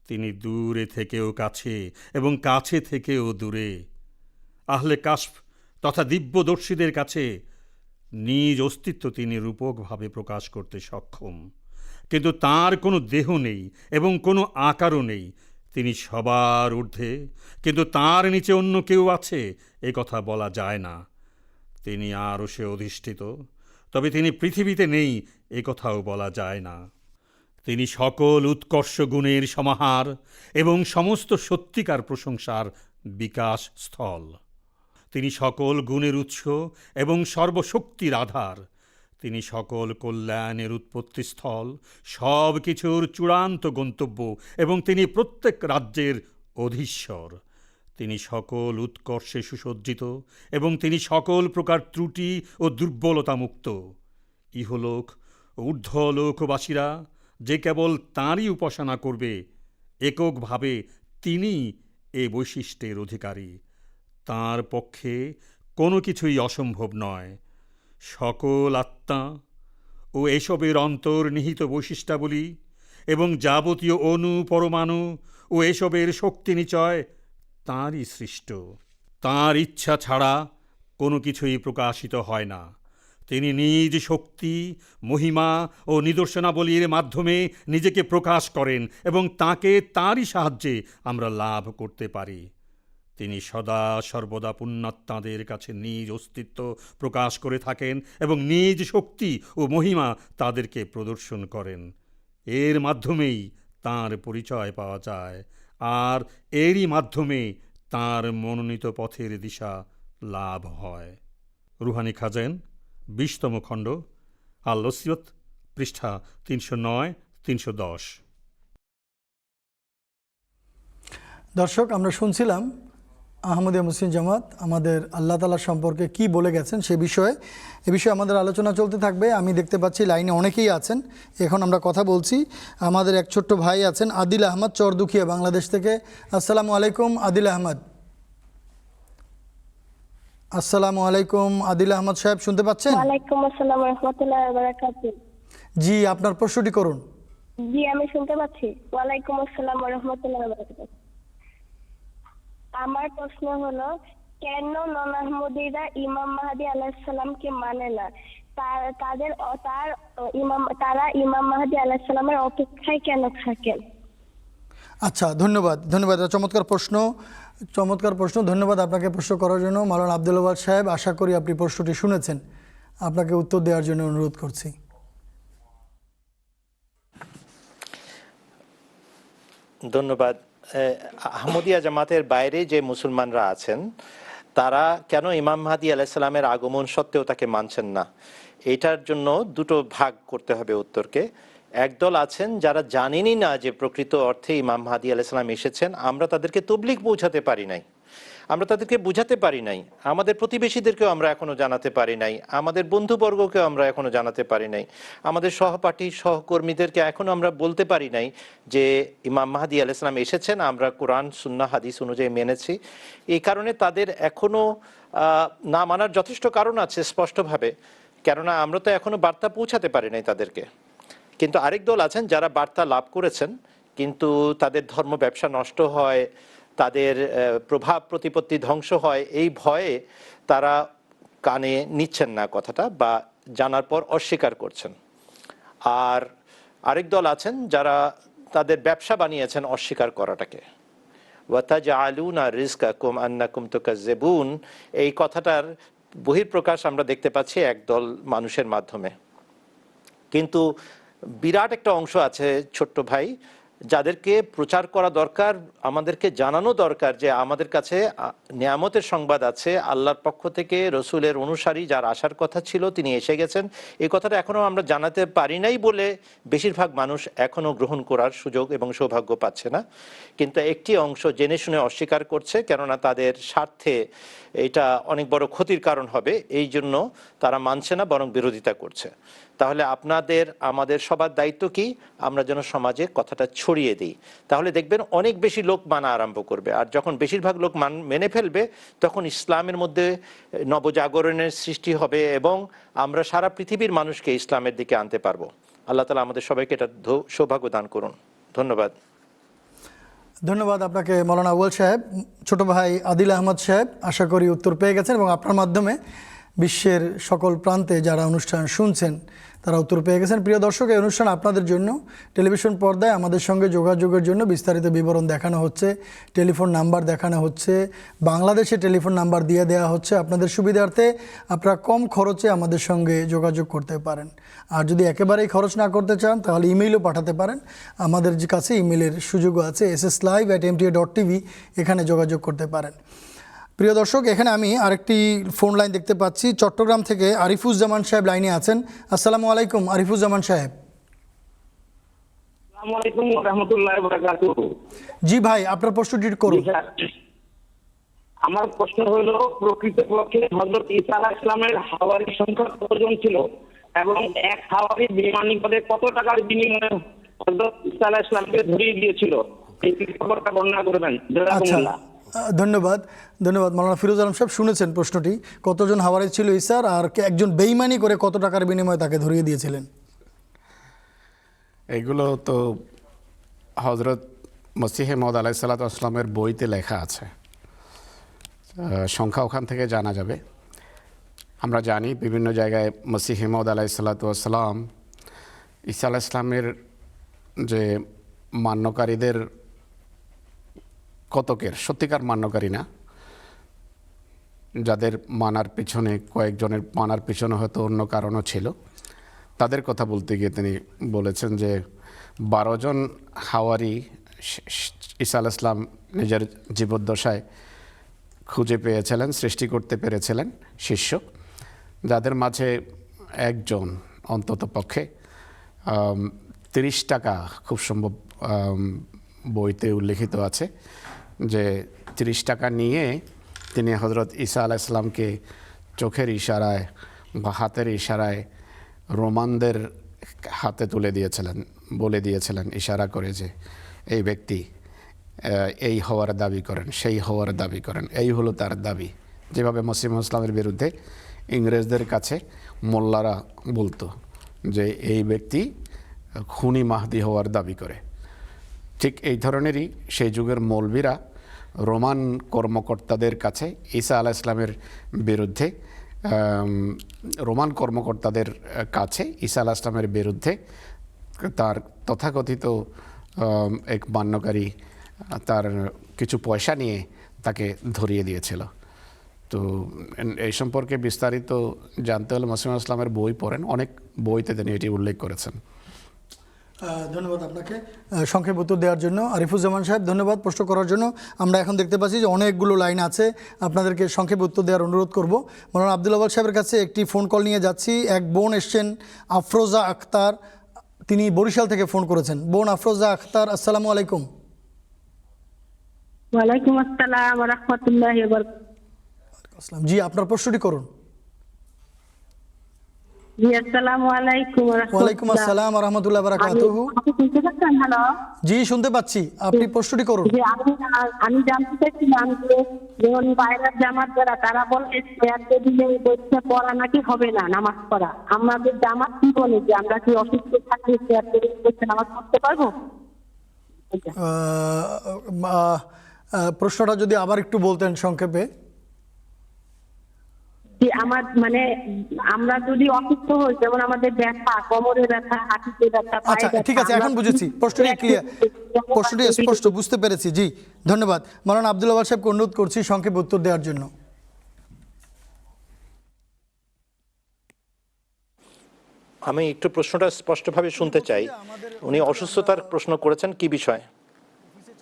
তিনি দূরে থেকেও কাছে এবং কাছে থেকেও দূরে। আহলে কাশফ তথা দিব্যদর্শীদের কাছে নিজ অস্তিত্ব তিনি রূপকভাবে প্রকাশ করতে সক্ষম, কিন্তু তাঁর কোনো দেহ নেই এবং কোনো আকারও নেই। তিনি সবার ঊর্ধ্বে, কিন্তু তাঁর নিচে অন্য কেউ আছে এ কথা বলা যায় না। তিনি আরশে অধিষ্ঠিত, তবে তিনি পৃথিবীতে নেই এ কথাও বলা যায় না। তিনি সকল উৎকর্ষ গুণের সমাহার এবং সমস্ত সত্যিকার প্রশংসার বিকাশ স্থল। তিনি সকল গুণের উৎস এবং সর্বশক্তির আধার। তিনি সকল কল্যাণের উৎপত্তিস্থল, সব কিছুর চূড়ান্ত গন্তব্য, এবং তিনি প্রত্যেক রাজ্যের অধীশ্বর। তিনি সকল উৎকর্ষে সুসজ্জিত এবং তিনি সকল প্রকার ত্রুটি ও দুর্বলতা মুক্ত। ইহলোক ঊর্ধ্বলোকবাসীরা যে কেবল তাঁরই উপাসনা করবে, এককভাবে তিনি এ বৈশিষ্ট্যের অধিকারী। তাঁর পক্ষে কোনো কিছুই অসম্ভব নয়। সকল আত্মা ও এসবের অন্তর্নিহিত বৈশিষ্ট্যাবলী এবং যাবতীয় অণু পরমাণু ও এসবের শক্তি নিচয় তাঁরই সৃষ্ট। তাঁর ইচ্ছা ছাড়া কোনো কিছুই প্রকাশিত হয় না। তিনি নিজ শক্তি, মহিমা ও নিদর্শনাবলীর মাধ্যমে নিজেকে প্রকাশ করেন এবং তাঁকে তাঁরই সাহায্যে আমরা লাভ করতে পারি। তিনি সদা সর্বদা পুণ্যাত্মাদের কাছে নিজ অস্তিত্ব প্রকাশ করে থাকেন এবং নিজ শক্তি ও মহিমা তাদেরকে প্রদর্শন করেন। এর মাধ্যমেই তাঁর পরিচয় পাওয়া যায়, আর এরই মাধ্যমে তাঁর মনোনীত পথের দিশা লাভ হয়। রুহানি খাজেন 20তম খণ্ড, আল-ওসিয়ত, পৃষ্ঠা 309-310। দর্শক, আমরা শুনছিলাম আহমদিয়া মুসলিম জামাত আমাদের আল্লাহ তাআলা সম্পর্কে কি বলে গেছেন এ বিষয়ে আমাদের আলোচনা চলতে থাকবে। আমি দেখতে পাচ্ছি লাইনে অনেকেই আছেন, এখন আমরা কথা বলছি। আমাদের এক ছোট্ট ভাই আছেন, আদিল আহমদ, চরদুখিয়া, বাংলাদেশ থেকে। আসসালামু আলাইকুম আদিল আহমদ। আসসালামু আলাইকুম আদিল আহমদ সাহেব, শুনতে পাচ্ছেন? ওয়ালাইকুম আসসালাম ওয়া রাহমাতুল্লাহি ওয়া বারাকাতুহু। জি, আপনার প্রশ্নটি করুন। জি, আমি শুনতে পাচ্ছি। ওয়ালাইকুম আসসালাম ওয়া রাহমাতুল্লাহি ওয়া বারাকাতুহু। আমার প্রশ্ন হলো, কেন নন আহমদীরা ইমাম মাহদী আলাইহিস সালামকে মানে না? তারা ইমাম মাহদী আলাইহিস সালামের অপেক্ষায় কেন থাকেন? আচ্ছা, ধন্যবাদ। চমৎকার প্রশ্ন। ধন্যবাদ আপনাকে প্রশ্ন করার জন্য। মাওলানা আব্দুল ওয়াহাব সাহেব, আশা করি আপনি প্রশ্নটি শুনেছেন। আপনাকে উত্তর দেওয়ার জন্য অনুরোধ করছি। ধন্যবাদ। আহমদিয়া জামাতের বাইরে যে মুসলমানরা আছেন তারা কেন ইমাম মাহদী আলাইহিস সালামের আগমন সত্ত্বেও তাকে মানছেন না, এটার জন্য দুটো ভাগ করতে হবে উত্তরকে। একদল আছেন যারা জানেনই না যে প্রকৃত অর্থে ইমাম মাহদী আলাইহিস সালাম এসেছেন, আমরা তাদেরকে তবলিগ পৌঁছাতে পারি নাই, আমরা তাদেরকে বুঝাতে পারি নাই, আমাদের প্রতিবেশীদেরকেও আমরা এখনো জানাতে পারি নাই, আমাদের বন্ধুবর্গকেও আমরা এখনো জানাতে পারি নাই, আমাদের সহপাঠী সহকর্মীদেরকে এখনো আমরা বলতে পারি নাই যে ইমাম মাহদী আলাইহিস সালাম এসেছেন, আমরা কোরআন সুন্নাহ হাদিস অনুযায়ী মেনেছি। এই কারণে তাদের এখনো না মানার যথেষ্ট কারণ আছে স্পষ্টভাবে, কেননা আমরা তো এখনো বার্তা পৌঁছাতে পারি নাই তাদেরকে। কিন্তু আরেক দল আছেন যারা বার্তা লাভ করেছেন, কিন্তু তাদের ধর্ম ব্যবসা নষ্ট হয়, তাদের প্রভাব প্রতিপত্তি ধ্বংস হয়, এই ভয়ে তারা কানে নিচ্ছেন না কথাটা বা জানার পর অস্বীকার করছেন। আর আরেক দল আছেন যারা তাদের ব্যবসা বানিয়েছেন অস্বীকার করাটাকে। ওয়াতাজআলুনা রিজকাকুম আন্নাকুম তুকাজ্জিবুন, এই কথাটার বহিঃপ্রকাশ আমরা দেখতে পাচ্ছি একদল মানুষের মাধ্যমে। কিন্তু বিরাট একটা অংশ আছে ছোট্ট ভাই, যাদেরকে প্রচার করা দরকার, আমাদেরকে জানানো দরকার যে আমাদের কাছে নিয়ামতের সংবাদ আছে, আল্লাহর পক্ষ থেকে রসুলের অনুসারী যার আসার কথা ছিল তিনি এসে গেছেন। এই কথাটা এখনো আমরা জানাতে পারি নাই বলে বেশিরভাগ মানুষ এখনো গ্রহণ করার সুযোগ এবং সৌভাগ্য পাচ্ছে না। কিন্তু একটি অংশ জেনে শুনে অস্বীকার করছে, কেননা তাদের স্বার্থে এটা অনেক বড় ক্ষতির কারণ হবে, এই জন্য তারা মানছে না, বরং বিরোধিতা করছে। তাহলে আপনাদের আমাদের সবার দায়িত্ব কি, আমরা যেন সমাজে কথাটা ছড়িয়ে দিই, তাহলে দেখবেন অনেক বেশি লোক মানা আরম্ভ করবে। আর যখন বেশিরভাগ লোক মেনে ফেলবে, তখন ইসলামের মধ্যে নবজাগরণের সৃষ্টি হবে এবং আমরা সারা পৃথিবীর মানুষকে ইসলামের দিকে আনতে পারবো। আল্লাহ তাআলা আমাদের সবাইকে এটা সৌভাগ্য দান করুন। ধন্যবাদ। ধন্যবাদ আপনাকে মৌলানা আউয়াল সাহেব। ছোট ভাই আদিল আহমদ সাহেব আশা করি উত্তর পেয়ে গেছেন এবং আপনার মাধ্যমে বিশ্বের সকল প্রান্তে যারা অনুষ্ঠান শুনছেন তারা উত্তর পেয়ে গেছেন। প্রিয় দর্শক, এই অনুষ্ঠান আপনাদের জন্য টেলিভিশন পর্দায় আমাদের সঙ্গে যোগাযোগের জন্য বিস্তারিত বিবরণ দেখানো হচ্ছে, টেলিফোন নাম্বার দেখানো হচ্ছে, বাংলাদেশে টেলিফোন নাম্বার দিয়ে দেওয়া হচ্ছে। আপনাদের সুবিধার্থে আপনারা কম খরচে আমাদের সঙ্গে যোগাযোগ করতে পারেন। আর যদি একেবারেই খরচ না করতে চান তাহলে ইমেইলও পাঠাতে পারেন, আমাদের কাছে ইমেইলের সুযোগও আছে, sslive@mta.tv, এখানে যোগাযোগ করতে পারেন। প্রিয় দর্শক, এখানে আমি আরেকটি ফোন লাইন দেখতে পাচ্ছি। চট্টগ্রাম থেকে আরিফুজ্জামান সাহেব লাইনে আছেন। আসসালামু আলাইকুম আরিফুজ্জামান সাহেব। আসসালামু আলাইকুম ওয়া রাহমাতুল্লাহি ওয়া বারাকাতুহু। জি ভাই, আপনার প্রশ্নটি করুন। আমার প্রশ্ন হলো, প্রকৃতপক্ষে হযরত ঈসা আলাইহিস সালামের হাওয়ারীর সংখ্যা কতজন ছিল এবং এক হাওয়ারী বেঈমানি করে কত টাকার বিনিময়ে হযরত ঈসা আলাইহিস সালামকে ধরিয়ে দিয়েছিল, এই খবরটা বর্ণনা করবেন। জাযাকুমুল্লাহ। ধন্যবাদ মৌলানা ফিরোজ আলম সাহেব, শুনেছেন প্রশ্নটি, কতজন হাওয়ারি ছিল ঈসার আর একজন বেঈমানি করে কত টাকার বিনিময়ে তাকে ধরিয়ে দিয়েছিলেন? এগুলো তো হজরত মসিহে মওদ আলাইহিস সালাতু ওয়াস সালামের বইতে লেখা আছে, সংখ্যা ওখান থেকে জানা যাবে। আমরা জানি বিভিন্ন জায়গায় মসিহে মওদ আলাইহিস সালাতু ওয়াস সালাম ঈসা আলাইহিস সালামের যে মান্যকারীদের কতকের সত্যিকার মান্যকারী না, যাদের মানার পিছনে কয়েকজনের মানার পিছনে হয়তো অন্য কারণও ছিল, তাদের কথা বলতে গিয়ে তিনি বলেছেন যে 12 জন হাওয়ারি ঈসা আলাইহিস সালাম নিজের জীবদ্দশায় খুঁজে পেয়েছিলেন, সৃষ্টি করতে পেরেছিলেন শিষ্য, যাদের মাঝে একজন অন্তত পক্ষে 30 টাকা, খুব সম্ভব বইতে উল্লেখিত আছে যে 30 টাকা নিয়ে তিনি হজরত ঈসা আলাইহিস সালামকে চোখের ইশারায় বা হাতের ইশারায় রোমানদের হাতে তুলে দিয়েছিলেন, বলে দিয়েছিলেন ইশারা করে যে এই ব্যক্তি এই হওয়ার দাবি করেন, সেই হওয়ার দাবি করেন, এই হলো তার দাবি। যেভাবে মসিহ ইসলামের বিরুদ্ধে ইংরেজদের কাছে মোল্লারা বলতো যে এই ব্যক্তি খুনি মাহদি হওয়ার দাবি করে, ঠিক এই ধরনেরই সেই যুগের মৌলবীরা রোমান কর্মকর্তাদের কাছে ঈসা আলাইহিস সালামের বিরুদ্ধে, রোমান কর্মকর্তাদের কাছে ঈসা আলাইহিস সালামের বিরুদ্ধে তার তথাকথিত এক মান্যকারী তার কিছু পয়সা নিয়ে তাকে ধরিয়ে দিয়েছিল। তো তো এই সম্পর্কে বিস্তারিত জানতে হলে মসিম ইসলামের বই পড়েন, অনেক বইতে তিনি এটি উল্লেখ করেছেন। ধন্যবাদ আপনাকে সংক্ষেপ উত্তর দেওয়ার জন্য। আরিফুজ্জামান সাহেব ধন্যবাদ প্রশ্ন করার জন্য। আমরা এখন দেখতে পাচ্ছি যে অনেকগুলো লাইন আছে, আপনাদেরকে সংক্ষেপ উত্তর দেওয়ার অনুরোধ করব। মৌলানা আব্দুল ওয়াহাব সাহেবের কাছে একটি ফোন কল নিয়ে যাচ্ছি। এক বোন এসছেন, আফরোজা আক্তার, তিনি বরিশাল থেকে ফোন করেছেন। বোন আফরোজা আক্তার, আসসালামু আলাইকুম। ওয়ালাইকুম আসসালাম ওয়া রাহমাতুল্লাহি ওয়া বারাকাতুহু। জি, আপনার প্রশ্নটি করুন। জি, আসসালামু আলাইকুম ওয়া রাহমাতুল্লাহ। ওয়ালাইকুম আসসালাম ওয়া রাহমাতুল্লাহি ওয়া বারাকাতুহু। আপনি শুনতে পাচ্ছেন? হ্যালো। জি, শুনতে পাচ্ছি, আপনি প্রশ্নটি করুন। জি, আমি জানতে চাইছিলাম যে যেমন বাইরের জামাত যারা, তারা বলে চেয়ার টেবিলে বসে পড়া নাকি হবে না, নামাজ পড়া। আমাদের জামাত কি বলে যে আমরা কি অসুস্থ থাকলে চেয়ার টেবিলে বসে নামাজ পড়তে পারবো? প্রশ্নটা যদি আবার একটু বলতেন সংক্ষেপে। যে আমার মানে আমরা যদি অসুস্থ হই, যেমন আমাদের ব্যথা, কোমরে ব্যথা, হাঁটুতে ব্যথা, আচ্ছা, ঠিক আছে, এখন বুঝেছি, প্রশ্নটি ক্লিয়ার, প্রশ্নটি স্পষ্ট, বুঝতে পেরেছি। জি, ধন্যবাদ। মাওলানা আব্দুল ওয়াহাব সাহেবকে অনুরোধ করছি সংক্ষেপে উত্তর দেওয়ার জন্য। আমি একটু প্রশ্নটা স্পষ্টভাবে শুনতে চাই। উনি অসুস্থতার প্রশ্ন করেছেন কি বিষয়?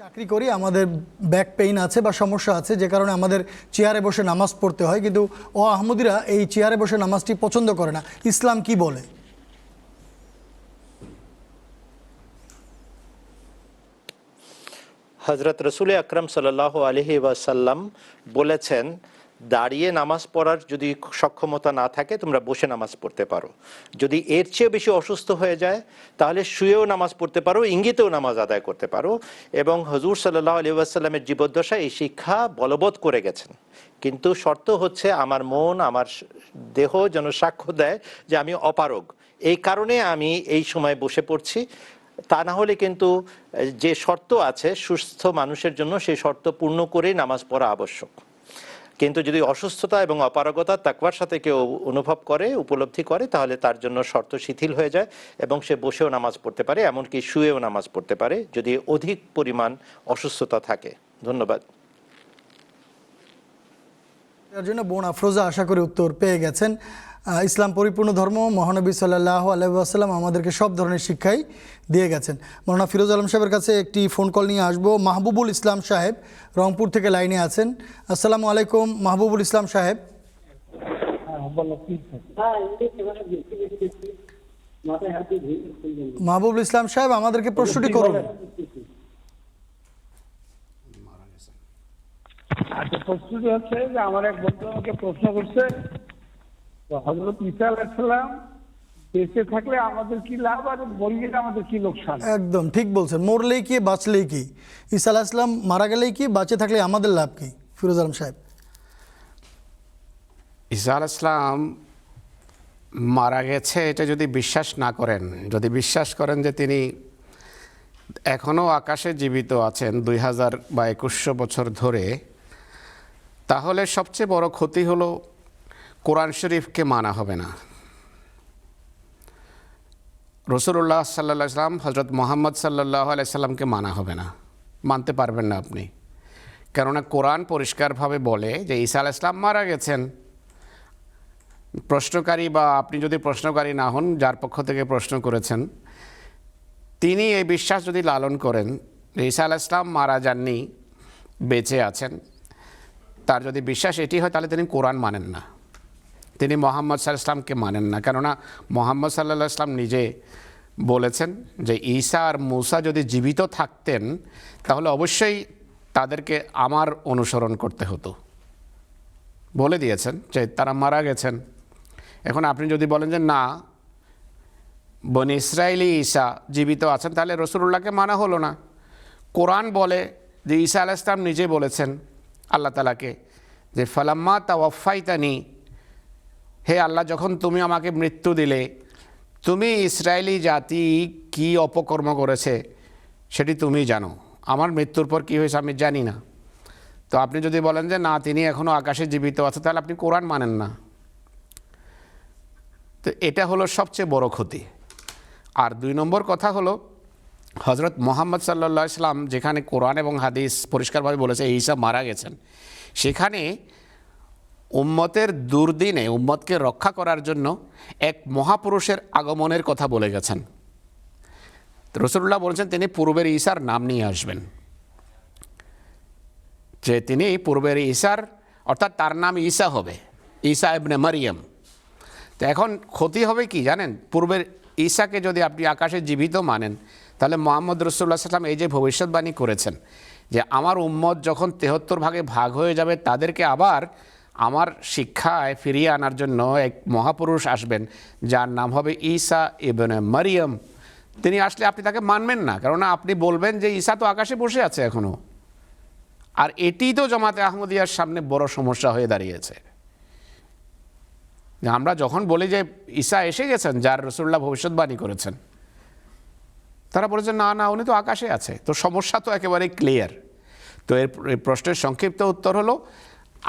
চাকরি করি, আমাদের ব্যাক পেইন আছে বা সমস্যা আছে, যে কারণে আমাদের চেয়ারে বসে নামাজ পড়তে হয়, কিন্তু আহমদিরা এই চেয়ারে বসে নামাজটি পছন্দ করে না। ইসলাম কি বলে? হযরত রাসূল আকরাম সাল্লাল্লাহু আলাইহি ওয়াসাল্লাম বলেছেন, দাঁড়িয়ে নামাজ পড়ার যদি সক্ষমতা না থাকে তোমরা বসে নামাজ পড়তে পারো। যদি এর চেয়ে বেশি অসুস্থ হয়ে যায় তাহলে শুয়েও নামাজ পড়তে পারো, ইঙ্গিতেও নামাজ আদায় করতে পারো। এবং হুজুর সাল্লাল্লাহু আলাইহি ওয়াসাল্লামের জীবদ্দশায় এই শিক্ষা বলবৎ করে গেছেন। কিন্তু শর্ত হচ্ছে আমার মন, আমার দেহ যেন সাক্ষ্য দেয় যে আমি অপারগ, এই কারণে আমি এই সময় বসে পড়ছি। তা না হলে কিন্তু যে শর্ত আছে সুস্থ মানুষের জন্য, সেই শর্ত পূর্ণ করেই নামাজ পড়া আবশ্যক। কিন্তু যদি অসুস্থতা এবং অপারগতা তাকওয়ার সাথে কেউ অনুভব করে, উপলব্ধি করে, তাহলে তার জন্য শর্ত শিথিল হয়ে যায় এবং সে বসেও নামাজ পড়তে পারে, এমনকি শুয়েও নামাজ পড়তে পারে যদি অধিক পরিমাণ অসুস্থতা থাকে। ধন্যবাদ। এর জন্য বোন আফরোজা আশা করি উত্তর পেয়ে গেছেন। ইসলাম পরিপূর্ণ ধর্ম, মহানবী সাল্লাল্লাহু আলাইহি ওয়াসাল্লাম আমাদেরকে সব ধরনের শিক্ষাই দিয়ে গেছেন। মৌলানা ফিরোজ আলম সাহেবের কাছে একটি ফোন কল নিয়ে আসবো। মাহবুবুল ইসলাম সাহেব রংপুর থেকে লাইনে আছেন। আসসালামু আলাইকুম মাহবুবুল ইসলাম সাহেব। মাহবুবুল ইসলাম সাহেব, আমাদেরকে প্রশ্নটি করুন। আচ্ছা, প্রশ্নটি হচ্ছে যে আমার এক বন্ধু আমাকে প্রশ্ন করছে, হযরত ঈসা আলাইহিস সালাম বেঁচে থাকলে আমাদের কি লাভ আর মরলে আমাদের কি লোকসান? একদম ঠিক বলছেন, মরলেই কি বাঁচলেই কি? ঈসা আলাইহিস সালাম মারা গেলেই কি, বাঁচে থাকলে আমাদের লাভ কি? ফিরোজ আলম সাহেব। ঈসা আলাইহিস সালাম মারা গেছে এটা যদি বিশ্বাস না করেন, যদি বিশ্বাস করেন যে তিনি এখনও আকাশে জীবিত আছেন 2000 বা 2100 বছর ধরে, তাহলে সবচেয়ে বড় ক্ষতি হলো কোরআন শরীফকে মানা হবে না। রাসূলুল্লাহ সাল্লাল্লাহু আলাইহি ওয়াসাল্লাম, হযরত মুহাম্মদ সাল্লাল্লাহু আলাইহি সাল্লামকে মানা হবে না, মানতে পারবেন না আপনি। কেননা কোরআন পরিষ্কারভাবে বলে যে ঈসা আলাইহিস সালাম মারা গেছেন। প্রশ্নকারী বা আপনি যদি প্রশ্নকারী না হন, যার পক্ষ থেকে প্রশ্ন করেছেন, তিনি এই বিশ্বাস যদি লালন করেন যে ঈসা আলাইহিস সালাম মারা যাননি, বেঁচে আছেন, তার যদি বিশ্বাস এটি হয়, তাহলে তিনি কোরআন মানেন না, তিনি মুহাম্মদ সাল্লাল্লাহু আলাইহি ওয়াসাল্লামকে মানেন না। কেননা মুহাম্মদ সাল্লাল্লাহু আলাইহি ওয়াসাল্লাম নিজে বলেছেন যে ঈসা আর মূসা যদি জীবিত থাকতেন তাহলে অবশ্যই তাদেরকে আমার অনুসরণ করতে হতো, বলে দিয়েছেন যে তারা মারা গেছেন। এখন আপনি যদি বলেন যে না, বনি ইসরাইলি ঈসা জীবিত আছেন, তাহলে রাসূলুল্লাহকে মানা হলো না। কোরআন বলে যে ঈসা আলাইহিস সালাম নিজে বলেছেন আল্লাহ তাআলাকে যে ফালাম্মা তাওয়াফাইতানি, হে আল্লাহ, যখন তুমি আমাকে মৃত্যু দিলে, তুমি ইসরায়েলি জাতি কি অপকর্ম করেছে সেটি তুমি জানো, আমার মৃত্যুর পর কী হয়েছে আমি জানি না। তো আপনি যদি বলেন যে না, তিনি এখনও আকাশে জীবিত আছে, তাহলে আপনি কোরআন মানেন না। তো এটা হলো সবচেয়ে বড় ক্ষতি। আর 2 নম্বর কথা হলো, হযরত মুহাম্মদ সাল্লাল্লাহু আলাইহি সাল্লাম যেখানে কোরআন এবং হাদিস পরিষ্কারভাবে বলেছে ঈসা মারা গেছেন, সেখানে উম্মতের দুর্দিনে উম্মতকে রক্ষা করার জন্য এক মহাপুরুষের আগমনের কথা বলে গেছেন। রাসূলুল্লাহ বলেছেন তিনি পূর্বের ঈসার নাম নিয়ে আসবেন, যে তিনি পূর্বের ঈসার, অর্থাৎ তার নাম ঈসা হবে, ঈসা ইবনে মারিয়াম। তো এখন ক্ষতি হবে কি জানেন, পূর্বের ঈসাকে যদি আপনি আকাশে জীবিত মানেন, তাহলে মুহাম্মদ রাসূলুল্লাহ সাল্লাল্লাহু আলাইহি ওয়াসাল্লাম এই যে ভবিষ্যৎবাণী করেছেন যে আমার উম্মত যখন 73 ভাগে ভাগ হয়ে যাবে, তাদেরকে আবার আমার শিক্ষায় ফিরিয়ে আনার জন্য এক মহাপুরুষ আসবেন যার নাম হবে ঈসা ইবনে মারিয়াম। তিনি আসলে আপনি তাকে মানবেন না, কেননা আপনি বলবেন যে ঈসা তো আকাশে বসে আছে এখনও। আর এটি তো জামাতে আহমদিয়ার সামনে বড় সমস্যা হয়ে দাঁড়িয়েছে। আমরা যখন বলি যে ঈসা এসে গেছেন যার রাসূলুল্লাহ ভবিষ্যৎবাণী করেছেন, তারা বলেছেন না না উনি তো আকাশে আছে। তো সমস্যা তো একেবারে ক্লিয়ার। তো এর প্রশ্নের সংক্ষিপ্ত উত্তর হলো,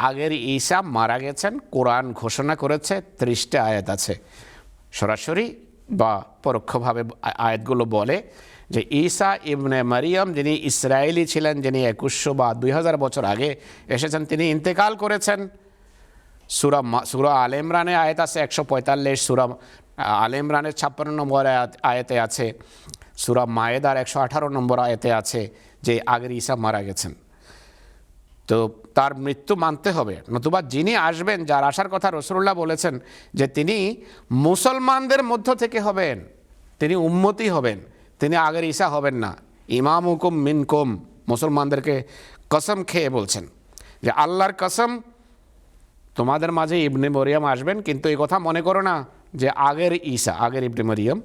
আগের ঈসা মারা গেছেন, কোরআন ঘোষণা করেছে, 30টা আয়াত আছে সরাসরি বা পরোক্ষভাবে। আয়াতগুলো বলে যে ঈসা ইবনে মারিয়াম যিনি ইসরায়েলি ছিলেন, যিনি 2100 বা 2000 বছর আগে এসেছেন, তিনি ইন্তেকাল করেছেন। সূরা আলে ইমরানে আয়াত আছে 145, সূরা আলে ইমরানের 56 নম্বর আয়াতে আছে, সূরা মায়েদার 118 নম্বর আয়াতে আছে যে আগের ঈসা মারা গেছেন। তো তার মৃত্যু মানতে হবে, নতুবা যিনি আসবেন, যার আসার কথা রাসূলুল্লাহ বলেছেন যে তিনি মুসলমানদের মধ্য থেকে হবেন, তিনি উম্মতি হবেন, তিনি আগের ঈসা হবেন না। ইমামুকুম মিনকুম, মুসলমানদেরকে কসম খেয়ে বলছেন যে আল্লাহর কসম তোমাদের মাঝে ইবনে মরিয়ম আসবেন, কিন্তু এই কথা মনে করো না যে আগের ঈসা, আগের ইবনে মরিয়ম।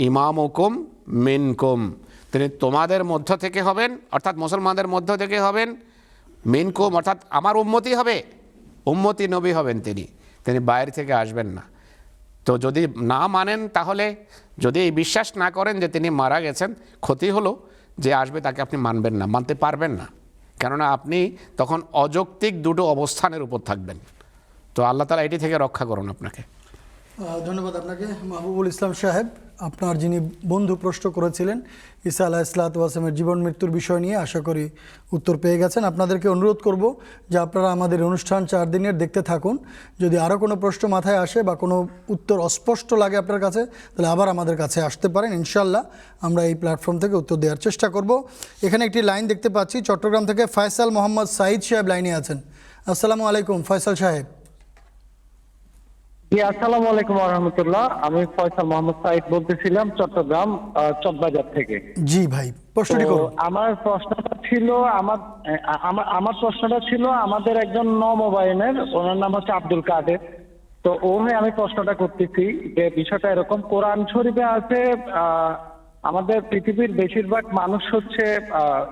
ইমামুকুম মিনকুম, তিনি তোমাদের মধ্য থেকে হবেন, অর্থাৎ মুসলমানদের মধ্য থেকে হবেন। মিনকুম অর্থাৎ আমার উম্মতি হবে, উম্মতি নবী হবেন তিনি বাইরে থেকে আসবেন না। তো যদি না মানেন, তাহলে যদি এই বিশ্বাস না করেন যে তিনি মারা গেছেন, ক্ষতি হলো যে আসবে তাকে আপনি মানবেন না, মানতে পারবেন না, কেননা আপনি তখন অযৌক্তিক দুটো অবস্থানের উপর থাকবেন। তো আল্লাহ তাআলা এটি থেকে রক্ষা করুন আপনাকে। ধন্যবাদ আপনাকে মাহবুবুল ইসলাম সাহেব। আপনার যিনি বন্ধু প্রশ্ন করেছিলেন ঈসা আলাইহিসসালামের জীবন মৃত্যুর বিষয় নিয়ে, আশা করি উত্তর পেয়ে গেছেন। আপনাদেরকে অনুরোধ করব যে আপনারা আমাদের অনুষ্ঠান 4 দিনের দেখতে থাকুন। যদি আরও কোনো প্রশ্ন মাথায় আসে বা কোনো উত্তর অস্পষ্ট লাগে আপনার কাছে, তাহলে আবার আমাদের কাছে আসতে পারেন। ইনশাআল্লাহ আমরা এই প্ল্যাটফর্ম থেকে উত্তর দেওয়ার চেষ্টা করব। এখানে একটি লাইন দেখতে পাচ্ছি, চট্টগ্রাম থেকে ফয়সাল মোহাম্মদ সাঈদ সাহেব লাইনে আছেন। আসসালামু আলাইকুম ফয়সাল সাহেব। জি আসসালামু আলাইকুম ওয়া রাহমাতুল্লাহ। আমি ফয়সাল মোহাম্মদ সাঈদ বলতেছিলাম চট্টগ্রাম চকবাজার থেকে। জি ভাই, প্রশ্নটি করুন। আমার প্রশ্নটা ছিল আমার প্রশ্নটা ছিল আমাদের একজন নমবায়নের, ওনার নাম হচ্ছে আব্দুল কাদের। তো ওনাকে আমি প্রশ্নটা করতেছি যে বিষয়টা এরকম, কোরআন শরীফে আছে আমাদের পৃথিবীর বেশিরভাগ মানুষ হচ্ছে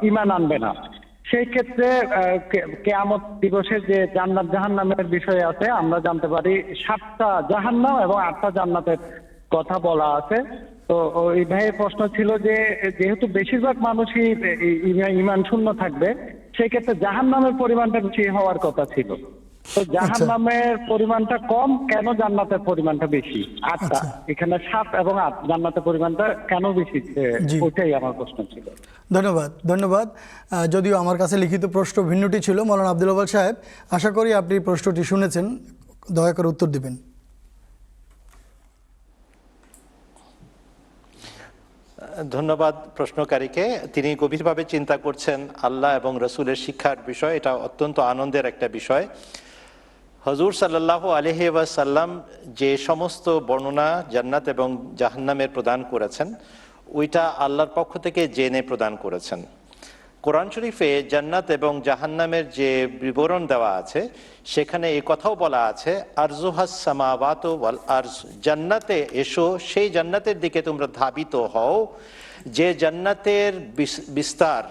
ঈমান আনবে না। সেই ক্ষেত্রে কিয়ামত দিবসে যে জান্নাত জাহান্নামের বিষয় আছে, আমরা জানতে পারি 7টা জাহান্নাম এবং 8টা জান্নাতের কথা বলা আছে। তো ওই ভাইয়ের প্রশ্ন ছিল যে যেহেতু বেশিরভাগ মানুষই ঈমান শূন্য থাকবে, সেই ক্ষেত্রে জাহান্নামের পরিমাণটা বেশি হওয়ার কথা ছিল। তো জাহান্নামের পরিমাণটা কম, কেন জান্নাতের পরিমাণটা বেশি? 8টা, এখানে 7 এবং 8, জান্নাতের পরিমাণটা কেন বেশি? ওইটাই আমার প্রশ্ন ছিল। ধন্যবাদ। যদিও আমার কাছে লিখিত প্রশ্ন ভিন্নটি ছিল, মাওলানা আব্দুল ওয়াহাব সাহেব, আশা করি আপনি প্রশ্নটি শুনেছেন, দয়া করে উত্তর দিবেন। ধন্যবাদ প্রশ্নকারীকে। তিনি গভীরভাবে চিন্তা করছেন আল্লাহ এবং রসুলের শিক্ষার বিষয়। এটা অত্যন্ত আনন্দের একটা বিষয়। হুজুর সাল্লাল্লাহু আলাইহি ওয়াসাল্লাম যে সমস্ত বর্ণনা জান্নাত এবং জাহান্নামের প্রদান করেছেন, ওইটা আল্লাহর পক্ষ থেকে জেনে প্রদান করেছেন। কোরআন শরীফে জান্নাত এবং জাহান্নামের যে বিবরণ দেওয়া আছে, সেখানে এই কথাও বলা আছে আরজুহাস সামাওয়াতু ওয়াল আরজ, জান্নাতে এসো, সেই জান্নাতের দিকে তোমরা ধাবিত হও যে জান্নাতের বিস্তার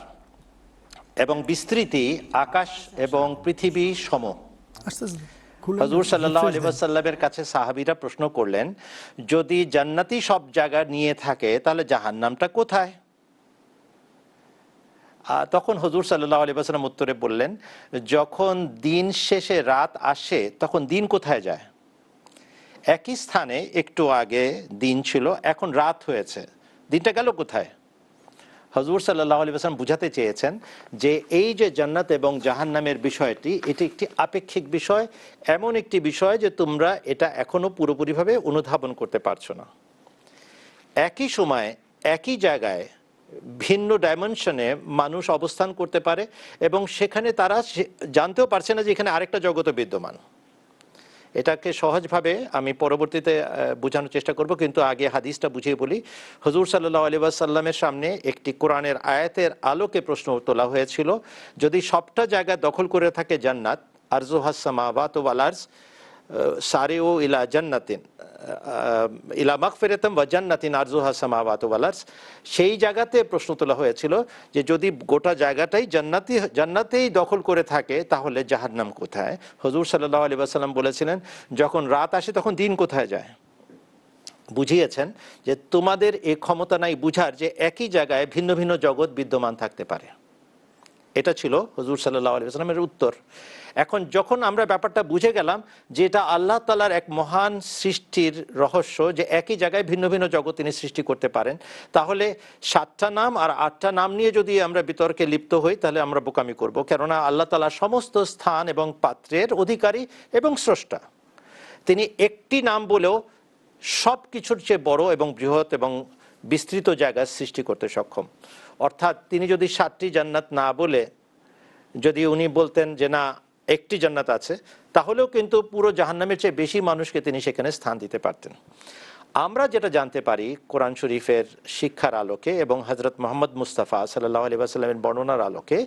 এবং বিস্তৃতি আকাশ এবং পৃথিবী সম। হুজুর সাল্লাল্লাহু আলাইহি ওয়াসাল্লামের কাছে সাহাবীরা প্রশ্ন করলেন, যদি জান্নাতি সব জায়গা নিয়ে থাকে তাহলে জাহান্নামটা কোথায়? তখন হুজুর সাল্লাল্লাহু আলাইহি ওয়াসাল্লাম উত্তরে বললেন, যখন দিন শেষে রাত আসে তখন দিন কোথায় যায়? একই স্থানে একটু আগে দিন ছিল, এখন রাত হয়েছে, দিনটা গেল কোথায়? হুজুর সাল্লাল্লাহু আলাইহি ওয়াসাল্লাম বুঝাতে চেয়েছেন যে এই যে জান্নাত এবং জাহান্নামের বিষয়টি, এটি একটি আপেক্ষিক বিষয়, এমন একটি বিষয় যে তোমরা এটা এখনো পুরোপুরিভাবে অনুধাবন করতে পারছো না। একই সময় একই জায়গায় ভিন্ন ডাইমেনশনে মানুষ অবস্থান করতে পারে এবং সেখানে তারা জানতেও পারছে না যে এখানে আরেকটা জগৎ বিদ্যমান। এটাকে সহজভাবে আমি পরবর্তীতে বোঝানোর চেষ্টা করব, কিন্তু আগে হাদিসটা বুঝিয়ে বলি। হুজুর সাল্লাল্লাহু আলাইহি ওয়াসাল্লামের সামনে একটি কোরআনের আয়াতের আলোকে প্রশ্ন তোলা হয়েছিল, যদি সবটা জায়গা দখল করে থাকে জান্নাত, আরজুহাস সামাওয়াতু ওয়াল আরজ সারিউ ইলা জান্নাতিন ইলা মাগফিরাতিন ওয়া জান্নাতিন আরজুহাস সামাওয়াতু ওয়াল আরজ, সেই জায়গাতে প্রশ্ন তোলা হয়েছিল যে যদি গোটা জায়গাটাই জান্নাতেই দখল করে থাকে তাহলে জাহান্নাম কোথায়? হুজুর সাল্লাল্লাহু আলাইহি ওয়াসাল্লাম বলেছিলেন, যখন রাত আসে তখন দিন কোথায় যায়? বুঝিয়েছেন যে তোমাদের এই ক্ষমতা নাই বুঝার যে একই জায়গায় ভিন্ন ভিন্ন জগৎ বিদ্যমান থাকতে পারে। এটা ছিল হুজুর সাল্লাল্লাহু আলাইহি ওয়াসাল্লামের উত্তর। এখন যখন আমরা ব্যাপারটা বুঝে গেলাম যে এটা আল্লাহ তাআলার এক মহান সৃষ্টির রহস্য, যে একই জায়গায় ভিন্ন ভিন্ন জগৎ তিনি সৃষ্টি করতে পারেন, তাহলে 7টা নাম আর 8টা নাম নিয়ে যদি আমরা বিতর্কে লিপ্ত হই তাহলে আমরা বোকামি করব। কেননা আল্লাহ তাআলা সমস্ত স্থান এবং পাত্রের অধিকারী এবং স্রষ্টা। তিনি একটি নাম বলেও সব কিছুর চেয়ে বড় এবং বৃহৎ এবং বিস্তৃত জায়গা সৃষ্টি করতে সক্ষম। অর্থাৎ তিনি যদি 7টি জান্নাত না বলে যদি উনি বলতেন যে না একটি জান্নাত আছে, তাহলেও কিন্তু পুরো জাহান্নামের চেয়ে বেশি মানুষকে তিনি সেখানে স্থান দিতে পারতেন। আমরা যেটা জানতে পারি কোরআন শরীফের শিক্ষার আলোকে এবং হযরত মুহাম্মদ মুস্তাফা সাল্লাল্লাহু আলাইহি ওয়াসাল্লামের বর্ণনার আলোকে,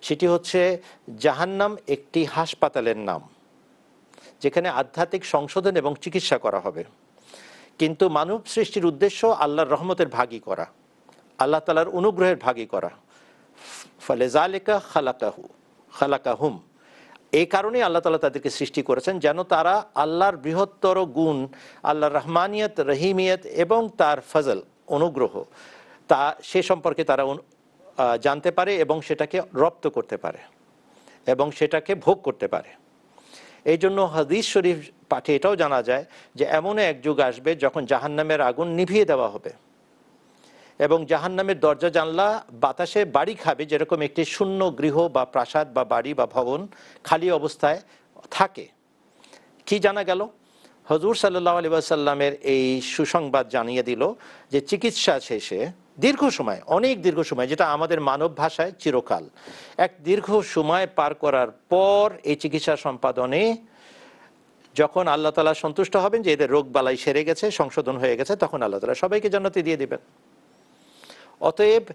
সেটি হচ্ছে জাহান্নাম একটি হাসপাতালের নাম, যেখানে আধ্যাত্মিক সংশোধন এবং চিকিৎসা করা হবে। কিন্তু মানব সৃষ্টির উদ্দেশ্য আল্লাহর রহমতের ভাগী করা, আল্লাহ তাআলার অনুগ্রহের ভাগী করা। ফালিযালিকা খালাকাহুম, এই কারণেই আল্লাহ তাআলা তাদেরকে সৃষ্টি করেছেন যেন তারা আল্লাহর বৃহত্তর গুণ, আল্লাহর রহমানিয়ত, রহিমিয়ত এবং তার ফজল, অনুগ্রহ, তা সে সম্পর্কে তারা জানতে পারে এবং সেটাকে রপ্ত করতে পারে এবং সেটাকে ভোগ করতে পারে। এই জন্য হাদিস শরীফ পাঠে এটাও জানা যায় যে এমন এক যুগ আসবে যখন জাহান্নামের আগুন নিভিয়ে দেওয়া হবে এবং জাহান্নামের দরজা জানলা বাতাসে বাড়ি খাবে, যেরকম একটি শূন্য গৃহ বা প্রাসাদ বা বাড়ি বা ভবন খালি অবস্থায় থাকে। কি জানা গেল? হুজুর সাল্লাল্লাহু আলাইহি ওয়াসাল্লামের এই সুসংবাদ জানিয়ে দিল যে চিকিৎসা শেষে দীর্ঘ সময়, অনেক দীর্ঘ সময়, যেটা আমাদের মানব ভাষায় চিরকাল, এক দীর্ঘ সময় পার করার পর এই চিকিৎসা সম্পাদনে যখন আল্লাহ তাআলা সন্তুষ্ট হবেন যে এদের রোগ বালাই সেরে গেছে, সংশোধন হয়ে গেছে, তখন আল্লাহ তাআলা সবাইকে জান্নাতে দিয়ে দিবেন। অতএব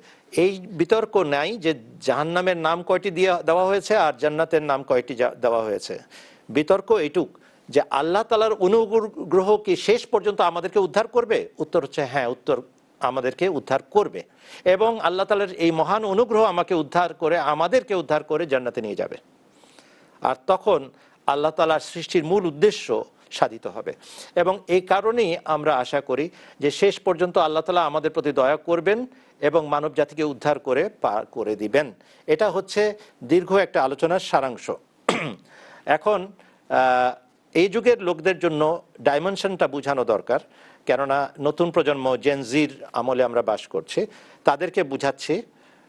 এই বিতর্ক নাই যে জাহান্নামের নাম কয়টি দেওয়া হয়েছে আর জান্নাতের নাম কয়টি দেওয়া হয়েছে। বিতর্ক এইটুক যে আল্লাহ তাআলার অনুগ্রহ কি শেষ পর্যন্ত আমাদেরকে উদ্ধার করবে? উত্তর হচ্ছে হ্যাঁ, উত্তর আমাদেরকে উদ্ধার করবে এবং আল্লাহ তাআলার এই মহান অনুগ্রহ আমাকে উদ্ধার করে, আমাদেরকে উদ্ধার করে জান্নাতে নিয়ে যাবে। আর তখন আল্লাহ তাআলার সৃষ্টির মূল উদ্দেশ্য সাধিত হবে এবং এই কারণেই আমরা আশা করি যে শেষ পর্যন্ত আল্লাহ তাআলা আমাদের প্রতি দয়া করবেন এবং মানব জাতিকে উদ্ধার করে পার করে দিবেন। এটা হচ্ছে দীর্ঘ একটা আলোচনার সারাংশ। এখন এই যুগের লোকদের জন্য ডাইমেনশনটা বোঝানো দরকার, কেননা নতুন প্রজন্ম জেনজির আমলে আমরা বাস করছি, তাদেরকে বুঝাচ্ছি।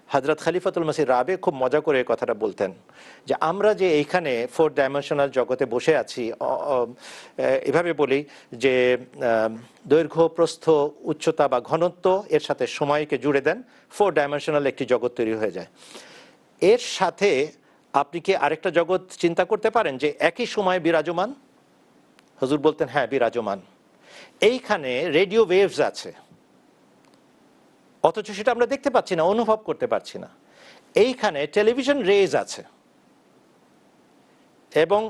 হযরত খলিফাতুল মসিহ রাবে খুব মজা করে এই কথাটা বলতেন যে আমরা যে এইখানে 4 ডাইমেনশনাল জগতে বসে আছি, এভাবে বলি যে দৈর্ঘ্য, প্রস্থ, উচ্চতা বা ঘনত্ব এর সাথে সময়কে জুড়ে দেন, 4 ডাইমেনশনাল একটি জগৎ তৈরি হয়ে যায়। এর সাথে আপনি কি আরেকটা জগৎ চিন্তা করতে পারেন যে একই সময় বিরাজমান? হুজুর বলতেন হ্যাঁ, বিরাজমান। এইখানে রেডিও ওয়েভস আছে, অথচ সেটা আমরা দেখতে পাচ্ছি না, অনুভব করতে পারছি না। এইখানে টেলিভিশন রেজ আছে এবং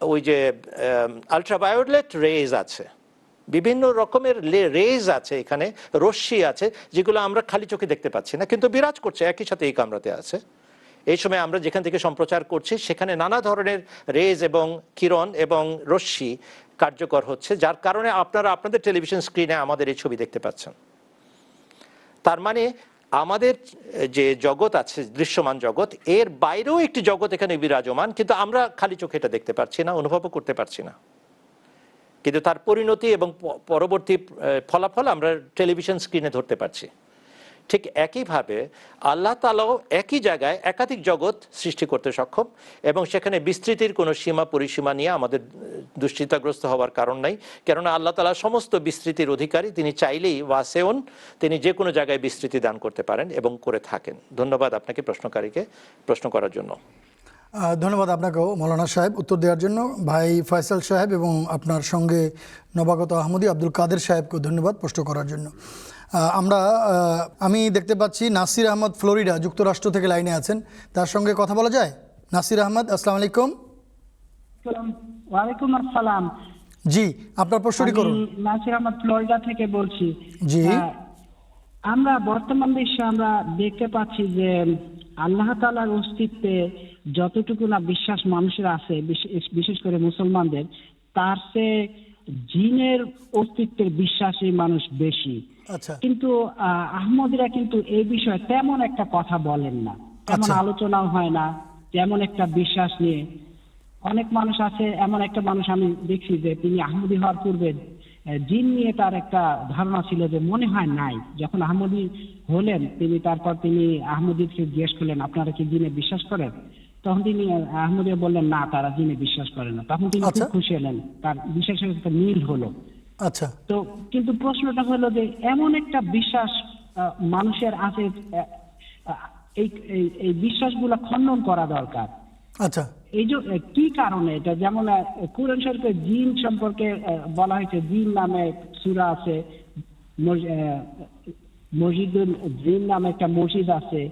ওই যে আলট্রাভায়োলেট রেজ আছে, বিভিন্ন রকমের রেজ আছে, এখানে রশ্মি আছে যেগুলো আমরা খালি চোখে দেখতে পাচ্ছি না, কিন্তু বিরাজ করছে একই সাথে এই কামরাতে আছে। এই সময় আমরা যেখান থেকে সম্প্রচার করছি সেখানে নানা ধরনের রেজ এবং কিরণ এবং রশ্মি কার্যকর হচ্ছে, যার কারণে আপনারা আপনাদের টেলিভিশন স্ক্রিনে আমাদের এই ছবি দেখতে পাচ্ছেন। তার মানে আমাদের যে জগৎ আছে, দৃশ্যমান জগৎ, এর বাইরেও একটি জগৎ এখানে বিরাজমান, কিন্তু আমরা খালি চোখে এটা দেখতে পাচ্ছি না, অনুভবও করতে পারছি না। কিন্তু তার পরিণতি এবং পরবর্তী ফলাফল আমরা টেলিভিশন স্ক্রিনে ধরতে পারছি। ঠিক একইভাবে আল্লাহ তাআলাও একই জায়গায় একাধিক জগৎ সৃষ্টি করতে সক্ষম, এবং সেখানে বিস্তৃতির কোনো সীমা পরিসীমা নিয়ে আমাদের দুশ্চিন্তাগ্রস্ত হওয়ার কারণ নাই। কেননা আল্লাহ তাআলা সমস্ত বিস্তৃতির অধিকারী, তিনি চাইলেই ওয়াসেউন, তিনি যে কোনো জায়গায় বিস্তৃতি দান করতে পারেন এবং করে থাকেন। ধন্যবাদ আপনাকে প্রশ্নকারীকে প্রশ্ন করার জন্য। ধন্যবাদ আপনাকেও মৌলানা সাহেব উত্তর দেওয়ার জন্য। ভাই ফয়সাল সাহেব এবং আপনার সঙ্গে নবাগত আহমদী আব্দুল কাদের সাহেবকেও ধন্যবাদ প্রশ্ন করার জন্য। আমি দেখতে পাচ্ছি নাসির আহমদ ফ্লোরিডা যুক্তরাষ্ট্র থেকে লাইনে আছেন, তার সঙ্গে কথা বলা যায়? নাসির আহমদ, আসসালামু আলাইকুম। ওয়ালাইকুম আসসালাম। জি, আপনার প্রশ্নটি করুন। নাসির আহমদ ফ্লোরিডা থেকে বলছি। জি, আমরা বর্তমান বিশ্বে আমরা দেখতে পাচ্ছি যে আল্লাহ তাআলার অস্তিত্বে যতটুকু না বিশ্বাস মানুষের আছে, বিশেষ করে মুসলমানদের, তার চেয়ে জিনের অস্তিত্বের বিশ্বাসী মানুষ বেশি। আচ্ছা, কিন্তু আহমদীরা কিন্তু এই বিষয়ে তেমন একটা কথা বলেন না, তেমন আলোচনাও হয় না, তেমন একটা বিশ্বাস নিয়ে। অনেক মানুষ আছে, এমন একটা মানুষ আমি দেখছি যে তিনি আহমদী হওয়ার পূর্বে জিন নিয়ে তার একটা ধারণা ছিল যে মনে হয় নাই। যখন আহমদী হলেন তারপর তিনি আহমদীকে জিজ্ঞেস করলেন, আপনারা কি জিনে বিশ্বাস করেন? তখন তিনি আহমদী বললেন, না, তারা জিনে বিশ্বাস করে না। তখন তিনি খুব খুশি হলেন, তার বিশ্বাসের একটা মিল হলো। আচ্ছা, তো কিন্তু প্রশ্নটা হলো যে এমন একটা বিশ্বাস মানুষের আছে, এই বিশ্বাসগুলো খণ্ডন করা দরকার। আচ্ছা, এই যে কি কারণে এটা? যেমন কুরআন শরীফে জিন সম্পর্কে বলা হয়েছে, জিন নামে সূরা আছে, মসজিদুল জিন নামে একটা মসজিদ আছে।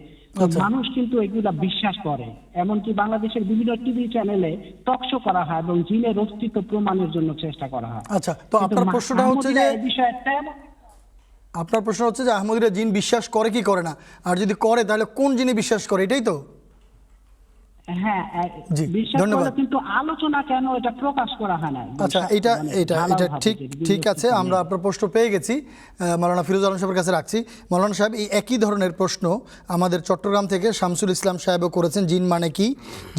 মানুষ কিন্তু এগুলা বিশ্বাস করে, এমনকি বাংলাদেশের বিভিন্ন টিভি চ্যানেলে টকশো করা হয় এবং জিনের অস্তিত্ব প্রমাণের জন্য চেষ্টা করা হয়। আচ্ছা, তো আপনার প্রশ্নটা হচ্ছে যে আহমদীরা জিন বিশ্বাস করে কি করে না, আর যদি করে তাহলে কোন জিনে বিশ্বাস করে, এটাই তো? হ্যাঁ, বিশ্বাস করে, কিন্তু আলোচনা কেন এটা প্রকাশ করা হয় না? আচ্ছা, এটা ঠিক আছে, আমরা আপনার প্রশ্ন পেয়ে গেছি। মাওলানা ফিরোজ আলম সাহেবের কাছে রাখছি। মাওলানা সাহেব, এই একই ধরনের প্রশ্ন আমাদের চট্টগ্রাম থেকে শামসুল ইসলাম সাহেবও করেছেন। জিন মানে কি,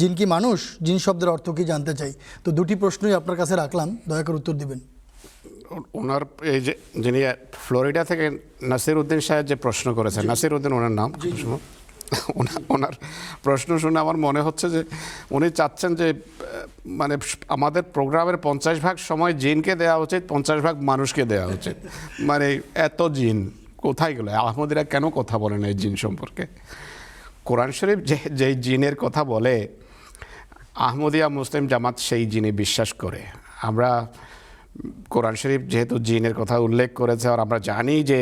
জিন কি মানুষ, জিন শব্দের অর্থ কি জানতে চাই। তো দুটি প্রশ্নই আপনার কাছে রাখলাম, দয়া করে উত্তর দিবেন। ওনার এই যে যিনি ফ্লোরিডা থেকে নাসির উদ্দিন সাহেব যে প্রশ্ন করেছেন, নাসির উদ্দিন ওনার নাম, ওনার প্রশ্ন শুনে আমার মনে হচ্ছে যে উনি চাচ্ছেন যে মানে আমাদের প্রোগ্রামের 50% সময় জিনকে দেওয়া উচিত, 50% মানুষকে দেওয়া উচিত। মানে এত জিন কোথায় গেল? আহমদীরা কেন কথা বলেন এই জিন সম্পর্কে? কোরআন শরীফ যে জিনের কথা বলে, আহমদিয়া মুসলিম জামাত সেই জিনে বিশ্বাস করে। আমরা কোরআন শরীফ যেহেতু জিনের কথা উল্লেখ করেছে, আর আমরা জানি যে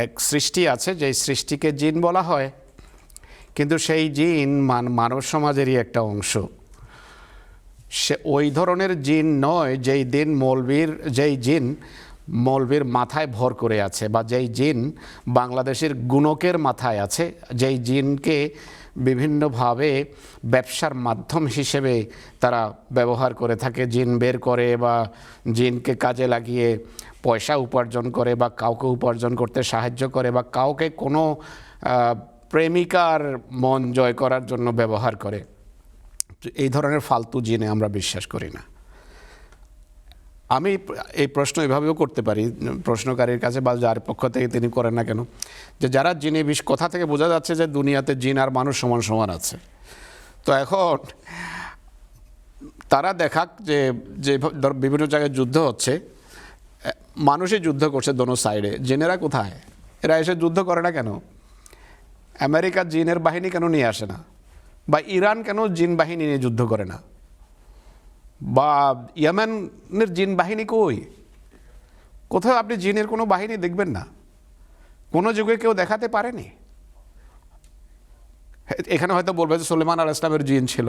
এক সৃষ্টি আছে, যে সৃষ্টিকে জিন বলা হয়, কিন্তু সেই জিন মানব সমাজেরই একটা অংশ। সে ওই ধরনের জিন নয় যেই জিন মৌলবীর মাথায় ভর করে আছে, বা যেই জিন বাংলাদেশের গুণকের মাথায় আছে, যেই জিনকে বিভিন্নভাবে ব্যবসার মাধ্যম হিসেবে তারা ব্যবহার করে থাকে, জিন বের করে বা জিনকে কাজে লাগিয়ে পয়সা উপার্জন করে, বা কাউকে উপার্জন করতে সাহায্য করে, বা কাউকে কোনো প্রেমিকার মন জয় করার জন্য ব্যবহার করে। এই ধরনের ফালতু জিনে আমরা বিশ্বাস করি না। আমি এই প্রশ্ন এভাবেও করতে পারি প্রশ্নকারীর কাছে, বা যার পক্ষ থেকে তিনি করেন না কেন, যে যারা জিনে কথা থেকে বোঝা যাচ্ছে যে দুনিয়াতে জিন আর মানুষ সমান সমান আছে। তো এখন তারা দেখাক যে বিভিন্ন জায়গায় যুদ্ধ হচ্ছে, মানুষই যুদ্ধ করছে দোনো সাইডে, জিনেরা কোথায়? এরা এসে যুদ্ধ করে না কেন? আমেরিকার জিনের বাহিনী কেন নিয়ে আসে না? বা ইরান কেন জিন বাহিনী নিয়ে যুদ্ধ করে না? বা ইয়েমেনের জিন বাহিনী কই? কোথাও আপনি জিনের কোনো বাহিনী দেখবেন না, কোনো যুগে কেউ দেখাতে পারেনি। এখানে হয়তো বলবে যে সুলেমান আলাইহিস সালামের জিন ছিল,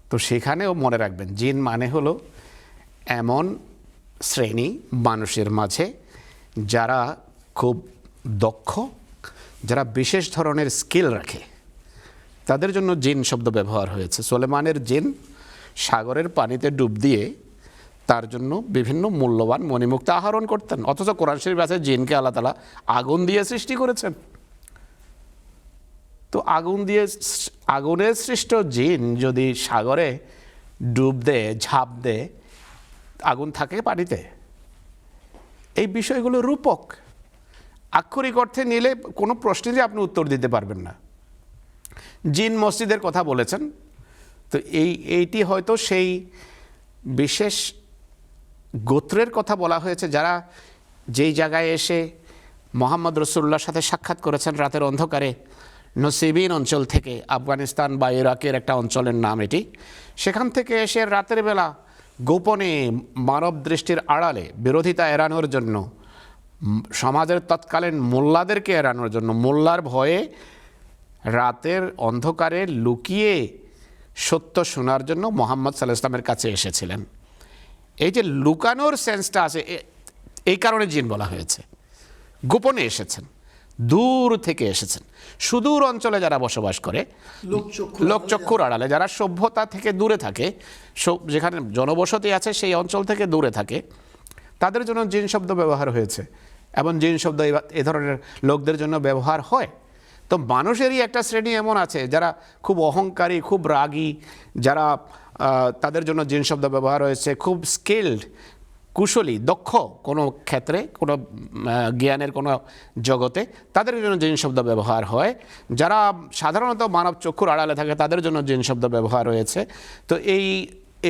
তো সেখানেও মনে রাখবেন জিন মানে হলো এমন শ্রেণী মানুষের মাঝে যারা খুব দক্ষ, যারা বিশেষ ধরনের স্কিল রাখে, তাদের জন্য জিন শব্দ ব্যবহার হয়েছে। সুলেমানের জিন সাগরের পানিতে ডুব দিয়ে তার জন্য বিভিন্ন মূল্যবান মণিমুক্তা আহরণ করতেন, অথচ কোরআন শরীফ আছে জিনকে আল্লাহ তাআলা আগুন দিয়ে সৃষ্টি করেছেন। তো আগুনের সৃষ্ট জিন যদি সাগরে ডুব দেয়, ঝাঁপ দেয়, আগুন থাকে পানিতে? এই বিষয়গুলো রূপক। আক্ষরিক অর্থে নিলে কোনো প্রশ্নেরই আপনি উত্তর দিতে পারবেন না। জিন মসজিদের কথা বলেছেন, তো এইটি হয়তো সেই বিশেষ গোত্রের কথা বলা হয়েছে যারা যেই জায়গায় এসে মোহাম্মদ রসুল্লাহর সাথে সাক্ষাৎ করেছেন রাতের অন্ধকারে, নসিবিন অঞ্চল থেকে, আফগানিস্তান বা ইরাকের একটা অঞ্চলের নাম এটি। সেখান থেকে এসে রাতের বেলা গোপনে মানব দৃষ্টির আড়ালে বিরোধিতা এড়ানোর জন্য, সমাজের তৎকালীন মোল্লাদেরকে এড়ানোর জন্য, মোল্লার ভয়ে রাতের অন্ধকারে লুকিয়ে সত্য শোনার জন্য মোহাম্মদ সাল্লাল্লাহু আলাইহি ওয়াসাল্লামের কাছে এসেছিলেন। এই যে লুকানোর সেন্সটা আছে, এই কারণে জিন বলা হয়েছে। গোপনে এসেছেন, দূর থেকে এসেছেন, সুদূর অঞ্চলে যারা বসবাস করে, লোকচক্ষুর আড়ালে, যারা সভ্যতা থেকে দূরে থাকে, যেখানে জনবসতি আছে সেই অঞ্চল থেকে দূরে থাকে, তাদের জন্য জিন শব্দ ব্যবহার হয়েছে। এবং জিন শব্দ এ ধরনের লোকদের জন্য ব্যবহার হয়। তো মানুষেরই একটা শ্রেণী এমন আছে যারা খুব অহংকারী, খুব রাগী, যারা তাদের জন্য জিন শব্দ ব্যবহার হয়েছে, খুব স্কিল্ড, কুশলী, দক্ষ কোনো ক্ষেত্রে, কোনো জ্ঞানের কোনো জগতে, তাদের জন্য জিন শব্দ ব্যবহার হয়। যারা সাধারণত মানব চক্ষুর আড়ালে থাকে তাদের জন্য জিন শব্দ ব্যবহার হয়েছে। তো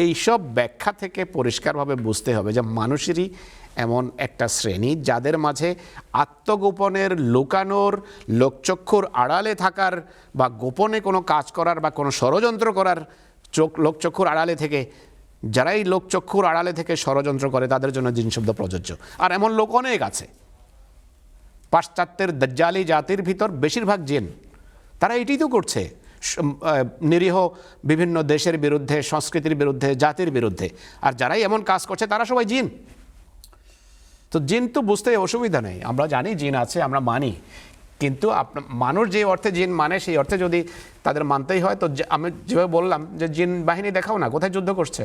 এইসব ব্যাখ্যা থেকে পরিষ্কারভাবে বুঝতে হবে যে মানুষেরই এমন একটা শ্রেণী যাদের মাঝে আত্মগোপনের, লুকানোর, লোকচক্ষুর আড়ালে থাকার বা গোপনে কোনো কাজ করার বা কোনো ষড়যন্ত্র করার, লোকচক্ষুর আড়ালে থেকে, যারাই লোকচক্ষুর আড়ালে থেকে ষড়যন্ত্র করে তাদের জন্য জিন শব্দ প্রযোজ্য। আর এমন লোক অনেক আছে। পাশ্চাত্যের দাজ্জালি জাতির ভিতর বেশিরভাগ জিন। তারা এটাই তো করছে, নিরীহ বিভিন্ন দেশের বিরুদ্ধে, সংস্কৃতির বিরুদ্ধে, জাতির বিরুদ্ধে। আর যারাই এমন কাজ করছে তারা সবাই জিন। তো জিন তো বুঝতে অসুবিধা নেই, আমরা জানি জিন আছে, আমরা মানি। কিন্তু মানুষ যে অর্থে জিন মানে সেই অর্থে যদি তাদের মানতেই হয়, তো আমি যেভাবে বললাম যে জিন বাহিনী দেখাও না কোথায় যুদ্ধ করছে,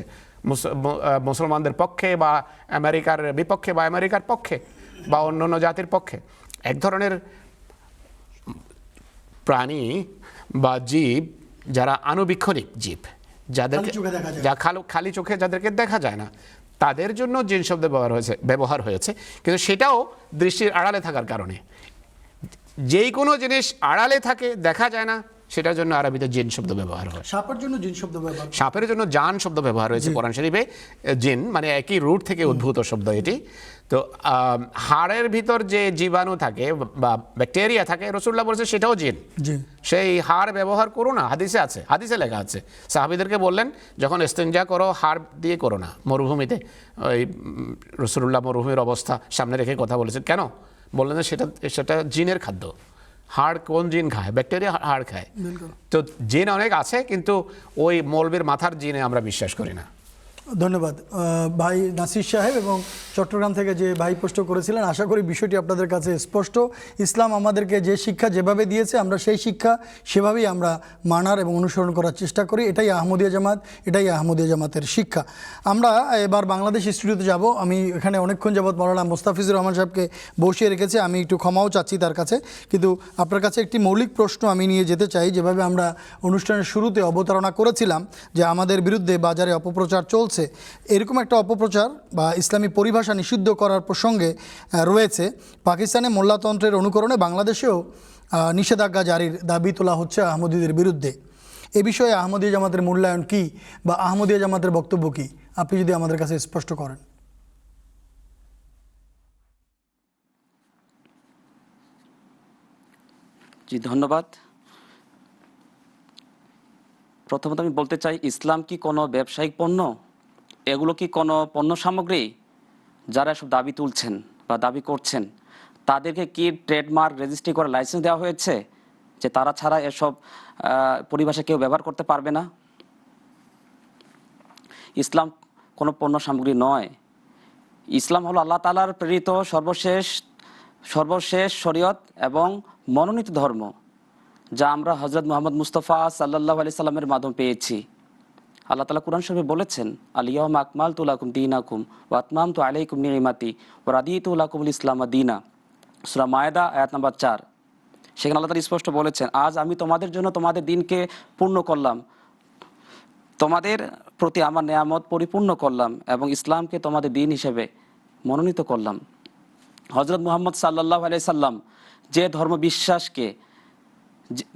মুসলমানদের পক্ষে বা আমেরিকার বিপক্ষে বা আমেরিকার পক্ষে বা অন্য জাতির পক্ষে। এক ধরনের প্রাণী বা জীব যারা আনুবীক্ষণিক জীব, যাদেরকে খালি চোখে যাদেরকে দেখা যায় না, তাদের জন্য জিন শব্দ ব্যবহার হয়েছে। কিন্তু সেটাও দৃষ্টির আড়ালে থাকার কারণে। যেই কোনো জিনিস আড়ালে থাকে, দেখা যায় না, সেটার জন্য আরবিতে জিন শব্দ ব্যবহার হয়। সাপের জন্য জিন শব্দ ব্যবহার, সাপের জন্য জান শব্দ ব্যবহার হয়েছে কোরআন শরীফে। জিন মানে একই রুট থেকে উদ্ভূত শব্দ এটি। তো হাড়ের ভিতর যে জীবাণু থাকে বা ব্যাকটেরিয়া থাকে, রাসূলুল্লাহ বলেছে সেটাও জিন। সেই হাড় ব্যবহার করো না, হাদিসে আছে, হাদিসে লেখা আছে। সাহাবীদেরকে বললেন যখন ইস্তেঞ্জা করো হাড় দিয়ে করো না। মরুভূমিতে ওই রাসূলুল্লাহ মরুভূমির অবস্থা সামনে রেখে কথা বলেছেন। কেন বললেন? সেটা জিনের খাদ্য। হাড় কোন জিন খায়? ব্যাকটেরিয়া হাড় খায়। তো জিন অনেক আছে, কিন্তু ওই মৌলবীর মাথার জিনে আমরা বিশ্বাস করি না। ধন্যবাদ ভাই নাসির সাহেব এবং চট্টগ্রাম থেকে যে ভাই প্রশ্ন করেছিলেন। আশা করি বিষয়টি আপনাদের কাছে স্পষ্ট। ইসলাম আমাদেরকে যে শিক্ষা যেভাবে দিয়েছে আমরা সেই শিক্ষা সেভাবেই আমরা মানার এবং অনুসরণ করার চেষ্টা করি। এটাই আহমদিয়া জামাত, এটাই আহমদিয়া জামাতের শিক্ষা। আমরা এবার বাংলাদেশ স্টুডিওতে যাব। আমি এখানে অনেকক্ষণ যাবৎ মাওলানা মোস্তাফিজুর রহমান সাহেবকে বসিয়ে রেখেছি, আমি একটু ক্ষমাও চাচ্ছি তার কাছে। কিন্তু আপনার কাছে একটি মৌলিক প্রশ্ন আমি নিয়ে যেতে চাই। যেভাবে আমরা অনুষ্ঠানের শুরুতে অবতারণা করেছিলাম যে আমাদের বিরুদ্ধে বাজারে অপপ্রচার চলছে, এরকম একটা অপপ্রচার বা ইসলামী পরিভাষা নিষিদ্ধ করার প্রসঙ্গে রয়েছে। পাকিস্তানে মোল্লাতন্ত্রের অনুকরণে বাংলাদেশেও নিষেধাজ্ঞা জারির দাবি তোলা হচ্ছে আহমদীদের বিরুদ্ধে। এ বিষয়ে আহমদিয়া জামাতের মূল্যায়ন কি বা আহমদিয়া জামাতের বক্তব্য কি, আপনি যদি আমাদের কাছে স্পষ্ট করেন। জি ধন্যবাদ। প্রথমত আমি বলতে চাই, ইসলাম কি কোনো ব্যবসায়িক পণ্য? এগুলো কি কোনো পণ্য সামগ্রী? যারা এসব দাবি তুলছেন বা দাবি করছেন তাদেরকে কি ট্রেডমার্ক রেজিস্ট্রি করে লাইসেন্স দেওয়া হয়েছে যে তারা ছাড়া এসব পরিভাষা কেউ ব্যবহার করতে পারবে না? ইসলাম কোনো পণ্য সামগ্রী নয়। ইসলাম হলো আল্লাহ তাআলার প্রেরিত সর্বশেষ শরীয়ত এবং মনোনীত ধর্ম, যা আমরা হযরত মুহাম্মদ মুস্তাফা সাল্লাল্লাহু আলাইহি সাল্লামের মাধ্যমে পেয়েছি। আল্লাহ তাআলা কুরআন শরীফে বলেছেন, আল-ইয়াওমা আকমালতু লাকুম দীনাকুম ওয়া আতমামতু আলাইকুম নি'মাতি ওয়া রাদিতু লাকুমুল ইসলামা দীনা। সূরা মায়েদা আয়াত নাম্বার 4। সেখানে আল্লাহ তাআলা স্পষ্ট বলেছেন, আজ আমি তোমাদের জন্য তোমাদের দিনকে পূর্ণ করলাম, তোমাদের প্রতি আমার নেয়ামত পরিপূর্ণ করলাম এবং ইসলামকে তোমাদের দিন হিসেবে মনোনীত করলাম। হজরত মুহাম্মদ সাল্লাল্লাহু আলাইহি সাল্লাম যে ধর্ম বিশ্বাসকে,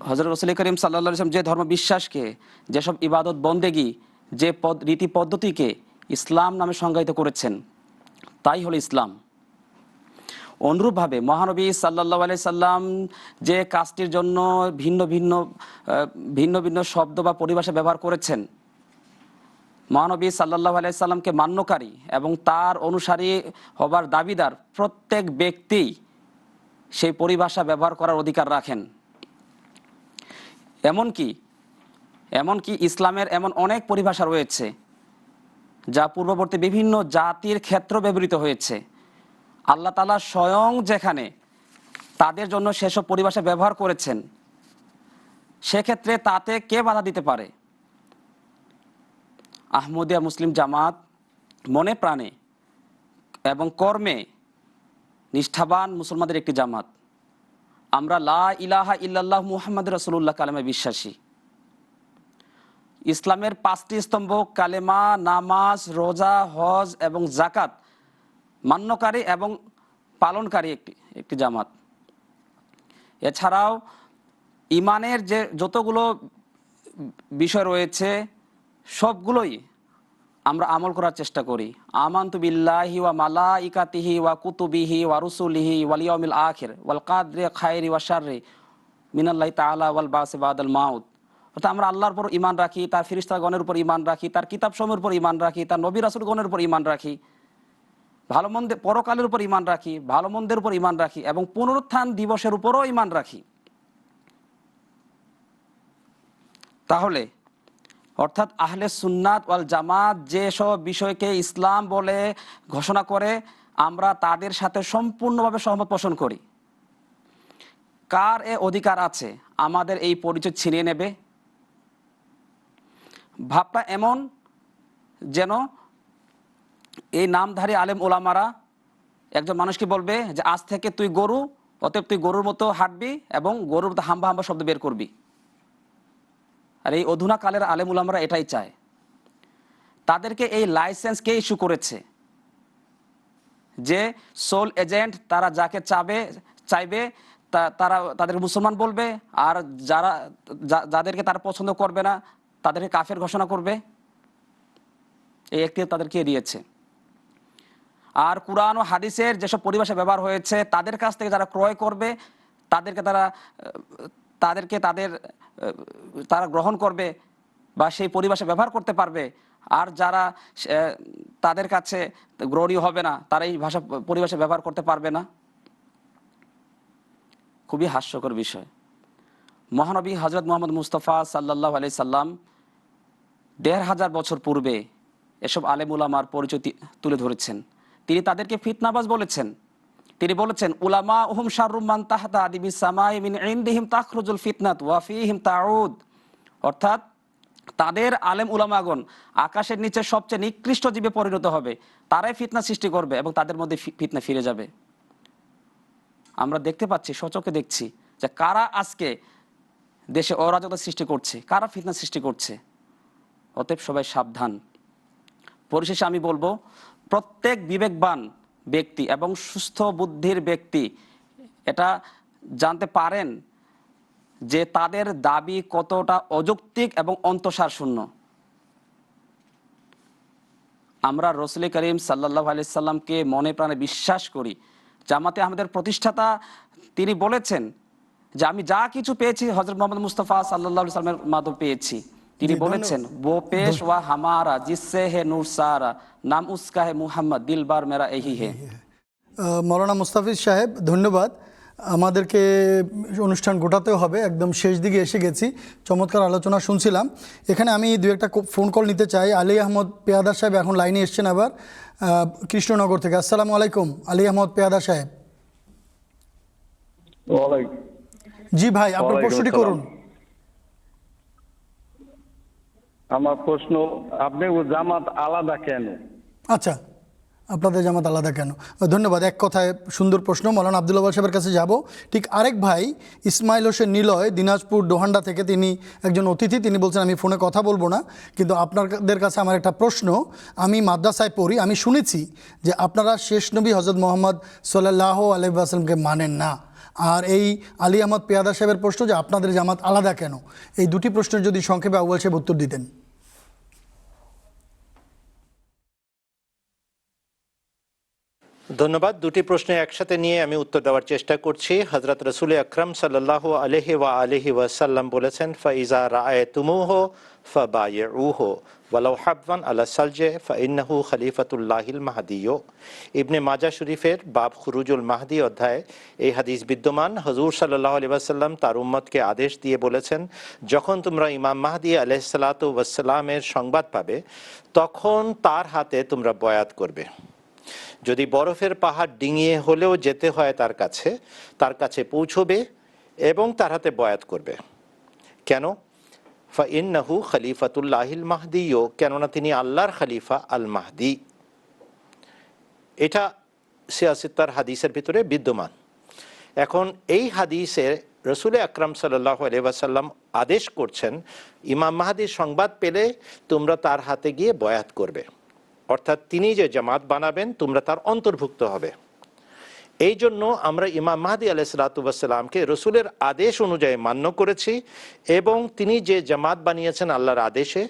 হজরত রসুল করিম সাল্লাল্লাহু আলাইহি সাল্লাম যে ধর্ম বিশ্বাসকে, যেসব ইবাদত বন্দেগী, যে রীতি পদ্ধতিকে ইসলাম নামে সংজ্ঞায়িত করেছেন, তাই হলো ইসলাম। অনুরূপভাবে মহানবী সাল্লাল্লাহু আলাইহি সাল্লাম যে কাজটির জন্য ভিন্ন ভিন্ন শব্দ বা পরিভাষা ব্যবহার করেছেন, মহানবী সাল্লাল্লাহু আলাইহি সাল্লামকে মান্যকারী এবং তার অনুসারী হবার দাবিদার প্রত্যেক ব্যক্তি সেই পরিভাষা ব্যবহার করার অধিকার রাখেন। এমনকি ইসলামের এমন অনেক পরিভাষা রয়েছে যা পূর্ববর্তী বিভিন্ন জাতির ক্ষেত্রে ব্যবহৃত হয়েছে। আল্লাহ তাআলা স্বয়ং যেখানে তাদের জন্য সেসব পরিভাষা ব্যবহার করেছেন, সেক্ষেত্রে তাতে কে বাধা দিতে পারে? আহমদিয়া মুসলিম জামাত মনে প্রাণে এবং কর্মে নিষ্ঠাবান মুসলমানদের একটি জামাত। আমরা লা ইলাহা ইল্লাল্লাহ মুহাম্মাদুর রাসূলুল্লাহ কালেমায় বিশ্বাসী। ইসলামের 5টি স্তম্ভ কালেমা, নামাজ, রোজা, হজ এবং যাকাত মান্যকারী এবং পালনকারী একটি জামাত। এছাড়াও ইমানের যে যতগুলো বিষয় রয়েছে সবগুলোই আমরা আমল করার চেষ্টা করি। আমানতু বিল্লাহি ওয়া মালাইকাতিহি ওয়া কুতুবিহি ওয়া রুসুলিহি ওয়াল ইয়াউমিল আখির ওয়াল কাদরি খাইরি ওয়া শাররি মিনাল্লাহি তাআলা ওয়াল বাসি বাদাল মাউত। অর্থাৎ আমরা আল্লাহর উপর ঈমান রাখি, তার ফেরেশতাগণের উপর ঈমান রাখি, তার কিতাবসমূহের উপর ঈমান রাখি, তার নবী রাসূলগণের উপর ঈমান রাখি, ভালো মন্দের পরকালের উপর ঈমান রাখি, ভালো মন্দের উপর ঈমান রাখি এবং পুনরুত্থান দিবসের উপরও ঈমান রাখি। তাহলে অর্থাৎ আহলে সুন্নাত ওয়াল জামাত যেসব বিষয়কে ইসলাম বলে ঘোষণা করে, আমরা তাদের সাথে সম্পূর্ণভাবে সহমত পোষণ করি। কার এ অধিকার আছে আমাদের এই পরিচয় ছিনিয়ে নেবে? ভাবটা এমন যেন এই নামধারী আলেম ওলামারা একজন মানুষকে বলবে যে আজ থেকে তুই গরু, অতএব তুই গরুর মতো হাঁটবি এবং গরুর মতো হাম্বা হাম্বা শব্দ বের করবি। আর এই অধুনা কালের আলেম উলামারা এটাই চায়। তাদেরকে এই লাইসেন্স কে ইস্যু করেছে যে সোল এজেন্ট, তারা যাকে চাইবে তারা তাদের মুসলমান বলবে, আর যাদেরকে তারা পছন্দ করবে না তাদেরকে কাফের ঘোষণা করবে? এই এখতিয়ার তাদেরকে দিয়েছে। আর কুরআন ও হাদিসের যেসব পরিভাষা ব্যবহার হয়েছে তাদের কাছ থেকে যারা ক্রয় করবে তারা গ্রহণ করবে বা সেই পরিভাষা ব্যবহার করতে পারবে, আর যারা তাদের কাছে গ্রহণীয় হবে না তারা এই পরিভাষা ব্যবহার করতে পারবে না। খুবই হাস্যকর বিষয়। মহানবী হযরত মুহাম্মদ মুস্তাফা সাল্লাল্লাহু আলাইহি সাল্লাম ১৫০০ বছর পূর্বে এসব আলেম উলামার পরিচয় তুলে ধরেছেন। তিনি তাদেরকে ফিতনাবাজ বলেছেন। তিনি বলেছেন, উলামা উহুম শাররুম মান তাহতা আদিবিস সামাই মিন ইনদিহিম তাখরুজুল ফিতনাত ওয়া ফীহিম তাউদ। অর্থাৎ তাদের আলেম উলামাগণ আকাশের নিচে সবচেয়ে নিকৃষ্ট জীবে পরিণত হবে, তারাই ফিতনা সৃষ্টি করবে এবং তাদের মধ্যে ফিতনা ফিরে যাবে। আমরা দেখতে পাচ্ছি, সচক্ষে দেখছি যে কারা আজকে দেশে অরাজকতা সৃষ্টি করছে, কারা ফিতনা সৃষ্টি করছে। অতএব সবাই সাবধান। পরিশেষে আমি বলবো, প্রত্যেক বিবেকবান ব্যক্তি এবং সুস্থ বুদ্ধির ব্যক্তি এটা জানতে পারেন যে তাদের দাবি কতটা অযৌক্তিক এবং অন্তঃসার শূন্য। আমরা রাসূল করিম সাল্লাল্লাহু আলাইহি সাল্লামকে মনে প্রাণে বিশ্বাস করি। জামাতে আহমদের প্রতিষ্ঠাতা তিনি বলেছেন যে আমি যা কিছু পেয়েছি হযরত মুহাম্মদ মুস্তাফা সাল্লাল্লাহু আলাইহি সাল্লামের মাধ্যমে পেয়েছি। তিনি বলেছেন, वो पेश हुआ हमारा जिससे है नूर सारा नाम उसका है मुहम्मद दिलबार मेरा यही है। মৌলানা মুস্তাফিজ সাহেব, ধন্যবাদ। আমাদেরকে অনুষ্ঠান গোটাতেও হবে, একদম শেষ দিকে এসে গেছি। চমৎকার আলোচনা শুনছিলাম। এখানে আমি দু একটা ফোন কল নিতে চাই। আলী আহমদ পেয়াদার সাহেব এখন লাইনে এসছেন আবার কৃষ্ণনগর থেকে। আসসালামু আলাইকুম আলী আহমদ পেয়াদার সাহেব। জি ভাই, আপনার প্রশ্নটি করুন। আমার প্রশ্ন, আপনি জামাত আলাদা কেন? আচ্ছা, আপনাদের জামাত আলাদা কেন? ধন্যবাদ। এক কথায় সুন্দর প্রশ্ন। মৌলানা আব্দুল ওয়াহাব সাহেবের কাছে যাব। ঠিক আরেক ভাই ইসমাইল হোসেন নিলয়, দিনাজপুর ডোহান্ডা থেকে, তিনি একজন অতিথি। তিনি বলছেন আমি ফোনে কথা বলবো না, কিন্তু আপনাদের কাছে আমার একটা প্রশ্ন। আমি মাদ্রাসায় পড়ি, আমি শুনেছি যে আপনারা শেষ নবী হজরত মোহাম্মদ সাল্লাল্লাহু আলাইহি ওয়াসাল্লামকে মানেন না। আর এই আলী আহমদ পেয়াদা সাহেবের প্রশ্ন যে আপনাদের জামাত আলাদা কেন? এই দুটি প্রশ্নের যদি সংক্ষেপে আউয়াল সাহেব উত্তর দিতেন। ধন্যবাদ। দুটি প্রশ্ন একসাথে নিয়ে আমি উত্তর দেওয়ার চেষ্টা করছি। হযরত রাসূল আকরাম সাল্লাল্লাহু আলাইহি ওয়াসাল্লাম বলেছেন, ফাইজা রাআয়তুমুহু ফাবাইউহু ওয়ালাউ হাবওয়ান আলা সালজে ফাইন্নাহু খলিফাতুল্লাহিল মাহদিয়্যু। ইবনে মাজাহ শরীফের বাব খুরুজুল মাহদি অধ্যায়ে এই হাদিস বিদ্যমান। হুজুর সাল্লাল্লাহু আলাইহি ওয়াসাল্লাম তার উম্মতকে আদেশ দিয়ে বলেছেন, যখন তোমরা ইমাম মাহদি আলাইহিসসালাতু ওয়াসসালামের সংবাদ পাবে তখন তার হাতে তোমরা বয়াত করবে। যদি বরফের পাহাড় ডিঙিয়ে হলেও যেতে হয় তার কাছে পৌঁছবে এবং তার হাতে বয়াত করবে। কেন? ফাইন্নাহু খলিফাতুল্লাহিল মাহদিয়্যু, কেননা তিনি আল্লাহর খলিফা আল মাহদি। এটা সিয়াসিত্তার হাদিসের ভিতরে বিদ্যমান। এখন এই হাদিসে রাসূল আকরাম সাল্লাল্লাহু আলাইহি ওয়াসাল্লাম আদেশ করছেন, ইমাম মাহদির সংবাদ পেলে তোমরা তার হাতে গিয়ে বয়াত করবে, অর্থাৎ তিনি যে জামাত বানাবেন তোমরা তার অন্তর্ভুক্ত হবে। এই জন্য আমরা ইমাম মাহদি আলাইহিসসালাতু ওয়াসসালামকে রসুলের আদেশ অনুযায়ী মান্য করেছি এবং তিনি যে জামাত বানিয়েছেন আল্লাহর আদেশে,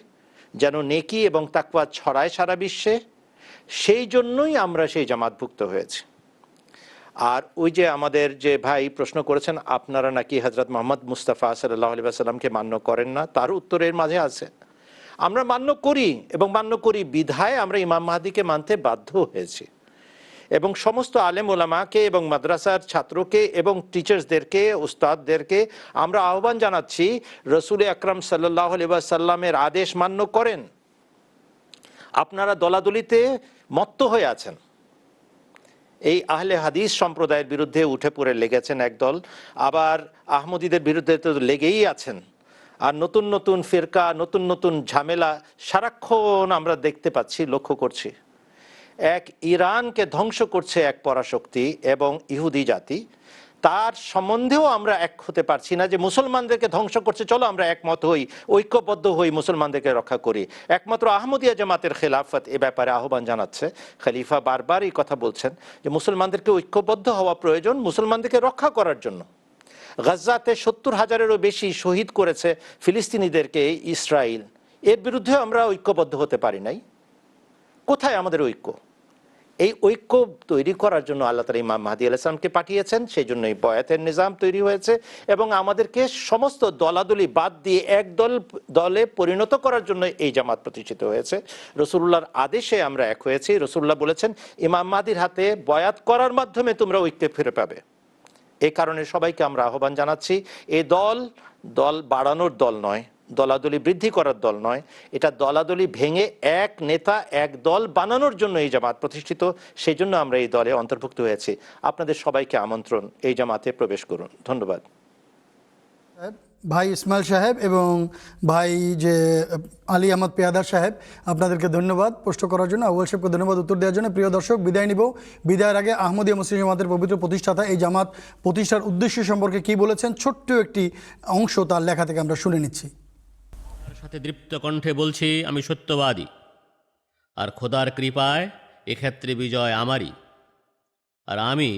যেন নেকি এবং তাকওয়া ছড়ায় সারা বিশ্বে, সেই জন্যই আমরা সেই জামাতভুক্ত হয়েছি। আর ওই যে আমাদের যে ভাই প্রশ্ন করেছেন আপনারা নাকি হযরত মুহাম্মদ মুস্তাফা সাল্লাল্লাহু আলাইহি ওয়াসাল্লামকে মান্য করেন না, তার উত্তরের মাঝে আছে আমরা মান্য করি এবং মান্য করি বিধায় আমরা ইমাম মাহদিকে মানতে বাধ্য হয়েছি। এবং সমস্ত আলেম ওলামাকে এবং মাদ্রাসার ছাত্রকে এবং টিচার্সদেরকে, উস্তাদদেরকে আমরা আহ্বান জানাচ্ছি, রসুল আকরাম সাল্লাল্লাহু আলাইহি ওয়াসাল্লামের আদেশ মান্য করেন। আপনারা দলাদলিতে মত্ত হয়ে আছেন। এই আহলে হাদিস সম্প্রদায়ের বিরুদ্ধে উঠে পড়ে লেগেছেন একদল, আবার আহমদীদের বিরুদ্ধে তো লেগেই আছেন। আর নতুন নতুন ফিরকা, নতুন নতুন ঝামেলা সারাক্ষণ আমরা দেখতে পাচ্ছি, লক্ষ্য করছি। এক ইরানকে ধ্বংস করছে এক পরাশক্তি এবং ইহুদি জাতি, তার সম্বন্ধেও আমরা এক হতে পারছি না যে মুসলমানদেরকে ধ্বংস করছে, চলো আমরা একমত হই, ঐক্যবদ্ধ হই, মুসলমানদেরকে রক্ষা করি। একমাত্র আহমদিয়া জামাতের খেলাফত এ ব্যাপারে আহ্বান জানাচ্ছে। খলিফা বারবার এই কথা বলছেন যে মুসলমানদেরকে ঐক্যবদ্ধ হওয়া প্রয়োজন মুসলমানদেরকে রক্ষা করার জন্য। গাজ্জাতে 70,000-এরও বেশি শহীদ করেছে ফিলিস্তিনিদেরকে ইসরায়েল, এর বিরুদ্ধে আমরা ঐক্যবদ্ধ হতে পারি নাই। কোথায় আমাদের ঐক্য? এই ঐক্য তৈরি করার জন্য আল্লাহ তাআলা ইমাম মাহদি আলাইহিস সালামকে পাঠিয়েছেন, সেই জন্য এই বয়াতের নিজাম তৈরি হয়েছে এবং আমাদেরকে সমস্ত দলাদলি বাদ দিয়ে এক দলে পরিণত করার জন্য এই জামাত প্রতিষ্ঠিত হয়েছে। রাসূলুল্লাহর আদেশে আমরা এক হয়েছি। রাসূলুল্লাহ বলেছেন ইমাম মাহদির হাতে বয়াত করার মাধ্যমে তোমরা ঐক্যে ফিরে পাবে। এই কারণে সবাইকে আমরা আহ্বান জানাচ্ছি, এই দল বাড়ানোর দল নয়, দলাদলি বৃদ্ধি করার দল নয়, এটা দলাদলি ভেঙে এক নেতা এক দল বানানোর জন্য এই জামাত প্রতিষ্ঠিত। সেই জন্য আমরা এই দলে অন্তর্ভুক্ত হয়েছি। আপনাদের সবাইকে আমন্ত্রণ, এই জামাতে প্রবেশ করুন। ধন্যবাদ। ভাই ইসমাইল সাহেব এবং ভাই যে আলী আহমদ পেয়াদা সাহেব, আপনাদেরকে ধন্যবাদ প্রশ্ন করার জন্য, আউয়াল সাহেবকে ধন্যবাদ উত্তর দেওয়ার জন্য। প্রিয় দর্শক, বিদায় নিব। বিদায়ের আগে আহমদিয়া মুসলিম জামাতের পবিত্র প্রতিষ্ঠাতা এই জামাত প্রতিষ্ঠার উদ্দেশ্য সম্পর্কে কি বলেছেন, ছোট্ট একটি অংশ তার লেখা থেকে আমরা শুনে নিচ্ছি। সাথে দৃপ্ত কণ্ঠে বলছি, আমি সত্যবাদী, আর খোদার কৃপায় এক্ষেত্রে বিজয় আমারই। আর আমি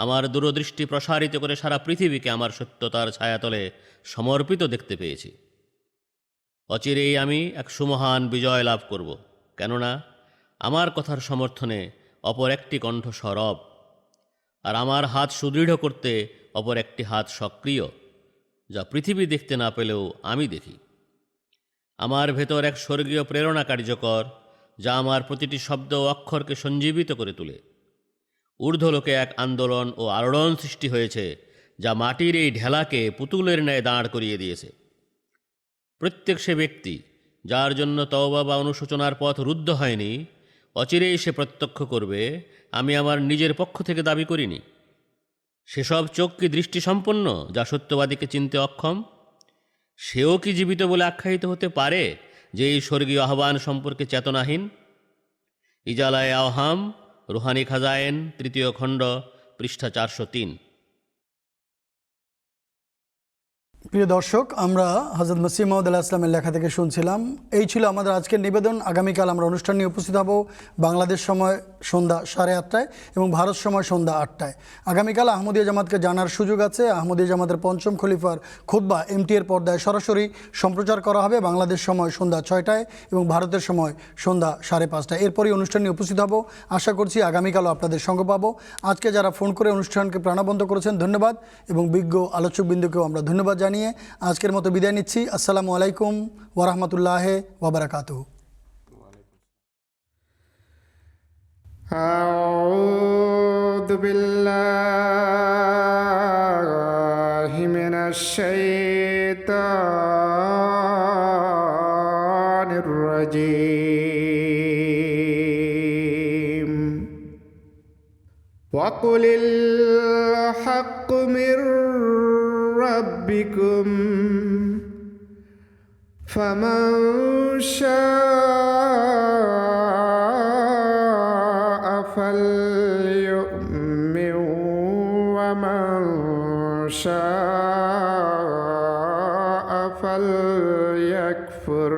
আমার দূরদৃষ্টি প্রসারিত করে সারা পৃথিবীকে আমার সত্যতার ছায়াতলে সমর্পিত দেখতে পেয়েছি। অচিরেই আমি এক সুমহান বিজয় লাভ করব, কেননা আমার কথার সমর্থনে অপর একটি কণ্ঠ সরব, আর আমার হাত সুদৃঢ় করতে অপর একটি হাত সক্রিয়, যা পৃথিবী দেখতে না পেলেও আমি দেখি। আমার ভেতর এক স্বর্গীয় প্রেরণা কার্যকর, যা আমার প্রতিটি শব্দ ও অক্ষরকে সঞ্জীবিত করে তোলে। ঊর্ধ্বলোকে এক আন্দোলন ও আলোড়ন সৃষ্টি হয়েছে, যা মাটির এই ঢেলাকে পুতুলের ন্যায় দাঁড় করিয়ে দিয়েছে। প্রত্যেক সে ব্যক্তি যার জন্য তওবা বা অনুশোচনার পথ রুদ্ধ হয়নি, অচিরেই সে প্রত্যক্ষ করবে আমি আমার নিজের পক্ষ থেকে দাবি করিনি। সেসব চোখ কি দৃষ্টিসম্পন্ন যা সত্যবাদীকে চিনতে অক্ষম? সেও কি জীবিত বলে আখ্যায়িত হতে পারে যে এই স্বর্গীয় আহ্বান সম্পর্কে চেতনাহীন? ইজালায় আওহাম রুহানি খাজায়েন 3য় খণ্ড পৃষ্ঠা 403। প্রিয় দর্শক, আমরা হযরত মসিহ মাউদ আলাইহিস সালামের লেখা থেকে শুনছিলাম। এই ছিল আমাদের আজকের নিবেদন। আগামীকাল আমরা অনুষ্ঠান নিয়ে উপস্থিত হব বাংলাদেশ সময় সন্ধ্যা 8:30টায় এবং ভারত সময় সন্ধ্যা 8টায়। আগামীকাল আহমদিয়া জামাতকে জানার সুযোগ আছে। আহমদিয়া জামাতের পঞ্চম খলিফার খুতবা MT-এর পর্দায় সরাসরি সম্প্রচার করা হবে বাংলাদেশ সময় সন্ধ্যা 6টায় এবং ভারতের সময় সন্ধ্যা 5:30টায়। এরপরই অনুষ্ঠান নিয়ে উপস্থিত হব। আশা করছি আগামীকালও আপনাদের সঙ্গ পাবো। আজকে যারা ফোন করে অনুষ্ঠানকে প্রাণবন্ত করেছেন ধন্যবাদ, এবং বিজ্ঞ আলোচকবৃন্দকেও আমরা ধন্যবাদ জানিয়ে আজকের মতো বিদায় নিচ্ছি। আসসালামু আলাইকুম ওয়া রাহমাতুল্লাহি ওয়া বারাকাতুহু। আউযু বিল্লাহি মিনাশ শাইতানির রাজীম। ওয়া কুলিল হাক্কু মির ربكم فمن شاء فليؤمن ومن شاء فليكفر